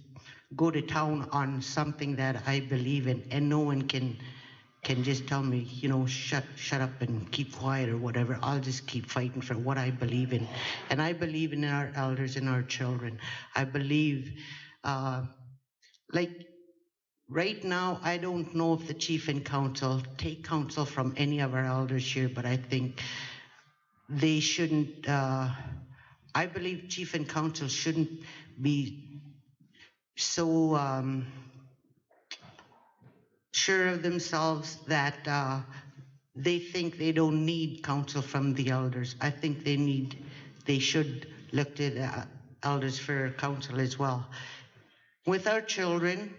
go to town on something that I believe in, and no one can just tell me, you know, shut up and keep quiet or whatever. I'll just keep fighting for what I believe in. And I believe in our elders and our children. I believe, like, right now, I don't know if the chief and council take counsel from any of our elders here, but I think they shouldn't, I believe chief and council shouldn't be so sure of themselves that they think they don't need counsel from the elders. I think they should look to the elders for counsel as well. With our children,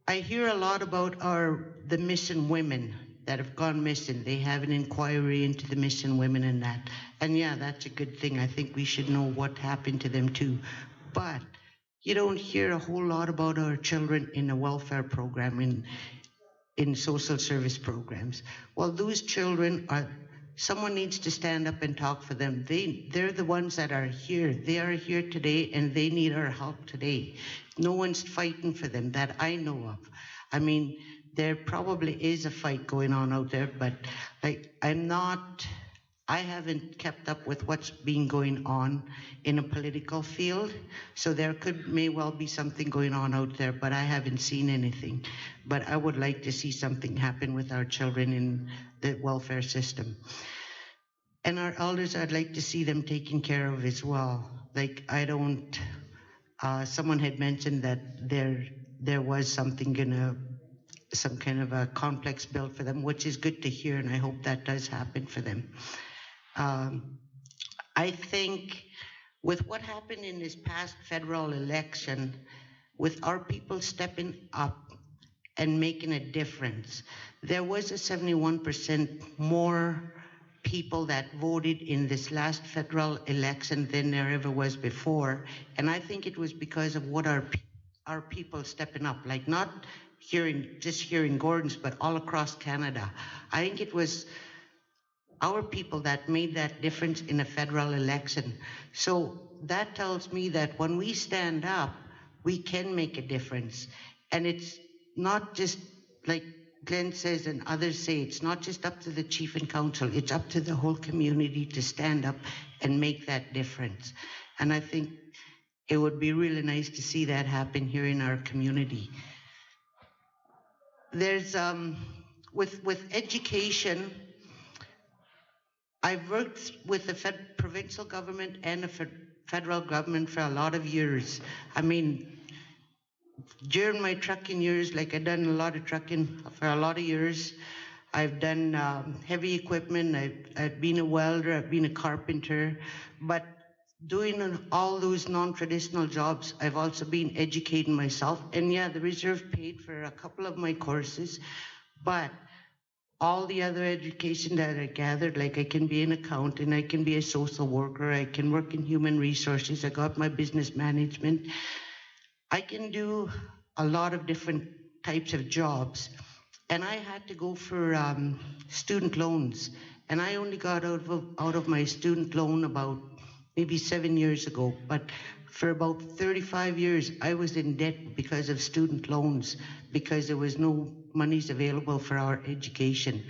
I hear a lot about the missing women that have gone missing. They have an inquiry into the missing women and that. And yeah, that's a good thing. I think we should know what happened to them too. But you don't hear a whole lot about our children in a welfare program, in social service programs. Well, those children someone needs to stand up and talk for them. They're the ones that are here. They are here today and they need our help today. No one's fighting for them that I know of. I mean, there probably is a fight going on out there, but like I haven't kept up with what's been going on in a political field. So there may well be something going on out there, but I haven't seen anything. But I would like to see something happen with our children in the welfare system. And our elders, I'd like to see them taken care of as well. Like someone had mentioned that there was some kind of a complex built for them, which is good to hear, and I hope that does happen for them. I think with what happened in this past federal election, with our people stepping up and making a difference, there was a 71% more people that voted in this last federal election than there ever was before. And I think it was because of what our people stepping up, like not just here in Gordon's, but all across Canada. I think it was our people that made that difference in a federal election. So that tells me that when we stand up, we can make a difference. And it's not just like Glenn says and others say, it's not just up to the chief and council, it's up to the whole community to stand up and make that difference. And I think it would be really nice to see that happen here in our community. There's, with education, I've worked with the provincial government and the federal government for a lot of years. I mean, during my trucking years, like I've done a lot of trucking for a lot of years. I've done heavy equipment, I've been a welder, I've been a carpenter, but doing all those non-traditional jobs, I've also been educating myself. And yeah, the reserve paid for a couple of my courses, but all the other education that I gathered, like I can be an accountant, I can be a social worker, I can work in human resources, I got my business management. I can do a lot of different types of jobs. And I had to go for student loans. And I only got out of my student loan about maybe 7 years ago. But for about 35 years, I was in debt because of student loans, because there was no monies available for our education.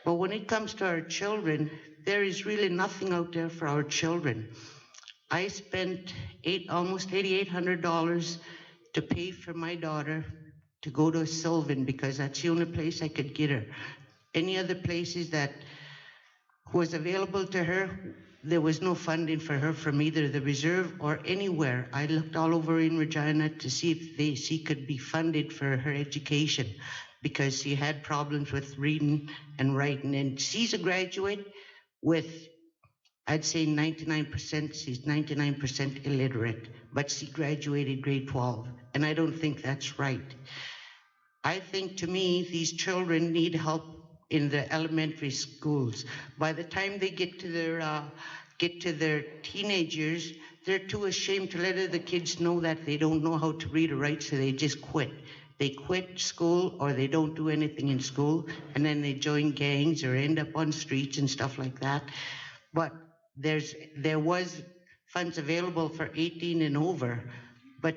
But when it comes to our children, there is really nothing out there for our children. I spent almost $8,800 to pay for my daughter to go to Sylvan because that's the only place I could get her. Any other places that was available to her, there was no funding for her from either the reserve or anywhere. I looked all over in Regina to see if she could be funded for her education because she had problems with reading and writing. And she's a graduate with, I'd say 99%, she's 99% illiterate, but she graduated grade 12, and I don't think that's right. I think to me, these children need help in the elementary schools. By the time they get to their teenage years, they're too ashamed to let other kids know that they don't know how to read or write, so they just quit. They quit school or they don't do anything in school, and then they join gangs or end up on streets and stuff like that. But there was funds available for 18 and over, but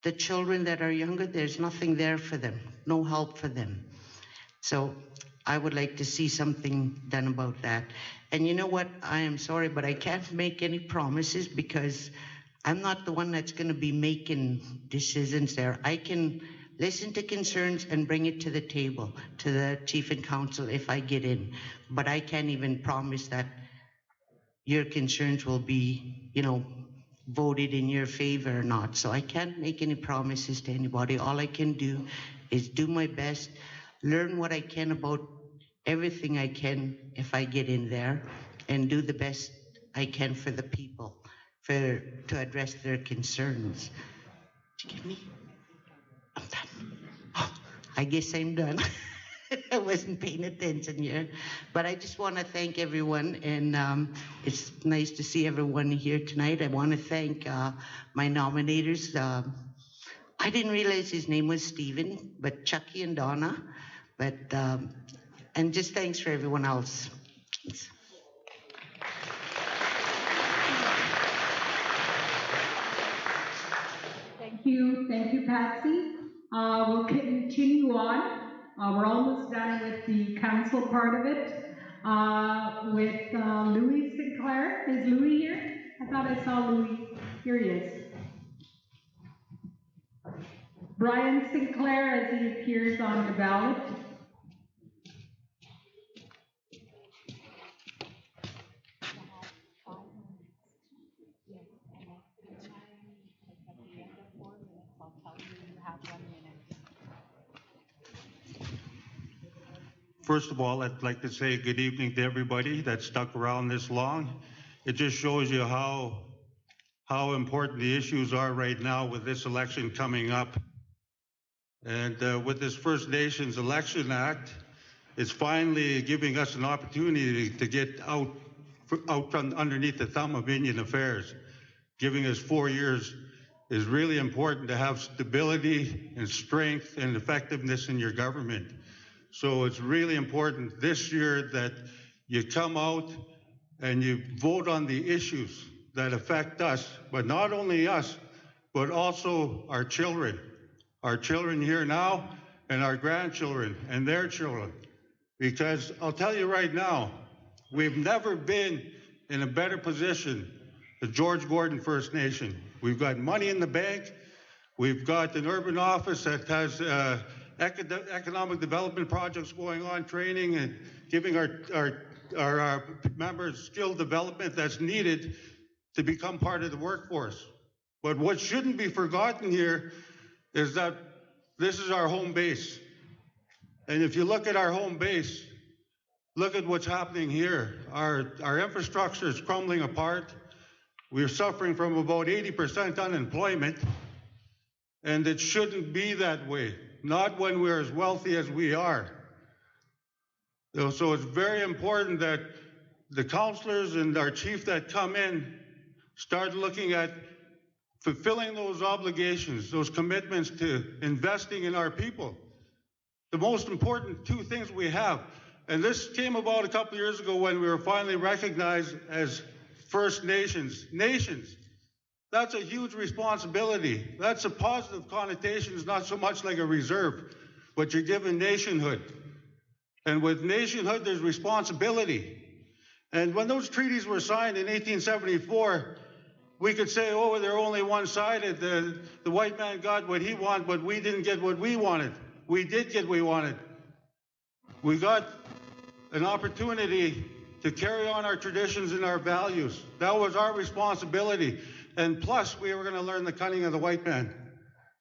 the children that are younger, there's nothing there for them, no help for them. So I would like to see something done about that. And you know what? I am sorry, but I can't make any promises because I'm not the one that's going to be making decisions there. I can listen to concerns and bring it to the table, to the chief and council if I get in. But I can't even promise that your concerns will be, voted in your favor or not. So I can't make any promises to anybody. All I can do is do my best, learn what I can about everything I can if I get in there, and do the best I can for the people, to address their concerns. Did you get me? I'm done. Oh, I guess I'm done. I wasn't paying attention here. But I just want to thank everyone, and it's nice to see everyone here tonight. I want to thank my nominators. I didn't realize his name was Stephen, but Chucky and Donna. But and just thanks for everyone else. Thank you, Patsy. We'll continue on. We're almost done with the council part of it. With Louis Sinclair. Is Louis here? I thought I saw Louis. Here he is. Brian Sinclair as he appears on the ballot. First of all, I'd like to say good evening to everybody that stuck around this long. It just shows you how important the issues are right now with this election coming up. And with this First Nations Election Act, it's finally giving us an opportunity to get out from underneath the thumb of Indian Affairs. Giving us 4 years is really important to have stability and strength and effectiveness in your government. So it's really important this year that you come out and you vote on the issues that affect us, but not only us, but also our children here now and our grandchildren and their children. Because I'll tell you right now, we've never been in a better position, the George Gordon First Nation. We've got money in the bank. We've got an urban office that has economic development projects going on, training and giving our members skill development that's needed to become part of the workforce. But what shouldn't be forgotten here is that this is our home base. And if you look at our home base, look at what's happening here. Our infrastructure is crumbling apart. We're suffering from about 80% unemployment, and it shouldn't be that way, not when we're as wealthy as we are. So it's very important that the councillors and our chief that come in start looking at fulfilling those obligations, those commitments to investing in our people. The most important two things we have, and this came about a couple of years ago when we were finally recognized as First Nations. Nations, that's a huge responsibility. That's a positive connotation. It's not so much like a reserve, but you're given nationhood. And with nationhood, there's responsibility. And when those treaties were signed in 1874, we could say, oh, they're only one-sided. The white man got what he wanted, but we didn't get what we wanted. We did get what we wanted. We got an opportunity to carry on our traditions and our values. That was our responsibility. And plus, we were going to learn the cunning of the white man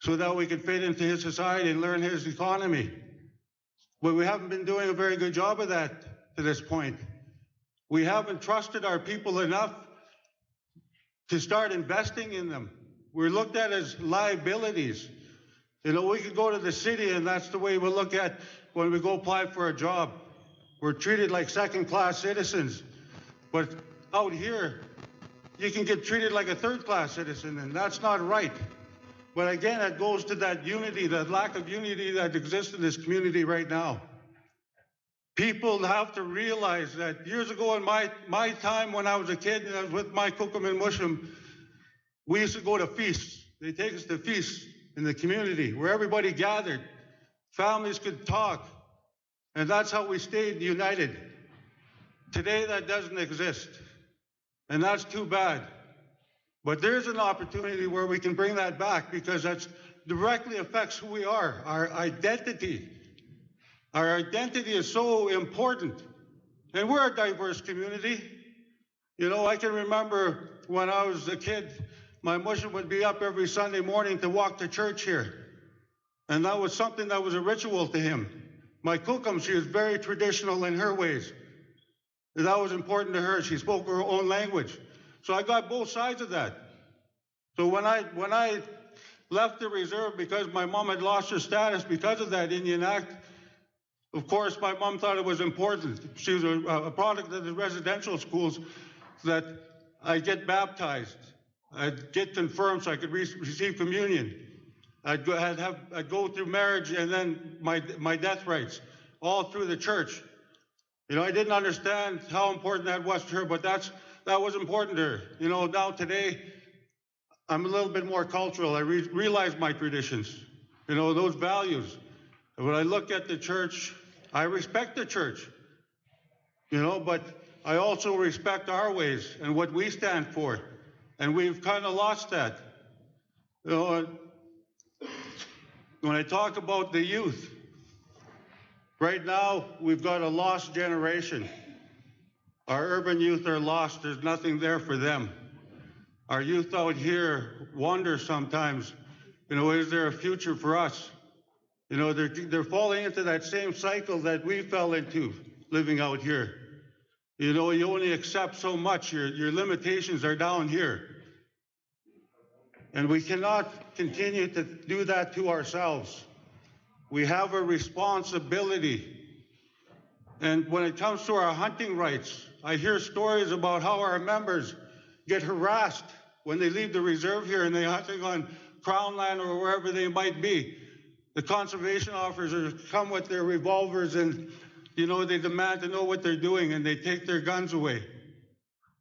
so that we could fit into his society and learn his economy. But we haven't been doing a very good job of that to this point. We haven't trusted our people enough to start investing in them. We're looked at as liabilities. You know, we could go to the city and that's the way we look at when we go apply for a job. We're treated like second-class citizens. But out here, you can get treated like a third-class citizen, and that's not right. But again, it goes to that unity, that lack of unity that exists in this community right now. People have to realize that years ago in my time when I was a kid and I was with my Kukum and Mushum, we used to go to feasts. They take us to feasts in the community where everybody gathered. Families could talk. And that's how we stayed united. Today, that doesn't exist. And that's too bad. But there's an opportunity where we can bring that back because that directly affects who we are, our identity. Our identity is so important. And we're a diverse community. You know, I can remember when I was a kid, my Mushum would be up every Sunday morning to walk to church here. And that was something that was a ritual to him. My Kukum, she was very traditional in her ways. And that was important to her. She spoke her own language. So I got both sides of that. So when I left the reserve because my mom had lost her status because of that Indian Act, of course, my mom thought it was important. She was a product of the residential schools that I get baptized. I'd get confirmed so I could receive communion. I'd go through marriage and then my death rites, all through the church. You know, I didn't understand how important that was to her, but that was important to her. You know, now today, I'm a little bit more cultural. I realize my traditions, you know, those values. And when I look at the church, I respect the church, you know, but I also respect our ways and what we stand for. And we've kind of lost that. You know, when I talk about the youth, right now we've got a lost generation. Our urban youth are lost. There's nothing there for them. Our youth out here wonder sometimes, you know, is there a future for us? You know, they're falling into that same cycle that we fell into living out here. You know, you only accept so much. Your limitations are down here. And we cannot continue to do that to ourselves. We have a responsibility. And when it comes to our hunting rights, I hear stories about how our members get harassed when they leave the reserve here and they're hunting on Crown land or wherever they might be. The conservation officers come with their revolvers and, you know, they demand to know what they're doing and they take their guns away.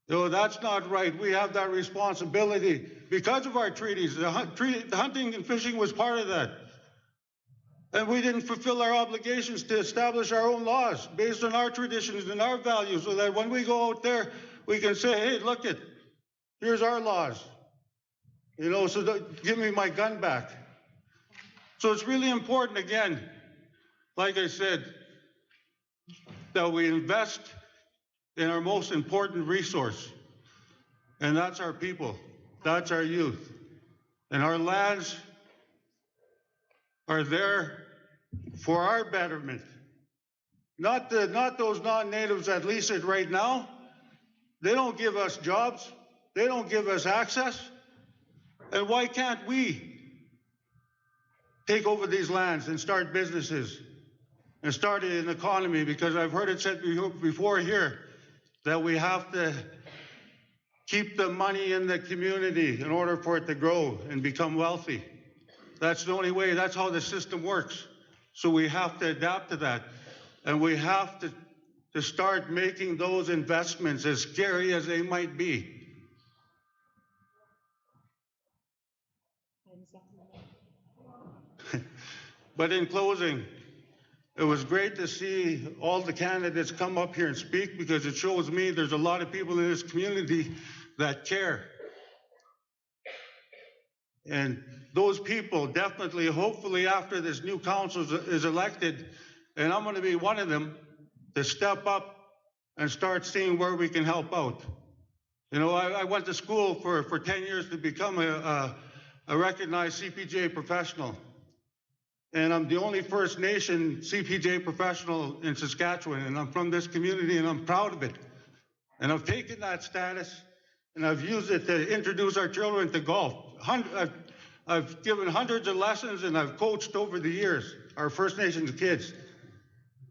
No, that's not right. We have that responsibility because of our treaties. The hunting and fishing was part of that. And we didn't fulfill our obligations to establish our own laws based on our traditions and our values so that when we go out there, we can say, hey, look it, here's our laws. You know, so give me my gun back. So it's really important, again, like I said, that we invest in our most important resource. And that's our people. That's our youth. And our lands are there for our betterment. Not those non-natives that lease it right now. They don't give us jobs. They don't give us access. And why can't we take over these lands and start businesses and start an economy? Because I've heard it said before here that we have to keep the money in the community in order for it to grow and become wealthy. That's the only way. That's how the system works. So we have to adapt to that. And we have to start making those investments, as scary as they might be. But in closing, it was great to see all the candidates come up here and speak, because it shows me there's a lot of people in this community that care. And those people definitely, hopefully after this new council is elected, and I'm going to be one of them, to step up and start seeing where we can help out. You know, I went to school for 10 years to become a recognized CPJ professional. And I'm the only First Nation CPJ professional in Saskatchewan, and I'm from this community, and I'm proud of it. And I've taken that status, and I've used it to introduce our children to golf. I've given hundreds of lessons, and I've coached over the years our First Nations kids.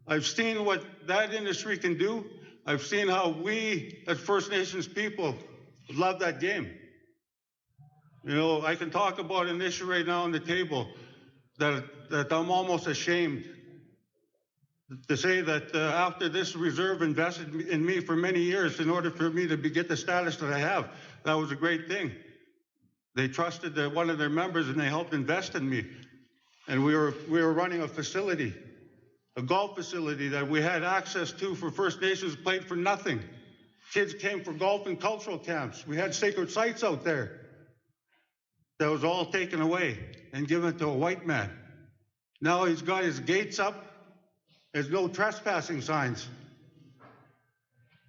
I've seen what that industry can do. I've seen how we, as First Nations people, love that game. You know, I can talk about an issue right now on the table that I'm almost ashamed to say that after this reserve invested in me for many years in order for me to get the status that I have. That was a great thing. They trusted one of their members, and they helped invest in me. And we were running a facility, a golf facility that we had access to for First Nations, played for nothing. Kids came for golf and cultural camps. We had sacred sites out there. That was all taken away and given to a white man. Now he's got his gates up. There's no trespassing signs.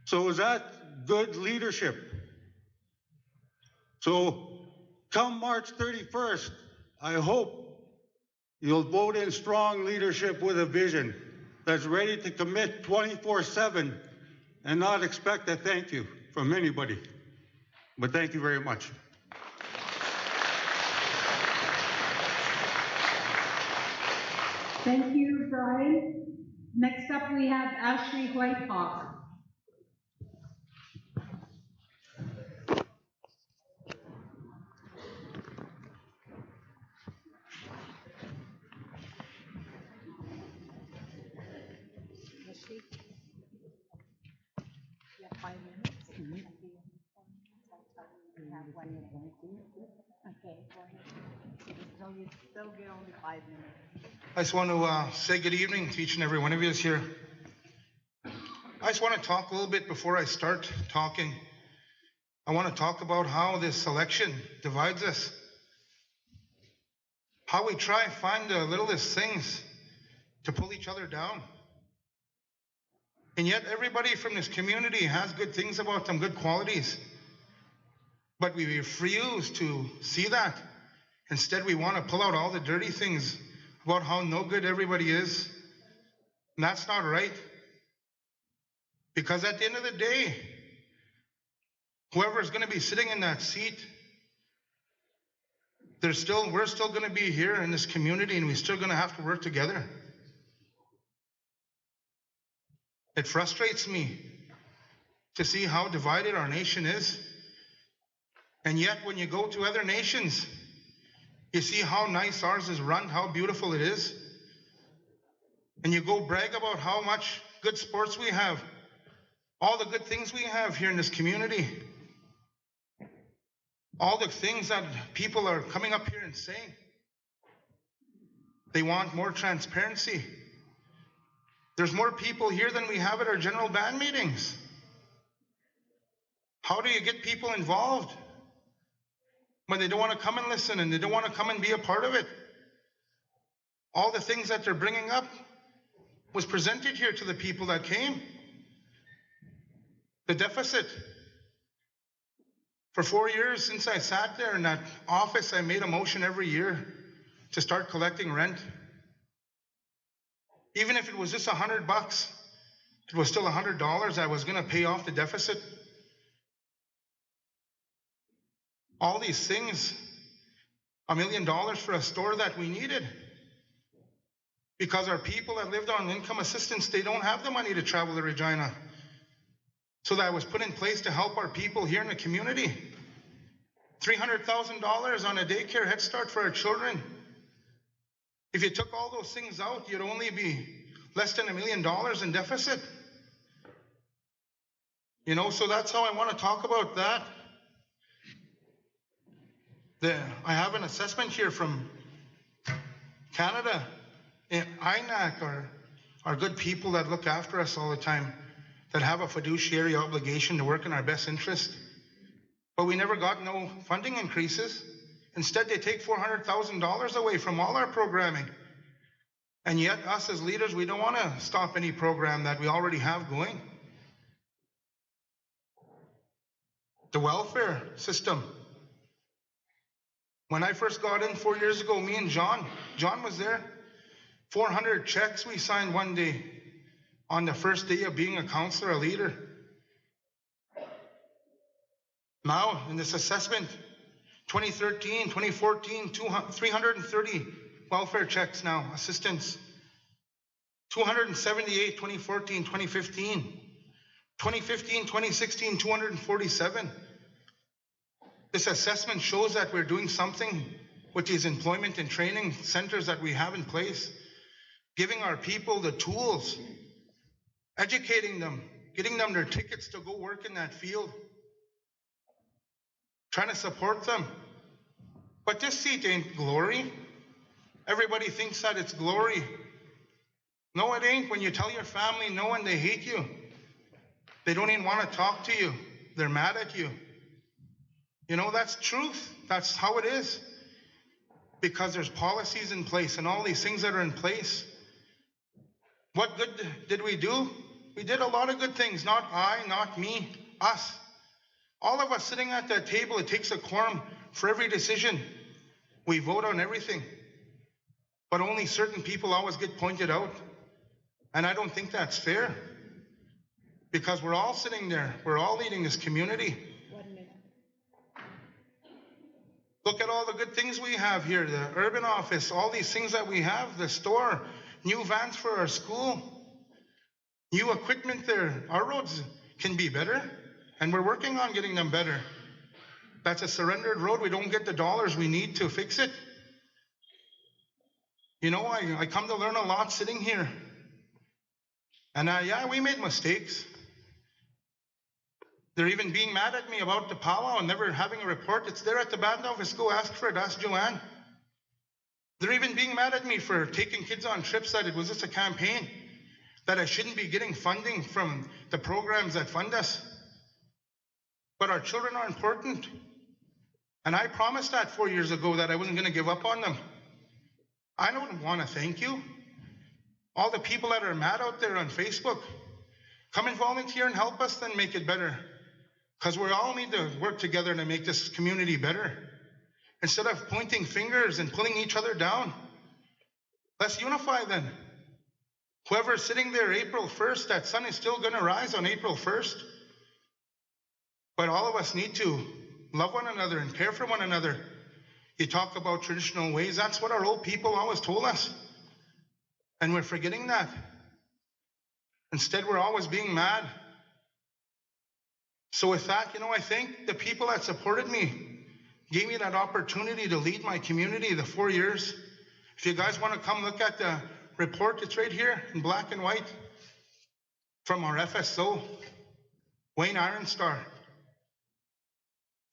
So is that good leadership? So come March 31st, I hope you'll vote in strong leadership with a vision that's ready to commit 24/7 and not expect a thank you from anybody. But thank you very much. Thank you, Brian. Next up, we have Ashley Whitehawk. Ashley, you have 5 minutes. At the end of 4 minutes, I'll tell you you have 1 minute. Okay, go ahead. So you still get only 5 minutes. I just want to say good evening to each and every one of you is here. I just want to talk a little bit before I start talking. I want to talk about how this election divides us. How we try and find the littlest things to pull each other down. And yet everybody from this community has good things about them, good qualities. But we refuse to see that. Instead, we want to pull out all the dirty things about how no good everybody is. And that's not right. Because at the end of the day, whoever is going to be sitting in that seat, we're still going to be here in this community, and we're still going to have to work together. It frustrates me to see how divided our nation is. And yet, when you go to other nations, you see how nice ours is run, how beautiful it is. And you go brag about how much good sports we have, all the good things we have here in this community. All the things that people are coming up here and saying. They want more transparency. There's more people here than we have at our general band meetings. How do you get people involved when they don't want to come and listen and they don't want to come and be a part of it? All the things that they're bringing up was presented here to the people that came. The deficit. For 4 years since I sat there in that office, I made a motion every year to start collecting rent. Even if it was just $100, it was still $100 I was going to pay off the deficit. All these things, $1 million for a store that we needed. Because our people that lived on income assistance, they don't have the money to travel to Regina. So that was put in place to help our people here in the community. $300,000 on a daycare Head Start for our children. If you took all those things out, you'd only be less than $1 million in deficit. You know, so that's how I want to talk about that. I have an assessment here from Canada. INAC are good people that look after us all the time, that have a fiduciary obligation to work in our best interest. But we never got no funding increases. Instead, they take $400,000 away from all our programming. And yet, us as leaders, we don't want to stop any program that we already have going. The welfare system. When I first got in 4 years ago, me and John was there. 400 checks we signed one day on the first day of being a counselor, a leader. Now, in this assessment, 2013, 2014, 330 welfare checks now, assistance. 278, 2014, 2015. 2015, 2016, 247. This assessment shows that we're doing something with these employment and training centers that we have in place, giving our people the tools, educating them, getting them their tickets to go work in that field, trying to support them. But this seat ain't glory. Everybody thinks that it's glory. No, it ain't. When you tell your family no and they hate you, they don't even want to talk to you. They're mad at you. You know, that's truth. That's how it is. Because there's policies in place and all these things that are in place. What good did we do? We did a lot of good things. Not I, not me, us. All of us sitting at that table, it takes a quorum for every decision. We vote on everything. But only certain people always get pointed out. And I don't think that's fair. Because we're all sitting there. We're all leading this community. 1 minute. Look at all the good things we have here. The urban office, all these things that we have. The store, new vans for our school, new equipment there. Our roads can be better. And we're working on getting them better. That's a surrendered road. We don't get the dollars we need to fix it. You know, I come to learn a lot sitting here. And yeah, we made mistakes. They're even being mad at me about the powwow and never having a report. It's there at the band office. Go ask for it. Ask Joanne. They're even being mad at me for taking kids on trips that it was just a campaign, that I shouldn't be getting funding from the programs that fund us. But our children are important. And I promised that 4 years ago that I wasn't going to give up on them. I don't want to thank you. All the people that are mad out there on Facebook, come and volunteer and help us then make it better. Because we all need to work together to make this community better. Instead of pointing fingers and pulling each other down, let's unify then. Whoever's sitting there April 1st, that sun is still going to rise on April 1st. But all of us need to love one another and care for one another. You talk about traditional ways. That's what our old people always told us. And we're forgetting that. Instead, we're always being mad. So with that, you know, I thank the people that supported me, gave me that opportunity to lead my community the 4 years. If you guys want to come look at the report, it's right here in black and white from our FSO, Wayne Ironstar.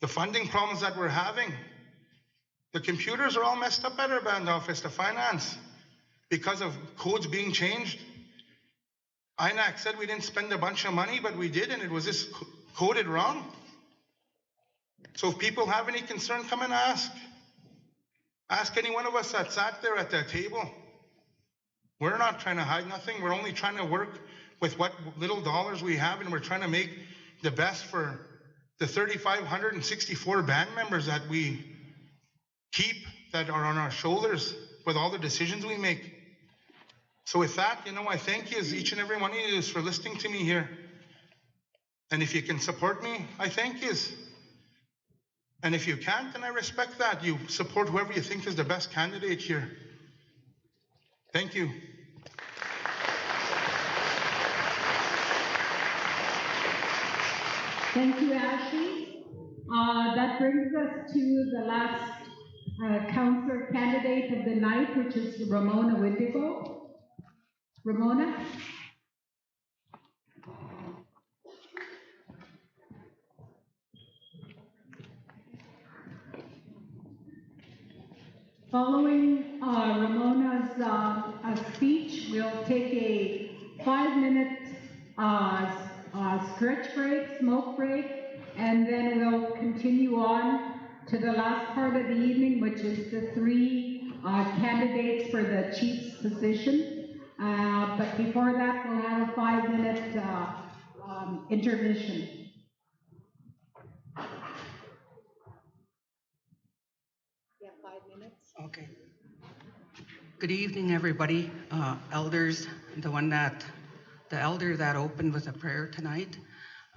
The funding problems that we're having. The computers are all messed up at our band office, the finance, because of codes being changed. INAC said we didn't spend a bunch of money, but we did, and it was just coded wrong. So if people have any concern, come and ask. Ask any one of us that sat there at that table. We're not trying to hide nothing. We're only trying to work with what little dollars we have, and we're trying to make the best for the 3,564 band members that we keep, that are on our shoulders with all the decisions we make. So with that, I thank you, each and every one of you, for listening to me here. And if you can support me, I thank you. And if you can't, then I respect that. You support whoever you think is the best candidate here. Thank you. Thank you, Ashley. That brings us to the last councillor candidate of the night, which is Ramona Windigo. Ramona? Following Ramona's speech, we'll take a 5-minute stretch break, smoke break, and then we'll continue on to the last part of the evening, which is the 3 candidates for the chief's position. But before that, we'll have a 5-minute intermission. Yeah, 5 minutes. Okay. Good evening, everybody. Elders, the elder that opened with a prayer tonight.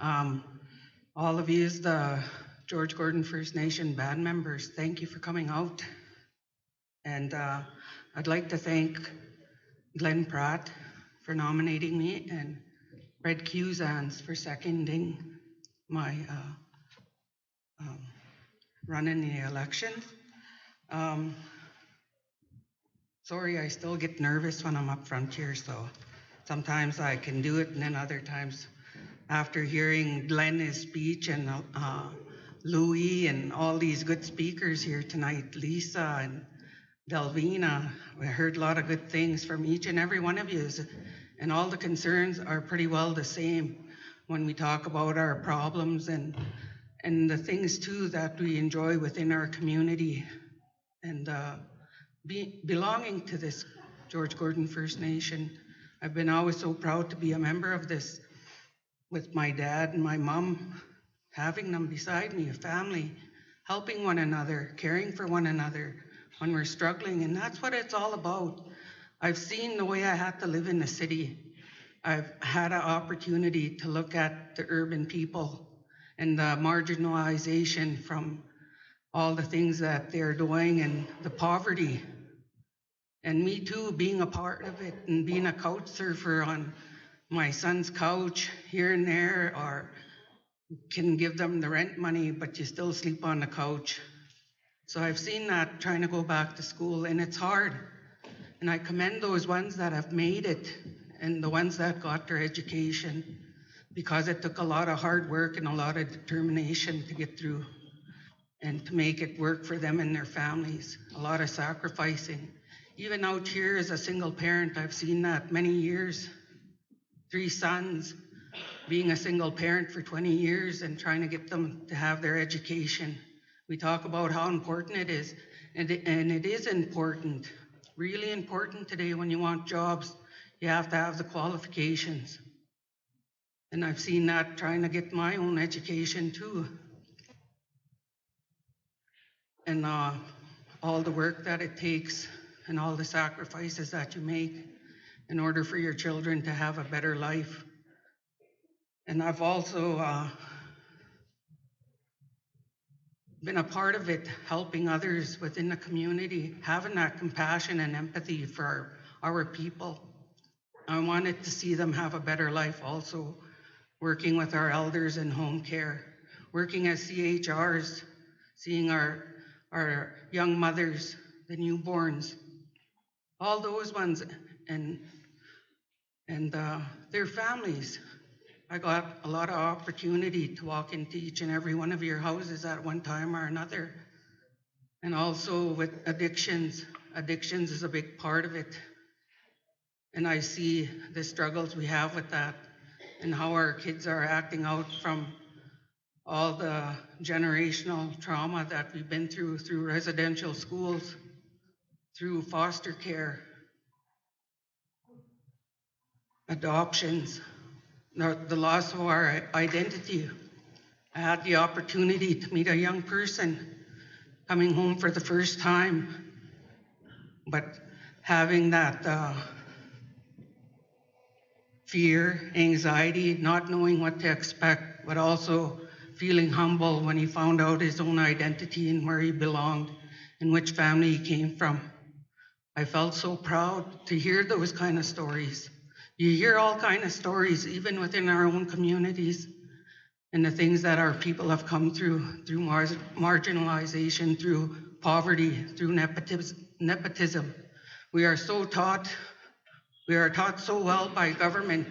All of you, the George Gordon First Nation band members, thank you for coming out. And I'd like to thank Glenn Pratt for nominating me and Red Cusans for seconding my run in the elections. Sorry, I still get nervous when I'm up front here, so sometimes I can do it, and then other times, after hearing Glen's speech and Louis and all these good speakers here tonight, Lisa and Delvina, we heard a lot of good things from each and every one of you, and all the concerns are pretty well the same when we talk about our problems and the things too that we enjoy within our community. And belonging to this George Gordon First Nation, I've been always so proud to be a member of this with my dad and my mom, having them beside me, a family, helping one another, caring for one another when we're struggling, and that's what it's all about. I've seen the way I had to live in the city. I've had an opportunity to look at the urban people and the marginalization from all the things that they're doing and the poverty. And me too, being a part of it and being a couch surfer on my son's couch here and there, or can give them the rent money, but you still sleep on the couch. So I've seen that trying to go back to school, and it's hard. And I commend those ones that have made it and the ones that got their education, because it took a lot of hard work and a lot of determination to get through and to make it work for them and their families. A lot of sacrificing. Even out here as a single parent, I've seen that many years. 3 sons, being a single parent for 20 years and trying to get them to have their education. We talk about how important it is, and it is important, really important today. When you want jobs, you have to have the qualifications. And I've seen that trying to get my own education too. And all the work that it takes and all the sacrifices that you make in order for your children to have a better life. And I've also been a part of it, helping others within the community, having that compassion and empathy for our people. I wanted to see them have a better life also, working with our elders in home care, working as CHRs, seeing our young mothers, the newborns, all those ones, and their families. I got a lot of opportunity to walk into each and every one of your houses at one time or another. And also with addictions. Addictions is a big part of it. And I see the struggles we have with that and how our kids are acting out from all the generational trauma that we've been through residential schools, through foster care, adoptions, the loss of our identity I had the opportunity to meet a young person coming home for the first time, but having that fear, anxiety, not knowing what to expect, but also feeling humble when he found out his own identity and where he belonged and which family he came from. I felt so proud to hear those kind of stories. You hear all kind of stories, even within our own communities, and the things that our people have come through marginalization, through poverty, through nepotism. We are taught so well by government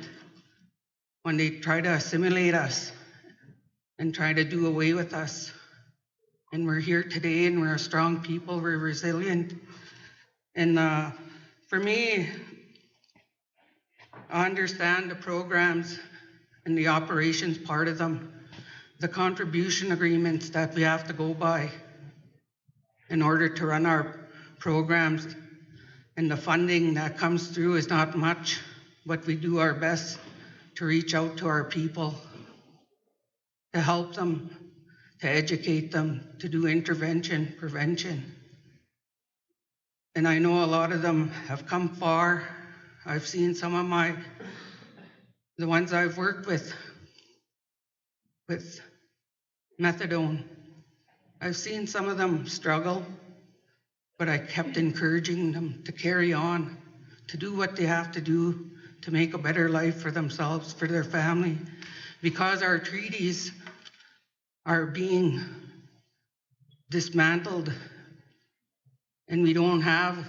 when they try to assimilate us and try to do away with us. And we're here today, and we're a strong people, we're resilient. And for me, I understand the programs and the operations part of them, the contribution agreements that we have to go by in order to run our programs, and the funding that comes through is not much, but we do our best to reach out to our people, to help them, to educate them, to do intervention, prevention. And I know a lot of them have come far. I've seen some of the ones I've worked with methadone. I've seen some of them struggle, but I kept encouraging them to carry on, to do what they have to do to make a better life for themselves, for their family, because our treaties are being dismantled and we don't have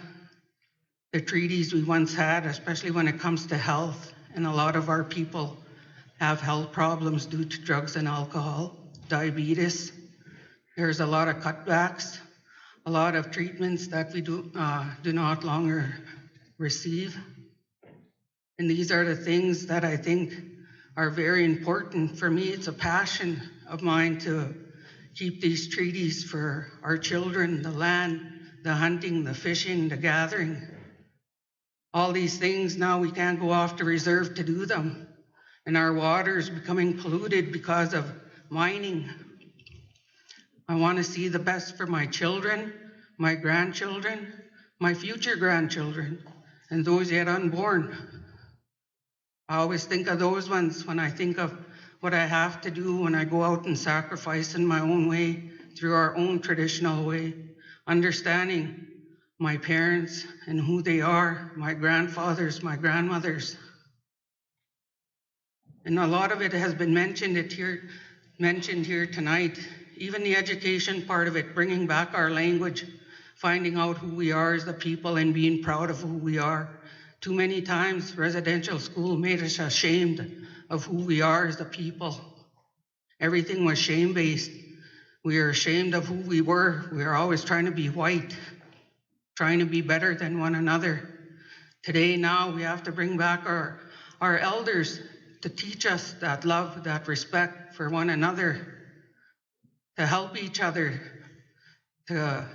the treaties we once had, especially when it comes to health. And a lot of our people have health problems due to drugs and alcohol, diabetes. There's a lot of cutbacks, a lot of treatments that we do not longer receive. And these are the things that I think are very important. For me, it's a passion of mine to keep these treaties for our children, the land, the hunting, the fishing, the gathering. All these things now we can't go off to reserve to do them. And our water is becoming polluted because of mining. I want to see the best for my children, my grandchildren, my future grandchildren, and those yet unborn. I always think of those ones when I think of what I have to do when I go out and sacrifice in my own way, through our own traditional way, understanding my parents and who they are, my grandfathers, my grandmothers. And a lot of it has been mentioned here tonight, even the education part of it, bringing back our language, finding out who we are as a people and being proud of who we are. Too many times, residential school made us ashamed of who we are as a people. Everything was shame-based. We are ashamed of who we were. We are always trying to be white, trying to be better than one another. Today, now, we have to bring back our elders to teach us that love, that respect for one another, to help each other, to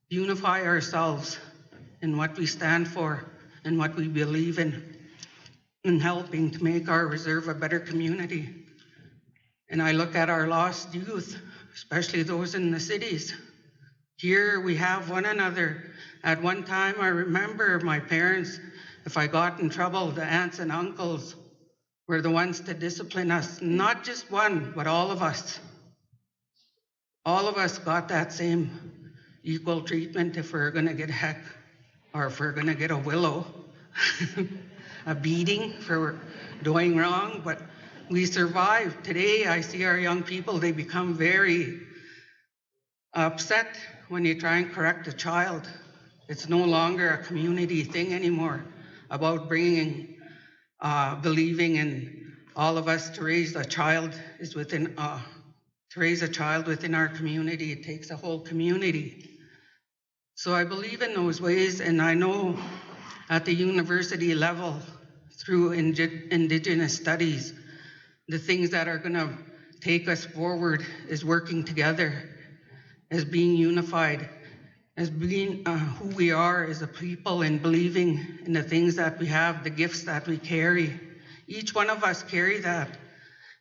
unify ourselves in what we stand for and what we believe in helping to make our reserve a better community. And I look at our lost youth, especially those in the cities. Here we have one another. At one time, I remember my parents, if I got in trouble, the aunts and uncles were the ones to discipline us. Not just one, but all of us. All of us got that same equal treatment if we're gonna get heck, or if we're gonna get a willow, a beating for doing wrong, but we survived. Today, I see our young people, they become very upset when you try and correct a child. It's no longer a community thing anymore about bringing, believing in all of us to raise a child is within, to raise a child within our community. It takes a whole community. So I believe in those ways, and I know at the university level, through Indigenous studies, the things that are gonna take us forward is working together, as being unified, as being who we are as a people, and believing in the things that we have, the gifts that we carry. Each one of us carry that.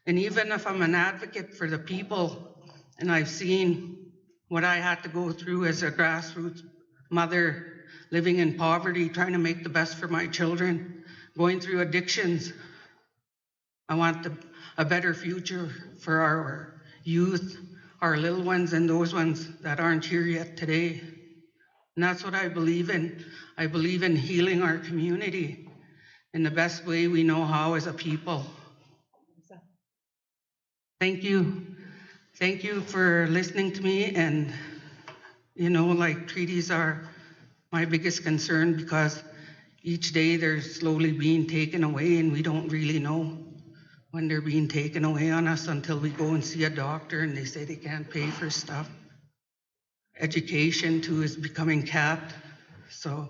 And even if I'm an advocate for the people, and I've seen what I had to go through as a grassroots mother, living in poverty, trying to make the best for my children, going through addictions, I want a better future for our youth, our little ones, and those ones that aren't here yet today. And that's what I believe in. I believe in healing our community in the best way we know how as a people. Thank you. Thank you for listening to me. And, you know, like, treaties are my biggest concern because each day they're slowly being taken away, and we don't really know when they're being taken away on us until we go and see a doctor and they say they can't pay for stuff. Education too is becoming capped. So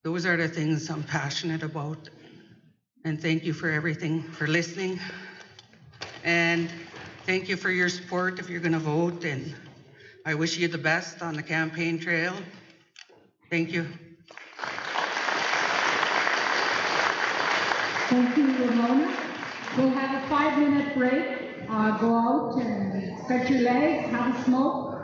those are the things I'm passionate about. And thank you for everything, for listening. And thank you for your support if you're gonna vote. And I wish you the best on the campaign trail. Thank you. Thank you, Ramona. We'll have a 5-minute break. Go out and stretch your legs, have a smoke.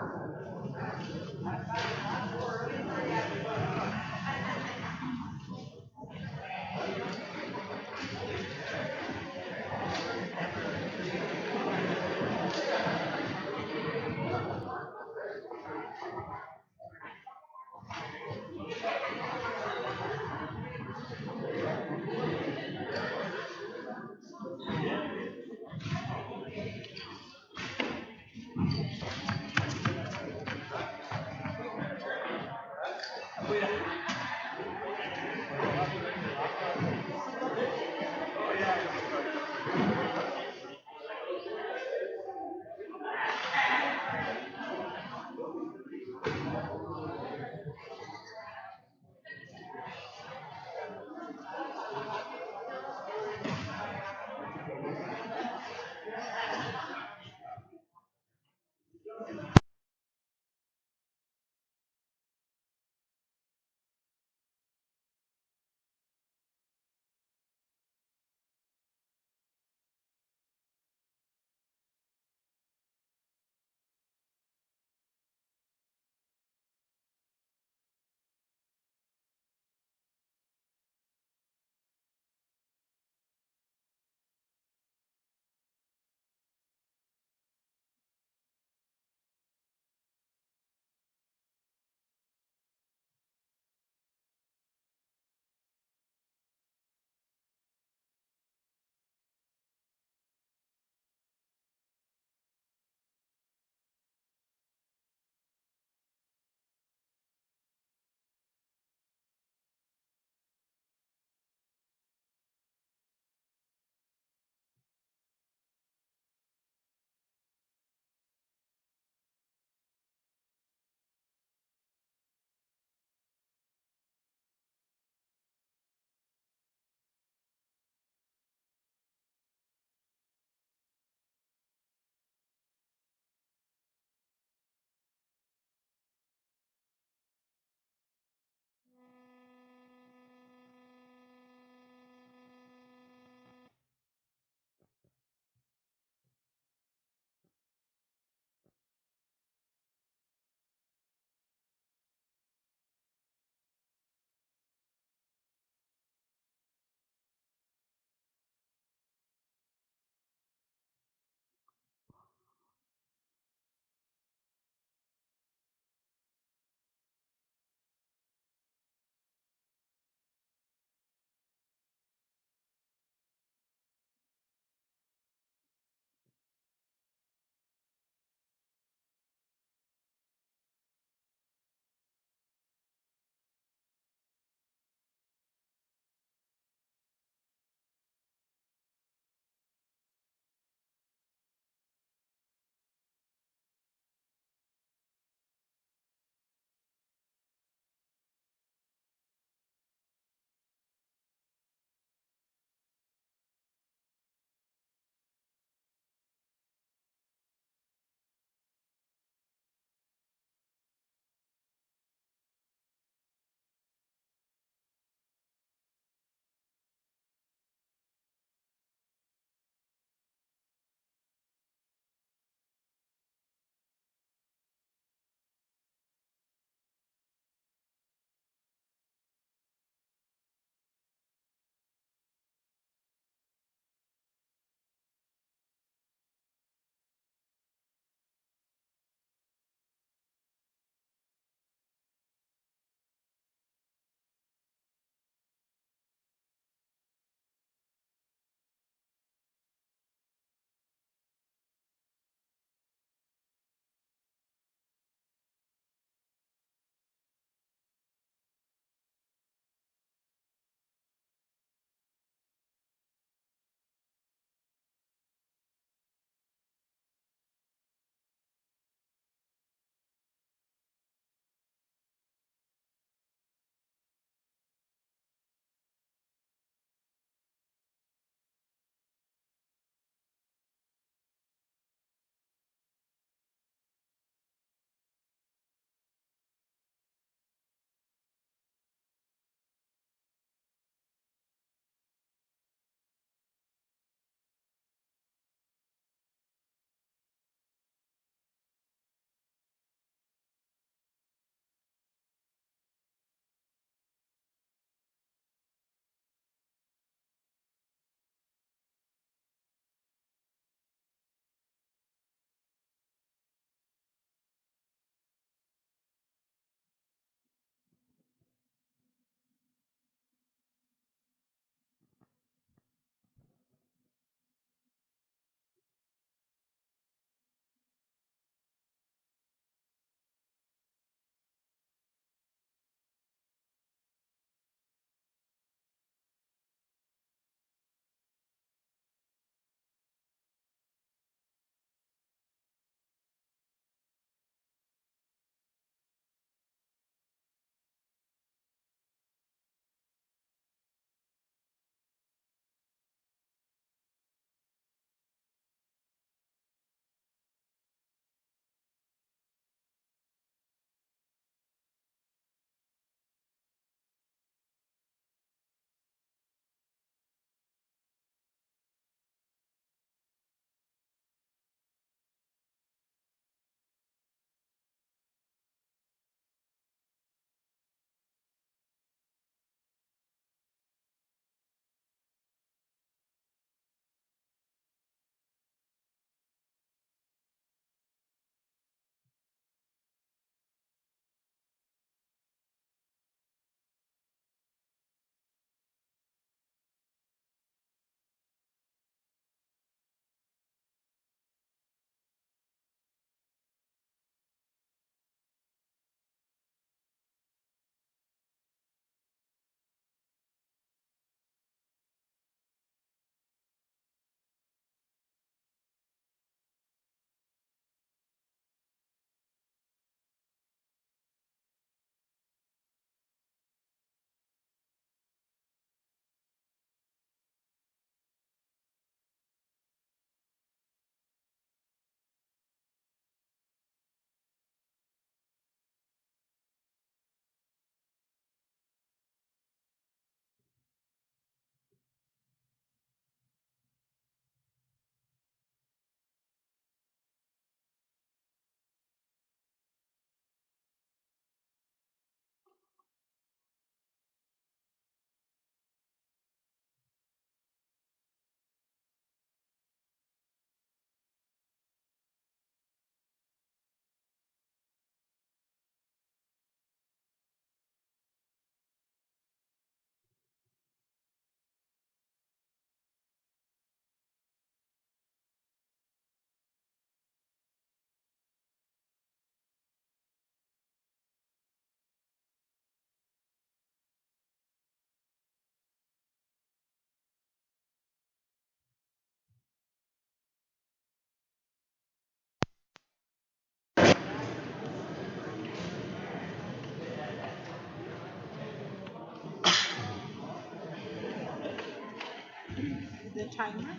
the timer.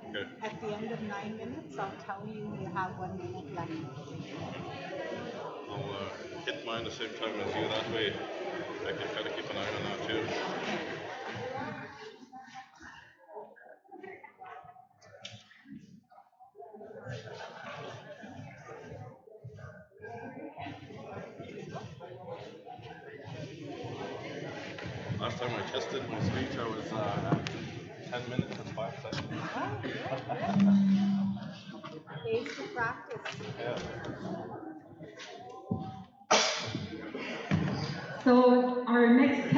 Okay. At the end of 9 minutes, I'll tell you you have 1 minute left. I'll hit mine the same time as you. That way I can kind of keep an eye on that too. Last time I tested my speech, I was at 10 minutes and 5 seconds. Days to practice. Yeah. So our next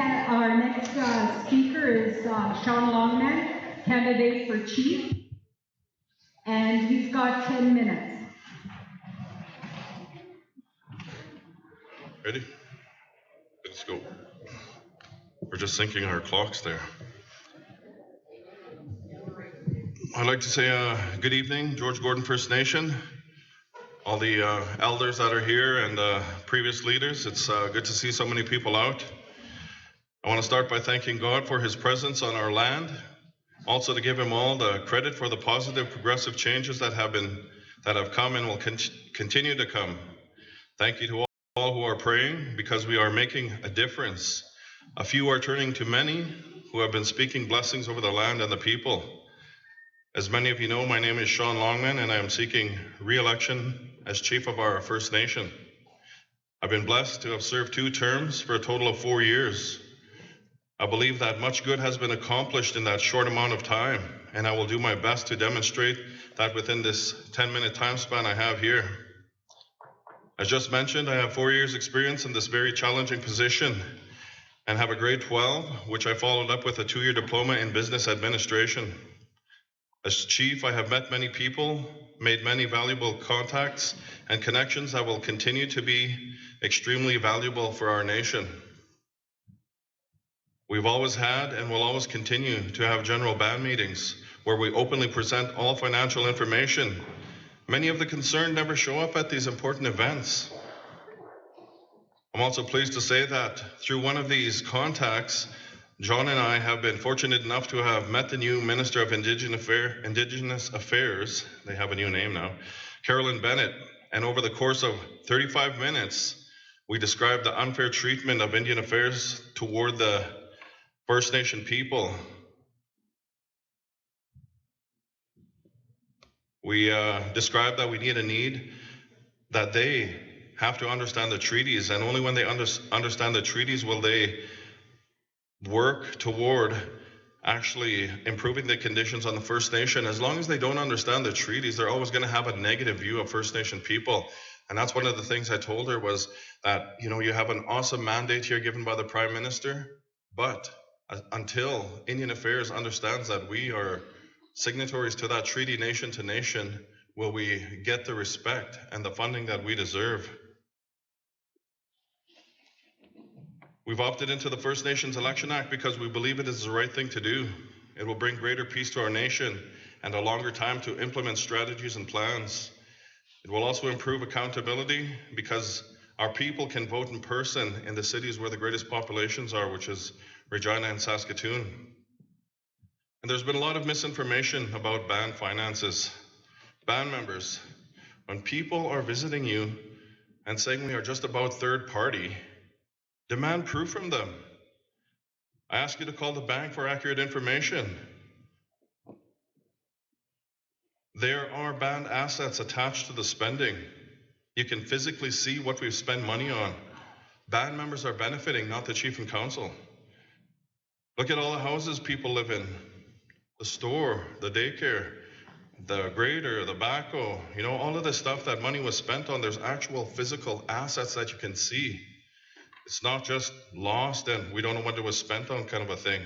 speaker is Sean Longman, candidate for chief, and he's got 10 minutes. Ready? Let's go. We're just syncing our clocks there. I'd like to say good evening, George Gordon First Nation, all the elders that are here and previous leaders. It's good to see so many people out. I want to start by thanking God for his presence on our land, also to give him all the credit for the positive progressive changes that have come and will continue to come. Thank you to all who are praying, because we are making a difference. A few are turning to many who have been speaking blessings over the land and the people. As many of you know, my name is Sean Longman, and I am seeking re-election as chief of our First Nation. I've been blessed to have served 2 terms for a total of 4 years. I believe that much good has been accomplished in that short amount of time, and I will do my best to demonstrate that within this 10-minute time span I have here. As just mentioned, I have 4 years experience in this very challenging position and have a grade 12, which I followed up with a 2-year diploma in business administration. As chief, I have met many people, made many valuable contacts and connections that will continue to be extremely valuable for our nation. We've always had and will always continue to have general band meetings where we openly present all financial information. Many of the concerned never show up at these important events. I'm also pleased to say that through one of these contacts, John and I have been fortunate enough to have met the new Minister of Indigenous Affairs, they have a new name now, Carolyn Bennett, and over the course of 35 minutes, we described the unfair treatment of Indian Affairs toward the First Nation people. We described that we need that they have to understand the treaties, and only when they understand the treaties will they work toward actually improving the conditions on the First Nation. As long as they don't understand the treaties, they're always going to have a negative view of First Nation people. And that's one of the things I told her was that, you know, you have an awesome mandate here given by the Prime Minister, but until Indian Affairs understands that we are signatories to that treaty nation to nation, will we get the respect and the funding that we deserve. We've opted into the First Nations Election Act because we believe it is the right thing to do. It will bring greater peace to our nation and a longer time to implement strategies and plans. It will also improve accountability because our people can vote in person in the cities where the greatest populations are, which is Regina and Saskatoon. And there's been a lot of misinformation about band finances. Band members, when people are visiting you and saying we are just about third party, demand proof from them. I ask you to call the bank for accurate information. There are band assets attached to the spending. You can physically see what we've spent money on. Band members are benefiting, not the chief and council. Look at all the houses people live in, the store, the daycare, the grader, the backhoe, you know, all of the stuff that money was spent on. There's actual physical assets that you can see. It's not just lost and we don't know what it was spent on kind of a thing.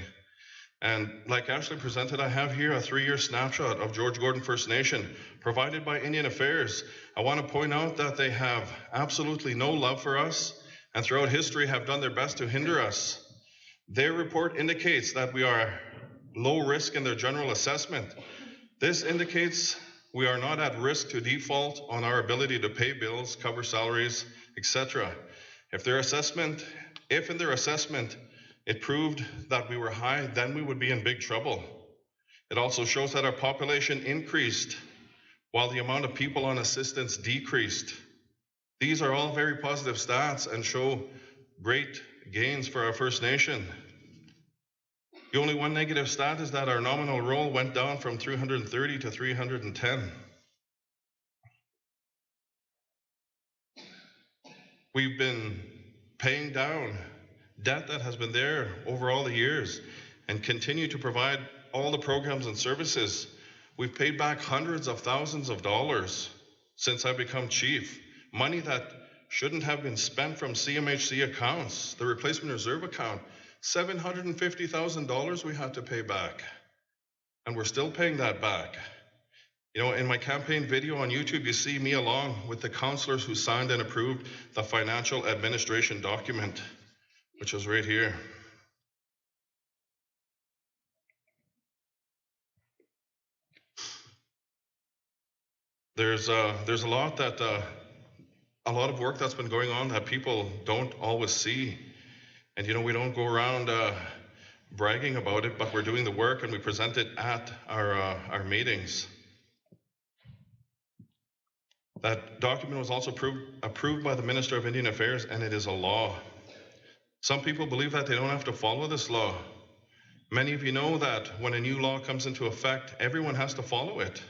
And like Ashley presented, I have here a 3-year snapshot of George Gordon First Nation provided by Indian Affairs. I want to point out that they have absolutely no love for us and throughout history have done their best to hinder us. Their report indicates that we are low risk in their general assessment. This indicates we are not at risk to default on our ability to pay bills, cover salaries, etc. If in their assessment it proved that we were high, then we would be in big trouble. It also shows that our population increased while the amount of people on assistance decreased. These are all very positive stats and show great gains for our First Nation. The only one negative stat is that our nominal roll went down from 330 to 310. We've been paying down debt that has been there over all the years and continue to provide all the programs and services. We've paid back hundreds of thousands of dollars since I've become chief. Money that shouldn't have been spent from CMHC accounts, the replacement reserve account. $750,000 we had to pay back. And we're still paying that back. You know, in my campaign video on YouTube, you see me along with the councillors who signed and approved the financial administration document, which is right here. There's a lot of work that's been going on that people don't always see. And you know, we don't go around bragging about it, but we're doing the work and we present it at our meetings. That document was also approved by the Minister of Indian Affairs, and it is a law. Some people believe that they don't have to follow this law. Many of you know that when a new law comes into effect, everyone has to follow it.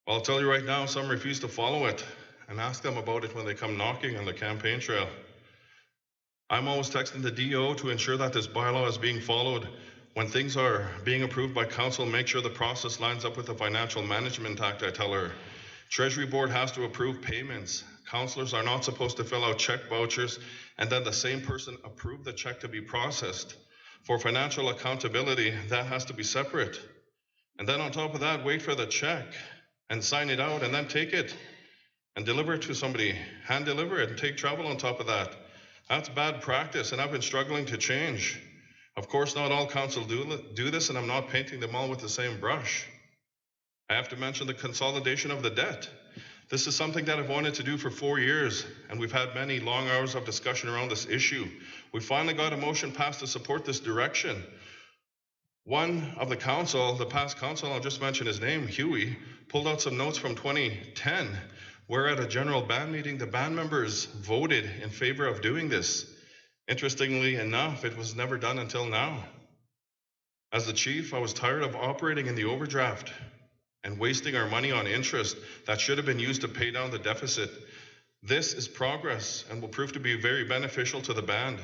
Well, I'll tell you right now, some refuse to follow it, and ask them about it when they come knocking on the campaign trail. I'm always texting the DO to ensure that this bylaw is being followed. When things are being approved by council, make sure the process lines up with the Financial Management Act, I tell her. Treasury Board has to approve payments. Councillors are not supposed to fill out check vouchers and then the same person approve the check to be processed. For financial accountability, that has to be separate. And then on top of that, wait for the check and sign it out and then take it and deliver it to somebody, hand deliver it and take travel on top of that. That's bad practice, and I've been struggling to change. Of course, not all council do this, and I'm not painting them all with the same brush. I have to mention the consolidation of the debt. This is something that I've wanted to do for 4 years, and we've had many long hours of discussion around this issue. We finally got a motion passed to support this direction. One of the council, the past council, I'll just mention his name, Huey, pulled out some notes from 2010, where at a general band meeting, the band members voted in favor of doing this. Interestingly enough, it was never done until now. As the chief, I was tired of operating in the overdraft and wasting our money on interest that should have been used to pay down the deficit. This is progress and will prove to be very beneficial to the band.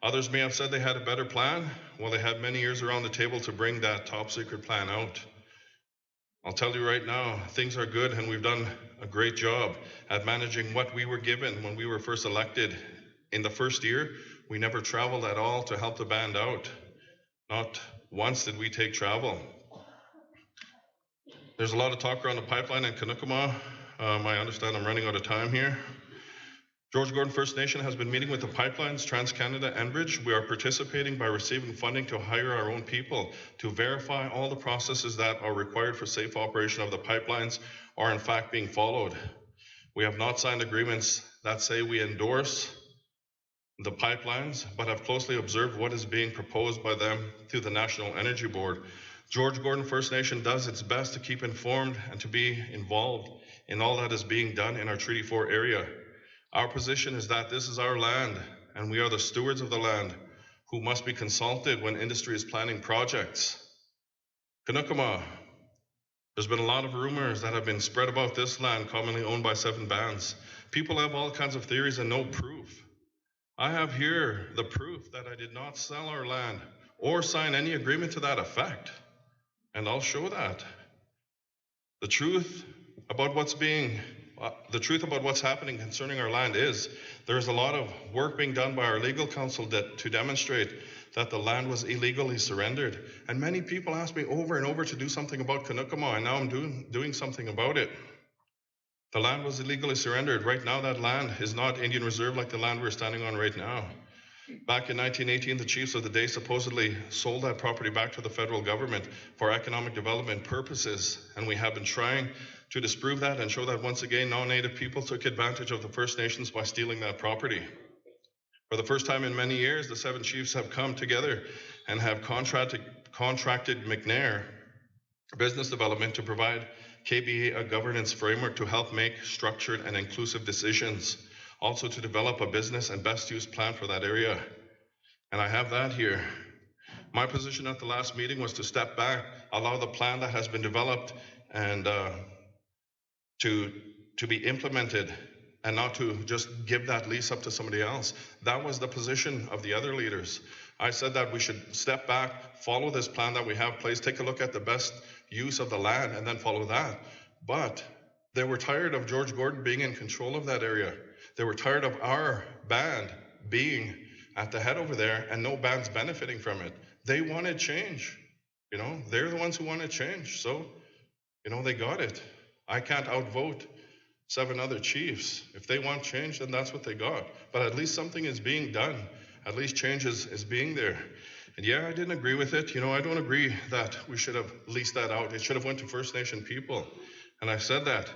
Others may have said they had a better plan. Well, they had many years around the table to bring that top secret plan out. I'll tell you right now, things are good and we've done a great job at managing what we were given when we were first elected. In the first year, we never traveled at all to help the band out. Not once did we take travel. There's a lot of talk around the pipeline in Kanukama. I understand I'm running out of time here. George Gordon First Nation has been meeting with the pipelines, TransCanada, Enbridge. We are participating by receiving funding to hire our own people to verify all the processes that are required for safe operation of the pipelines are in fact being followed. We have not signed agreements that say we endorse the pipelines, but have closely observed what is being proposed by them through the National Energy Board. George Gordon First Nation does its best to keep informed and to be involved in all that is being done in our Treaty 4 area. Our position is that this is our land, and we are the stewards of the land who must be consulted when industry is planning projects. Kanukama, there's been a lot of rumors that have been spread about this land commonly owned by 7 bands. People have all kinds of theories and no proof. I have here the proof that I did not sell our land or sign any agreement to that effect. And I'll show that. The truth about what's happening concerning our land is there's a lot of work being done by our legal counsel to demonstrate that the land was illegally surrendered. And many people ask me over and over to do something about Kanukama, and now I'm doing something about it. The land was illegally surrendered. Right now, that land is not Indian Reserve like the land we're standing on right now. Back in 1918, the chiefs of the day supposedly sold that property back to the federal government for economic development purposes, and we have been trying to disprove that and show that once again, non-native people took advantage of the First Nations by stealing that property. For the first time in many years, the 7 chiefs have come together and have contracted McNair business development to provide KBA a governance framework to help make structured and inclusive decisions. Also to develop a business and best use plan for that area. And I have that here. My position at the last meeting was to step back, allow the plan that has been developed and to be implemented, and not to just give that lease up to somebody else. That was the position of the other leaders. I said that we should step back, follow this plan that we have in place, take a look at the best use of the land, and then follow that. But they were tired of George Gordon being in control of that area. They were tired of our band being at the head over there and no band's benefiting from it. They wanted change. You know, they're the ones who wanted change. So, you know, they got it. I can't outvote 7 other chiefs. If they want change, then that's what they got. But at least something is being done. At least change is being there. And yeah, I didn't agree with it. You know, I don't agree that we should have leased that out. It should have went to First Nation people. And I said that.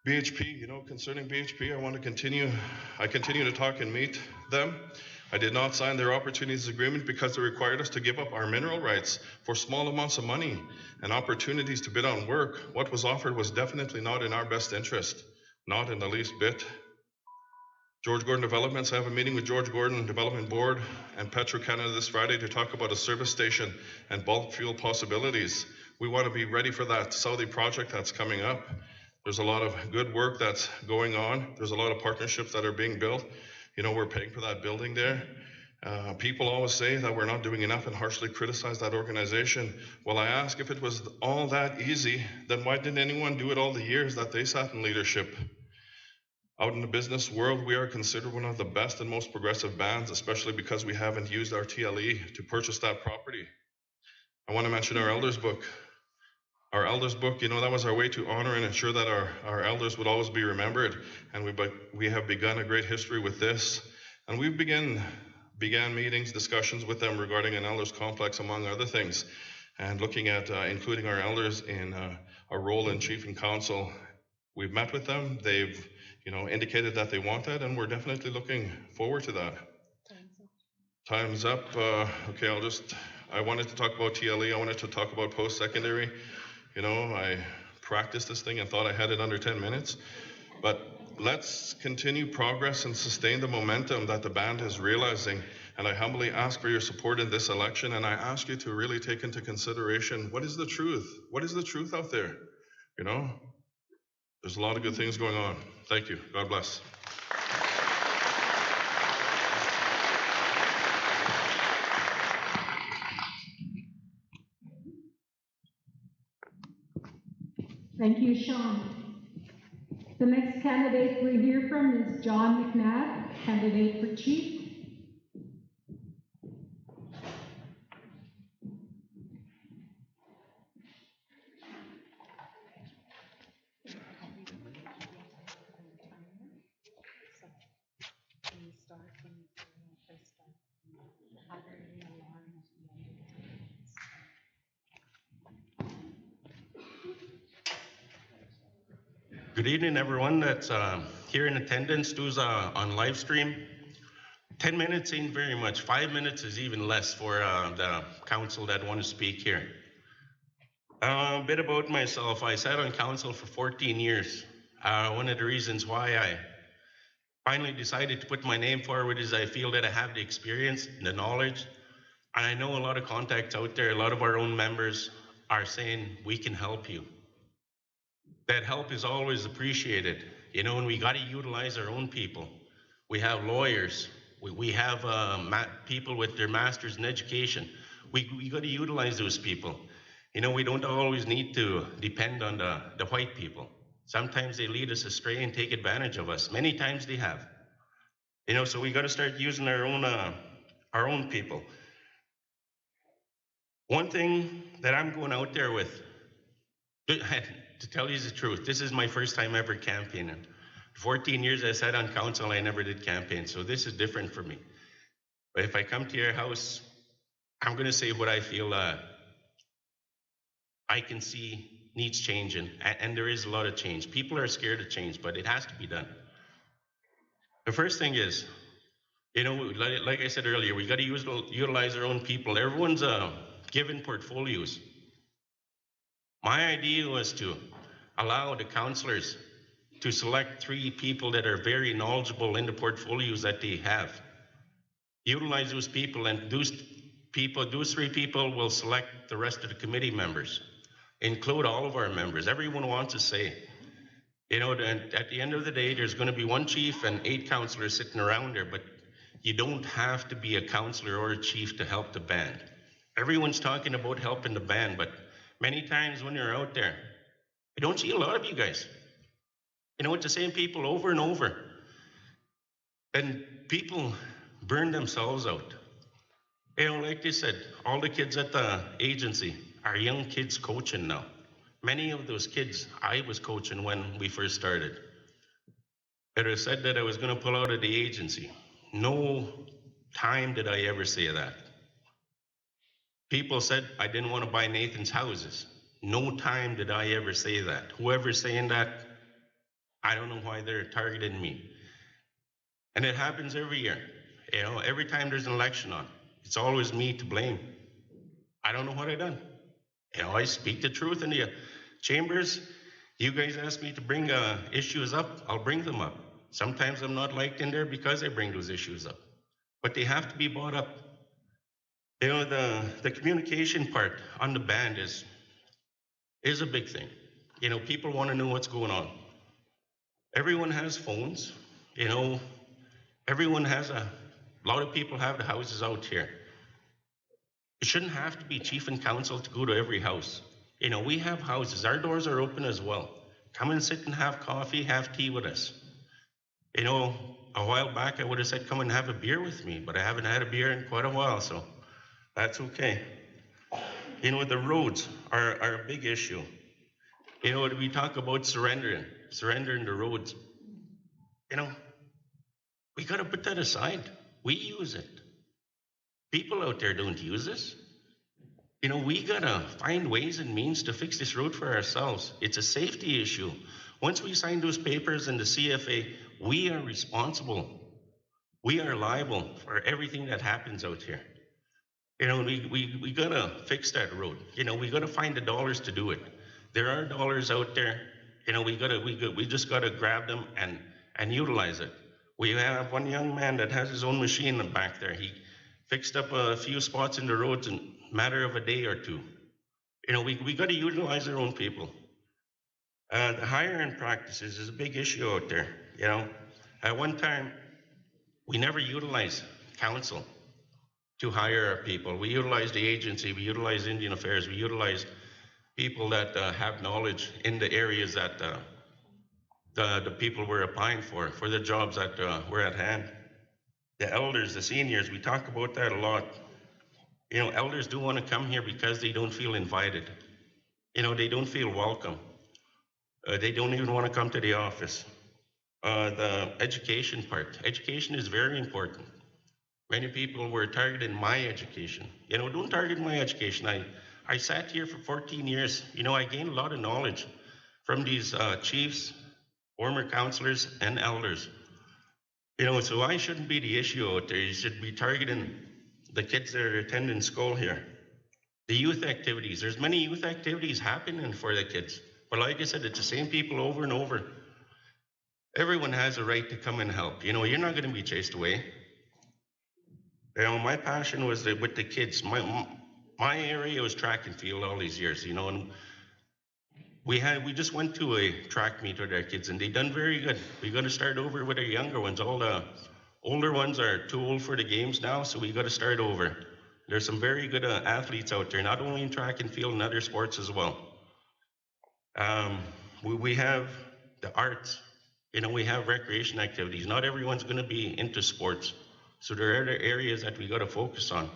BHP, you know, concerning BHP, I continue to talk and meet them. I did not sign their opportunities agreement because they required us to give up our mineral rights for small amounts of money and opportunities to bid on work. What was offered was definitely not in our best interest, not in the least bit. George Gordon Developments, I have a meeting with George Gordon Development Board and Petro-Canada this Friday to talk about a service station and bulk fuel possibilities. We want to be ready for that Saudi project that's coming up. There's a lot of good work that's going on. There's a lot of partnerships that are being built. You know, we're paying for that building there. People always say that we're not doing enough and harshly criticize that organization. Well, I ask, if it was all that easy, then why didn't anyone do it all the years that they sat in leadership? Out in the business world, we are considered one of the best and most progressive bands, especially because we haven't used our TLE to purchase that property. I want to mention our elders book. Our elders book, you know, that was our way to honor and ensure that our elders would always be remembered. And we have begun a great history with this. And we began meetings, discussions with them regarding an elders complex, among other things, and looking at including our elders in a role in chief and council. We've met with them. They've, you know, indicated that they want that, and we're definitely looking forward to that. Time's up. Okay, I wanted to talk about TLE. I wanted to talk about post-secondary. You know, I practiced this thing and thought I had it under 10 minutes. But let's continue progress and sustain the momentum that the band is realizing. And I humbly ask for your support in this election. And I ask you to really take into consideration, what is the truth? What is the truth out there? You know, there's a lot of good things going on. Thank you. God bless. Thank you, Sean. The next candidate we hear from is John McNabb, candidate for chief. Good evening, everyone that's here in attendance, who's on live stream. 10 minutes ain't very much. 5 minutes is even less for the council that want to speak here. A bit about myself. I sat on council for 14 years. One of the reasons why I finally decided to put my name forward is I feel that I have the experience, the knowledge, and I know a lot of contacts out there. A lot of our own members are saying, we can help you. That help is always appreciated, you know, and we got to utilize our own people. We have lawyers, we have people with their masters in education. We got to utilize those people. You know, we don't always need to depend on the white people. Sometimes they lead us astray and take advantage of us. Many times they have. You know, so we got to start using our own people. One thing that I'm going out there with, to tell you the truth, this is my first time ever campaigning. 14 years I sat on council, I never did campaign, so this is different for me. But if I come to your house, I'm going to say what I feel I can see needs changing, and there is a lot of change. People are scared of change, but it has to be done. The first thing is, you know, like I said earlier, we got to utilize our own people. Everyone's given portfolios. My idea was to allow the councillors to select 3 people that are very knowledgeable in the portfolios that they have. Utilize those people, and those 3 people will select the rest of the committee members. Include all of our members. Everyone wants to say. You know, at the end of the day, there's going to be 1 chief and 8 councillors sitting around there, but you don't have to be a councillor or a chief to help the band. Everyone's talking about helping the band, but many times when you're out there, you don't see a lot of you guys. You know, it's the same people over and over. And people burn themselves out. You know, like they said, all the kids at the agency are young kids coaching now. Many of those kids I was coaching when we first started. It was said that I was going to pull out of the agency. No time did I ever say that. People said I didn't want to buy Nathan's houses. No time did I ever say that. Whoever's saying that, I don't know why they're targeting me. And it happens every year. You know, every time there's an election on, it's always me to blame. I don't know what I done. You know, I speak the truth in the chambers. You guys ask me to bring issues up, I'll bring them up. Sometimes I'm not liked in there because I bring those issues up. But they have to be brought up. You know, the communication part on the band is a big thing. You know, people want to know what's going on. Everyone has phones. You know, everyone has a lot of people have the houses out here. It shouldn't have to be chief and council to go to every house. You know, we have houses. Our doors are open as well. Come and sit and have coffee, have tea with us. You know, a while back I would have said, come and have a beer with me, but I haven't had a beer in quite a while, so that's okay. You know, the roads are a big issue. You know, we talk about surrendering the roads. You know, we got to put that aside. We use it. People out there don't use this. You know, we got to find ways and means to fix this road for ourselves. It's a safety issue. Once we sign those papers in the CFA, we are responsible. We are liable for everything that happens out here. You know, we got to fix that road. You know, we got to find the dollars to do it. There are dollars out there. You know, we just got to grab them and utilize it. We have one young man that has his own machine back there. He fixed up a few spots in the roads in a matter of a day or 2. You know, we got to utilize our own people. The hiring practices is a big issue out there. You know, at one time, we never utilized council to hire our people. We utilized the agency, we utilized Indian Affairs, we utilized people that have knowledge in the areas that the people were applying for the jobs that were at hand. The elders, the seniors, we talk about that a lot. You know, elders do want to come here because they don't feel invited. You know, they don't feel welcome. They don't even want to come to the office. The education part. Education is very important. Many people were targeting my education. You know, don't target my education. I sat here for 14 years. You know, I gained a lot of knowledge from these chiefs, former councillors, and elders. You know, so I shouldn't be the issue out there. You should be targeting the kids that are attending school here. The youth activities. There's many youth activities happening for the kids. But like I said, it's the same people over and over. Everyone has a right to come and help. You know, you're not going to be chased away. You know, my passion was with the kids. My area was track and field all these years, you know, and we just went to a track meet with our kids, and they done very good. We got to start over with our younger ones. All the older ones are too old for the games now, so we got to start over. There's some very good athletes out there, not only in track and field and other sports as well. We have the arts. You know, we have recreation activities. Not everyone's going to be into sports, so there are other areas that we got to focus on.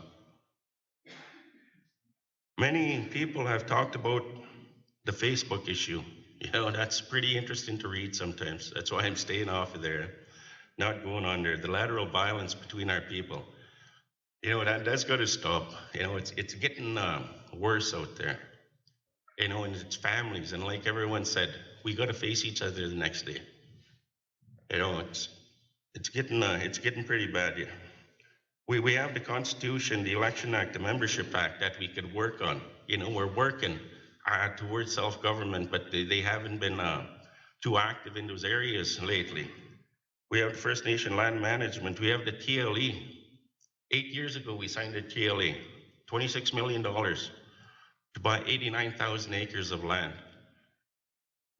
Many people have talked about the Facebook issue. You know, that's pretty interesting to read sometimes. That's why I'm staying off of there, not going on there. The lateral violence between our people. You know, that's got to stop. You know, it's getting worse out there. You know, and it's families, and like everyone said, we got to face each other the next day. You know, it's getting pretty bad here. We have the Constitution, the Election Act, the Membership Act that we could work on. You know, we're working. towards self-government, but they haven't been too active in those areas lately. We have First Nation land management. We have the TLE. 8 years ago, we signed the TLE, $26 million to buy 89,000 acres of land.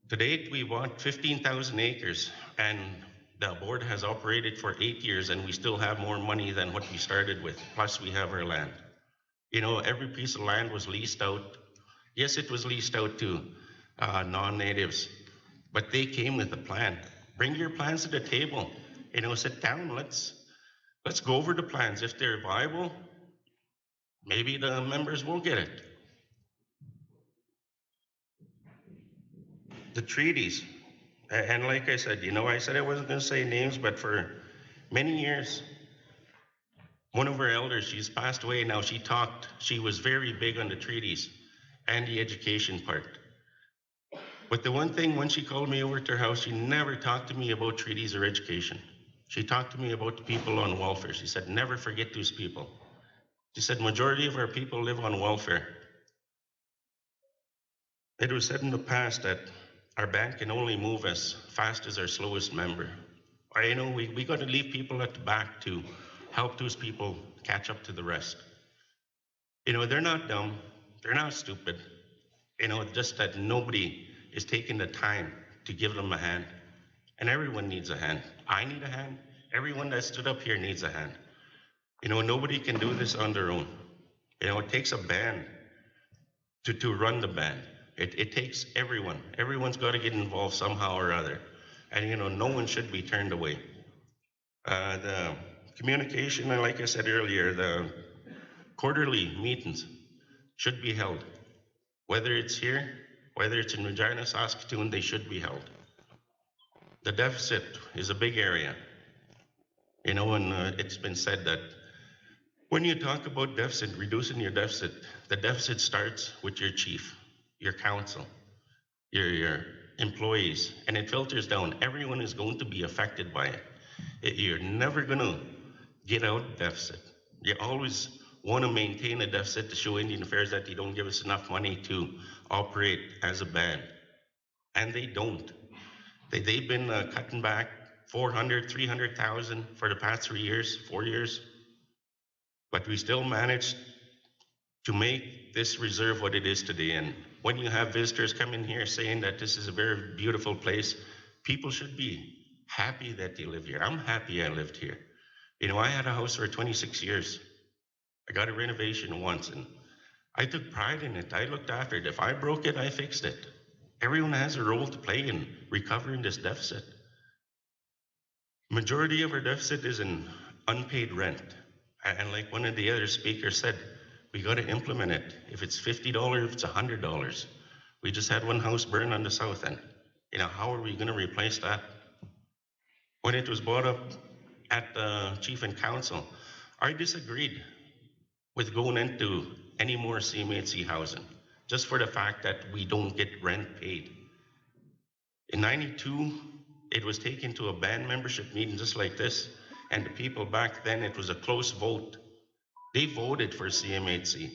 To date, we bought 15,000 acres, and the board has operated for 8 years, and we still have more money than what we started with, plus we have our land. You know, every piece of land was leased out. Yes, it was leased out to non-natives, but they came with a plan. Bring your plans to the table. You know, sit down, let's go over the plans. If they're viable, maybe the members will get it. The treaties, and like I said, you know, I said I wasn't going to say names, but for many years, one of our elders, she's passed away now, she was very big on the treaties and the education part. But the one thing, when she called me over to her house, she never talked to me about treaties or education. She talked to me about the people on welfare. She said, never forget those people. She said, majority of our people live on welfare. It was said in the past that our band can only move as fast as our slowest member. I know we got to leave people at the back to help those people catch up to the rest. You know, they're not dumb, they're not stupid. You know, just that nobody is taking the time to give them a hand. And everyone needs a hand. I need a hand. Everyone that stood up here needs a hand. You know, nobody can do this on their own. You know, it takes a band to run the band. It takes everyone. Everyone's got to get involved somehow or other. And, you know, no one should be turned away. The communication, and like I said earlier, the quarterly meetings should be held. Whether it's here, whether it's in Regina, Saskatoon, they should be held. The deficit is a big area. You know, and it's been said that when you talk about deficit, reducing your deficit, the deficit starts with your chief, your council, your employees, and it filters down. Everyone is going to be affected by it. You're never going to get out of deficit. You always want to maintain a deficit to show Indian Affairs that they don't give us enough money to operate as a band. And they don't. They've been cutting back 400, 300,000 for the past 4 years. But we still managed to make this reserve what it is today. And when you have visitors come in here saying that this is a very beautiful place, people should be happy that they live here. I'm happy I lived here. You know, I had a house for 26 years. I got a renovation once, and I took pride in it. I looked after it. If I broke it, I fixed it. Everyone has a role to play in recovering this deficit. Majority of our deficit is in unpaid rent. And like one of the other speakers said, we got to implement it. If it's $50, if it's $100. We just had one house burn on the south end. You know, how are we going to replace that? When it was brought up at the chief and council, I disagreed with going into any more CMHC housing, just for the fact that we don't get rent paid. In '92, it was taken to a band membership meeting just like this, and the people back then, it was a close vote. They voted for CMHC.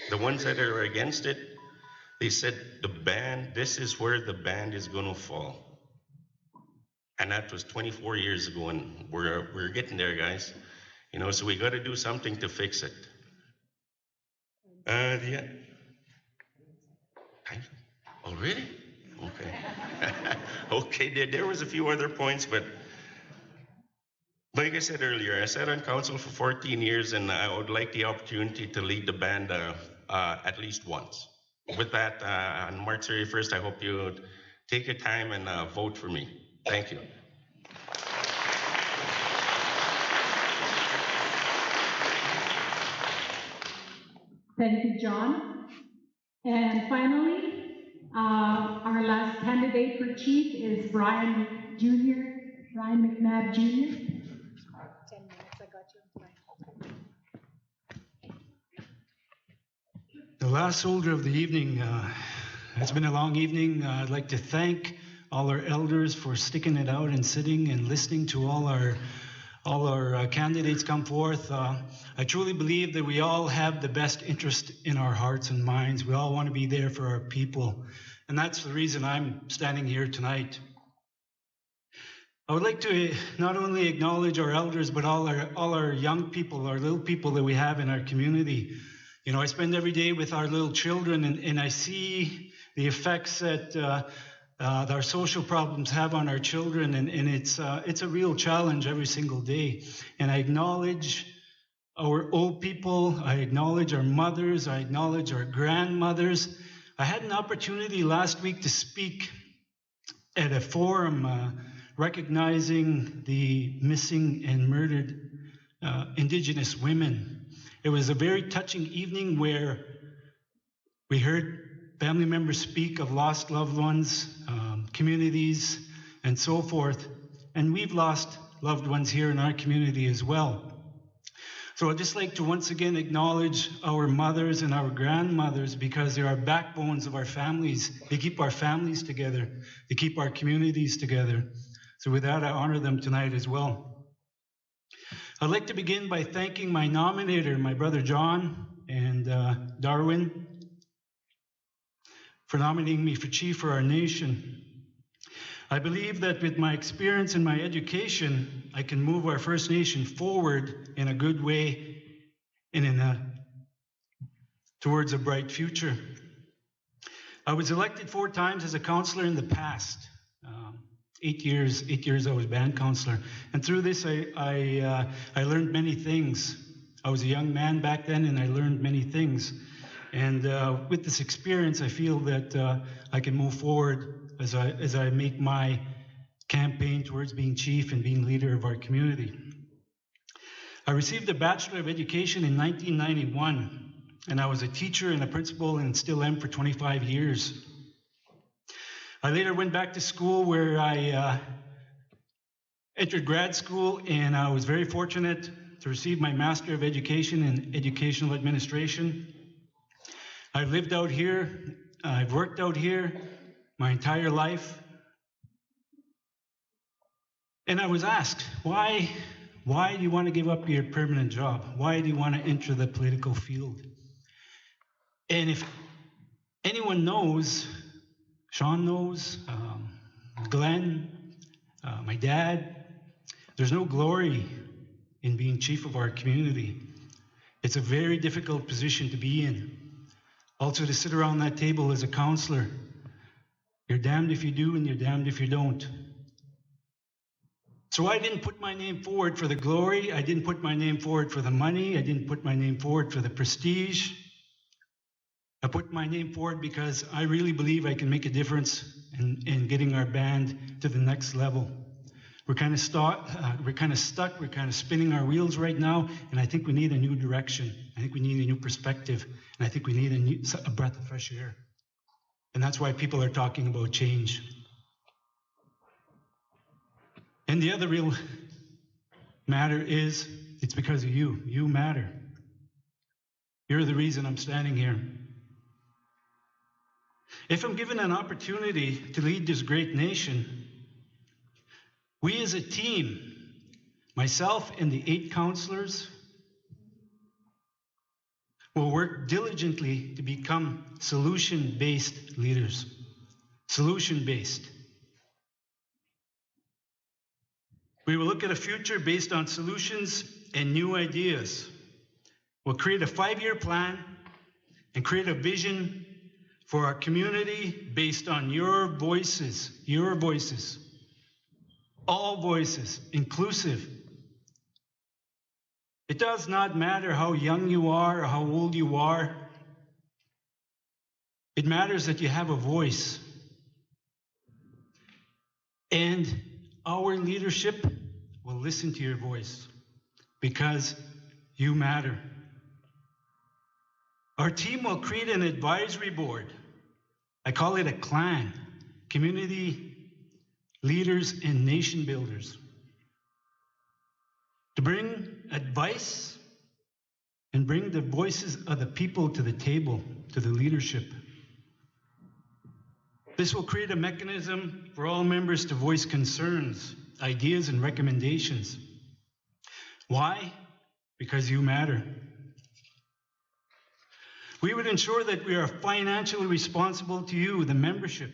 The ones that are against it, they said the band, this is where the band is gonna fall. And that was 24 years ago, and we're getting there, guys. You know, so we gotta do something to fix it. Yeah. Already? Okay. Okay, there was a few other points, but like I said earlier, I sat on council for 14 years, and I would like the opportunity to lead the band at least once. With that, on March 31st, I hope you would take your time and vote for me. Thank you. Thank you, John. And finally, our last candidate for chief is Brian McNabb Jr. 10 minutes, I got you. The last soldier of the evening. It's been a long evening. I'd like to thank all our elders for sticking it out and sitting and listening to all all our candidates come forth. I truly believe that we all have the best interest in our hearts and minds. We all want to be there for our people. And that's the reason I'm standing here tonight. I would like to not only acknowledge our elders, but all our young people, our little people that we have in our community. You know, I spend every day with our little children, and I see the effects that our social problems have on our children, and it's a real challenge every single day. And I acknowledge our old people, I acknowledge our mothers, I acknowledge our grandmothers. I had an opportunity last week to speak at a forum recognizing the missing and murdered Indigenous women. It was a very touching evening where we heard family members speak of lost loved ones, communities, and so forth. And we've lost loved ones here in our community as well. So I'd just like to once again acknowledge our mothers and our grandmothers, because they are backbones of our families. They keep our families together. They keep our communities together. So with that, I honor them tonight as well. I'd like to begin by thanking my nominator, my brother John and Darwin, for nominating me for chief for our nation. I believe that with my experience and my education, I can move our First Nation forward in a good way and towards a bright future. I was elected 4 times as a councillor in the past. 8 years I was band councillor. And through this, I learned many things. I was a young man back then, and I learned many things. And with this experience, I feel that I can move forward as I make my campaign towards being chief and being leader of our community. I received a Bachelor of Education in 1991, and I was a teacher and a principal and still am for 25 years. I later went back to school where I entered grad school, and I was very fortunate to receive my Master of Education in Educational Administration. I've lived out here, I've worked out here my entire life. And I was asked, why do you want to give up your permanent job? Why do you want to enter the political field? And if anyone knows, Sean knows, Glenn, my dad, there's no glory in being chief of our community. It's a very difficult position to be in. Also, to sit around that table as a counselor, you're damned if you do and you're damned if you don't. So I didn't put my name forward for the glory. I didn't put my name forward for the money. I didn't put my name forward for the prestige. I put my name forward because I really believe I can make a difference in getting our band to the next level. We're kind of stuck, we're kind of spinning our wheels right now, and I think we need a new direction. I think we need a new perspective, and I think we need a breath of fresh air. And that's why people are talking about change. And the other real matter is, it's because of you. You matter. You're the reason I'm standing here. If I'm given an opportunity to lead this great nation, we as a team, myself and the 8 councillors, will work diligently to become solution-based leaders. Solution-based. We will look at a future based on solutions and new ideas. We'll create a 5-year plan and create a vision for our community based on your voices, all voices, inclusive. It does not matter how young you are or how old you are. It matters that you have a voice. And our leadership will listen to your voice because you matter. Our team will create an advisory board. I call it a clan, community leaders and nation builders, to bring advice and bring the voices of the people to the table, to the leadership. This will create a mechanism for all members to voice concerns, ideas, and recommendations. Why? Because you matter. We would ensure that we are financially responsible to you, the membership.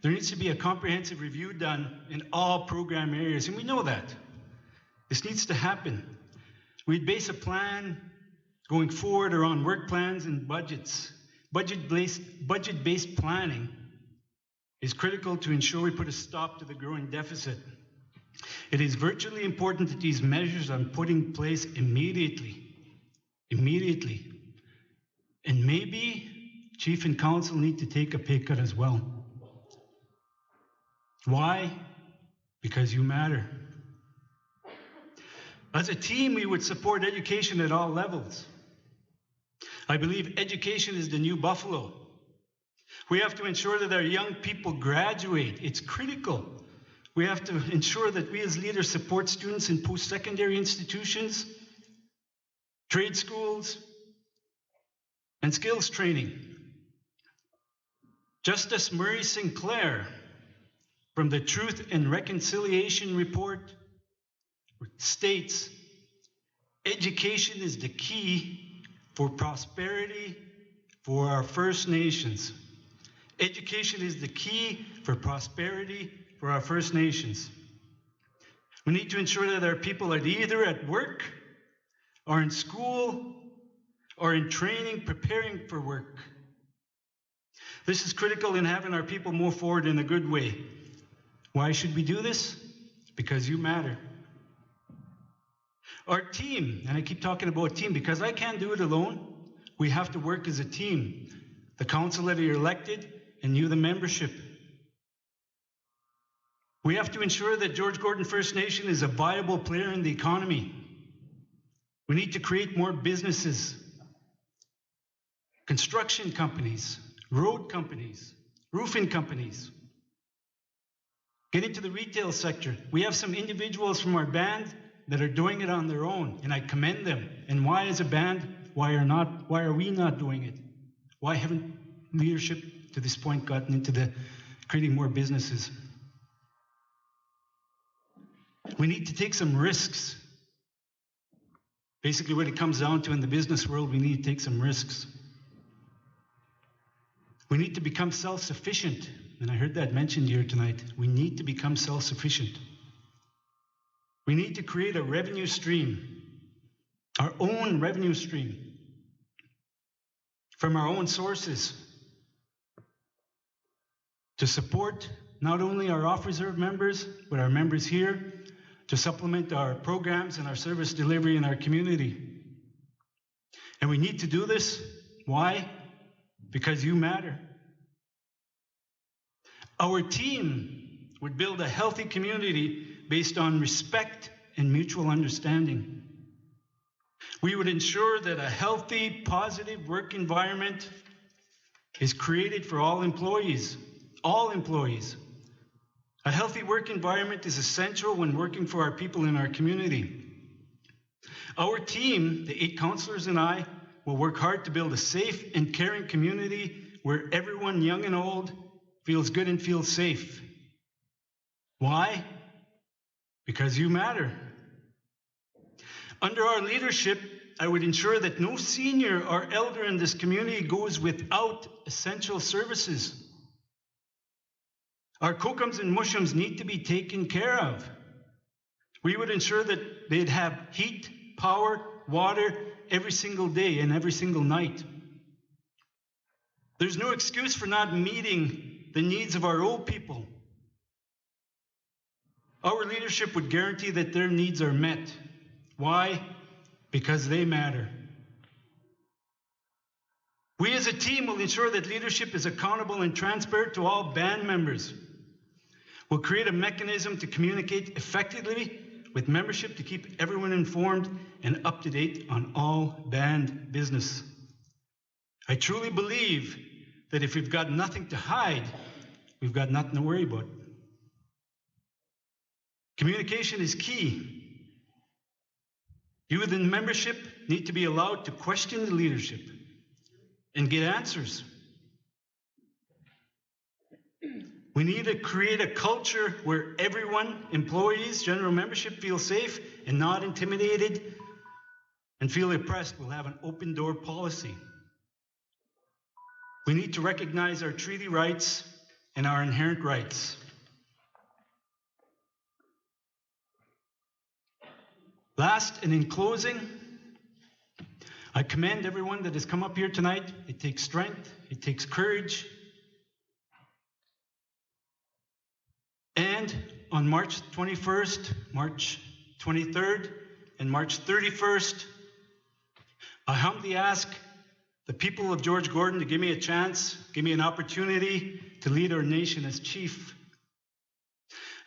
There needs to be a comprehensive review done in all program areas, and we know that. This needs to happen. We'd base a plan going forward around work plans and budgets. Budget-based planning is critical to ensure we put a stop to the growing deficit. It is virtually important that these measures are put in place immediately. And maybe Chief and Council need to take a pay cut as well. Why? Because you matter. As a team, we would support education at all levels. I believe education is the new buffalo. We have to ensure that our young people graduate. It's critical. We have to ensure that we as leaders support students in post-secondary institutions, trade schools, and skills training. Justice Murray Sinclair from the Truth and Reconciliation Report states, education is the key for prosperity for our First Nations. Education is the key for prosperity for our First Nations. We need to ensure that our people are either at work or in school or in training, preparing for work. This is critical in having our people move forward in a good way. Why should we do this? Because you matter. Our team, and I keep talking about team because I can't do it alone. We have to work as a team. The council that are elected and you, the membership. We have to ensure that George Gordon First Nation is a viable player in the economy. We need to create more businesses, construction companies, road companies, roofing companies. Get into the retail sector. We have some individuals from our band that are doing it on their own, and I commend them. And why as a band, why are we not doing it? Why haven't leadership to this point gotten into the creating more businesses? We need to take some risks. Basically what it comes down to in the business world, we need to take some risks. We need to become self-sufficient, and I heard that mentioned here tonight. We need to become self-sufficient. We need to create a revenue stream, our own revenue stream, from our own sources to support not only our off-reserve members, but our members here, to supplement our programs and our service delivery in our community. And we need to do this. Why? Because you matter. Our team would build a healthy community based on respect and mutual understanding. We would ensure that a healthy, positive work environment is created for all employees. All employees. A healthy work environment is essential when working for our people in our community. Our team, the 8 councillors and I, will work hard to build a safe and caring community where everyone, young and old, feels good and feels safe. Why? Because you matter. Under our leadership, I would ensure that no senior or elder in this community goes without essential services. Our kokums and mushums need to be taken care of. We would ensure that they'd have heat, power, water every single day and every single night. There's no excuse for not meeting the needs of our old people. Our leadership would guarantee that their needs are met. Why? Because they matter. We as a team will ensure that leadership is accountable and transparent to all band members. We'll create a mechanism to communicate effectively with membership to keep everyone informed and up to date on all band business. I truly believe that if we've got nothing to hide, we've got nothing to worry about. Communication is key. You within membership need to be allowed to question the leadership and get answers. We need to create a culture where everyone, employees, general membership, feel safe and not intimidated and feel oppressed. We'll have an open door policy. We need to recognize our treaty rights and our inherent rights. Last, and in closing, I commend everyone that has come up here tonight. It takes strength, it takes courage. And on March 21st, March 23rd, and March 31st, I humbly ask the people of George Gordon to give me a chance, give me an opportunity to lead our nation as chief.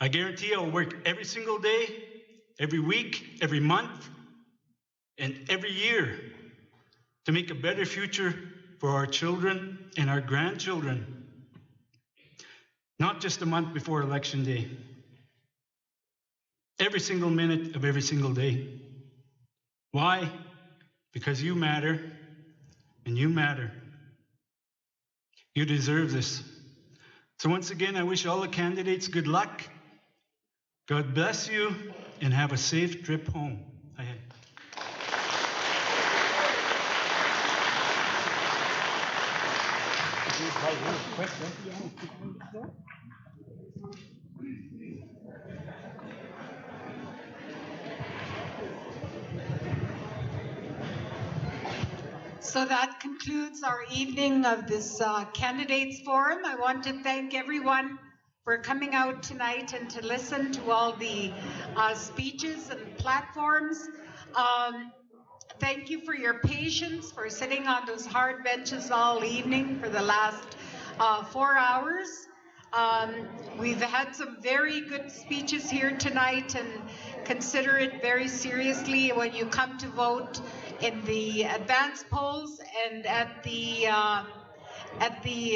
I guarantee I'll work every single day, every week, every month, and every year to make a better future for our children and our grandchildren. Not just a month before Election Day. Every single minute of every single day. Why? Because you matter, and you matter. You deserve this. So once again, I wish all the candidates good luck. God bless you, and have a safe trip home. Ahead. So that concludes our evening of this candidates forum. I want to thank everyone for coming out tonight and to listen to all the speeches and platforms. Thank you for your patience, for sitting on those hard benches all evening for the last 4 hours. We've had some very good speeches here tonight, and consider it very seriously when you come to vote in the advance polls and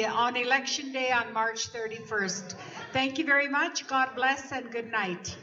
on Election Day on March 31st. Thank you very much. God bless and good night.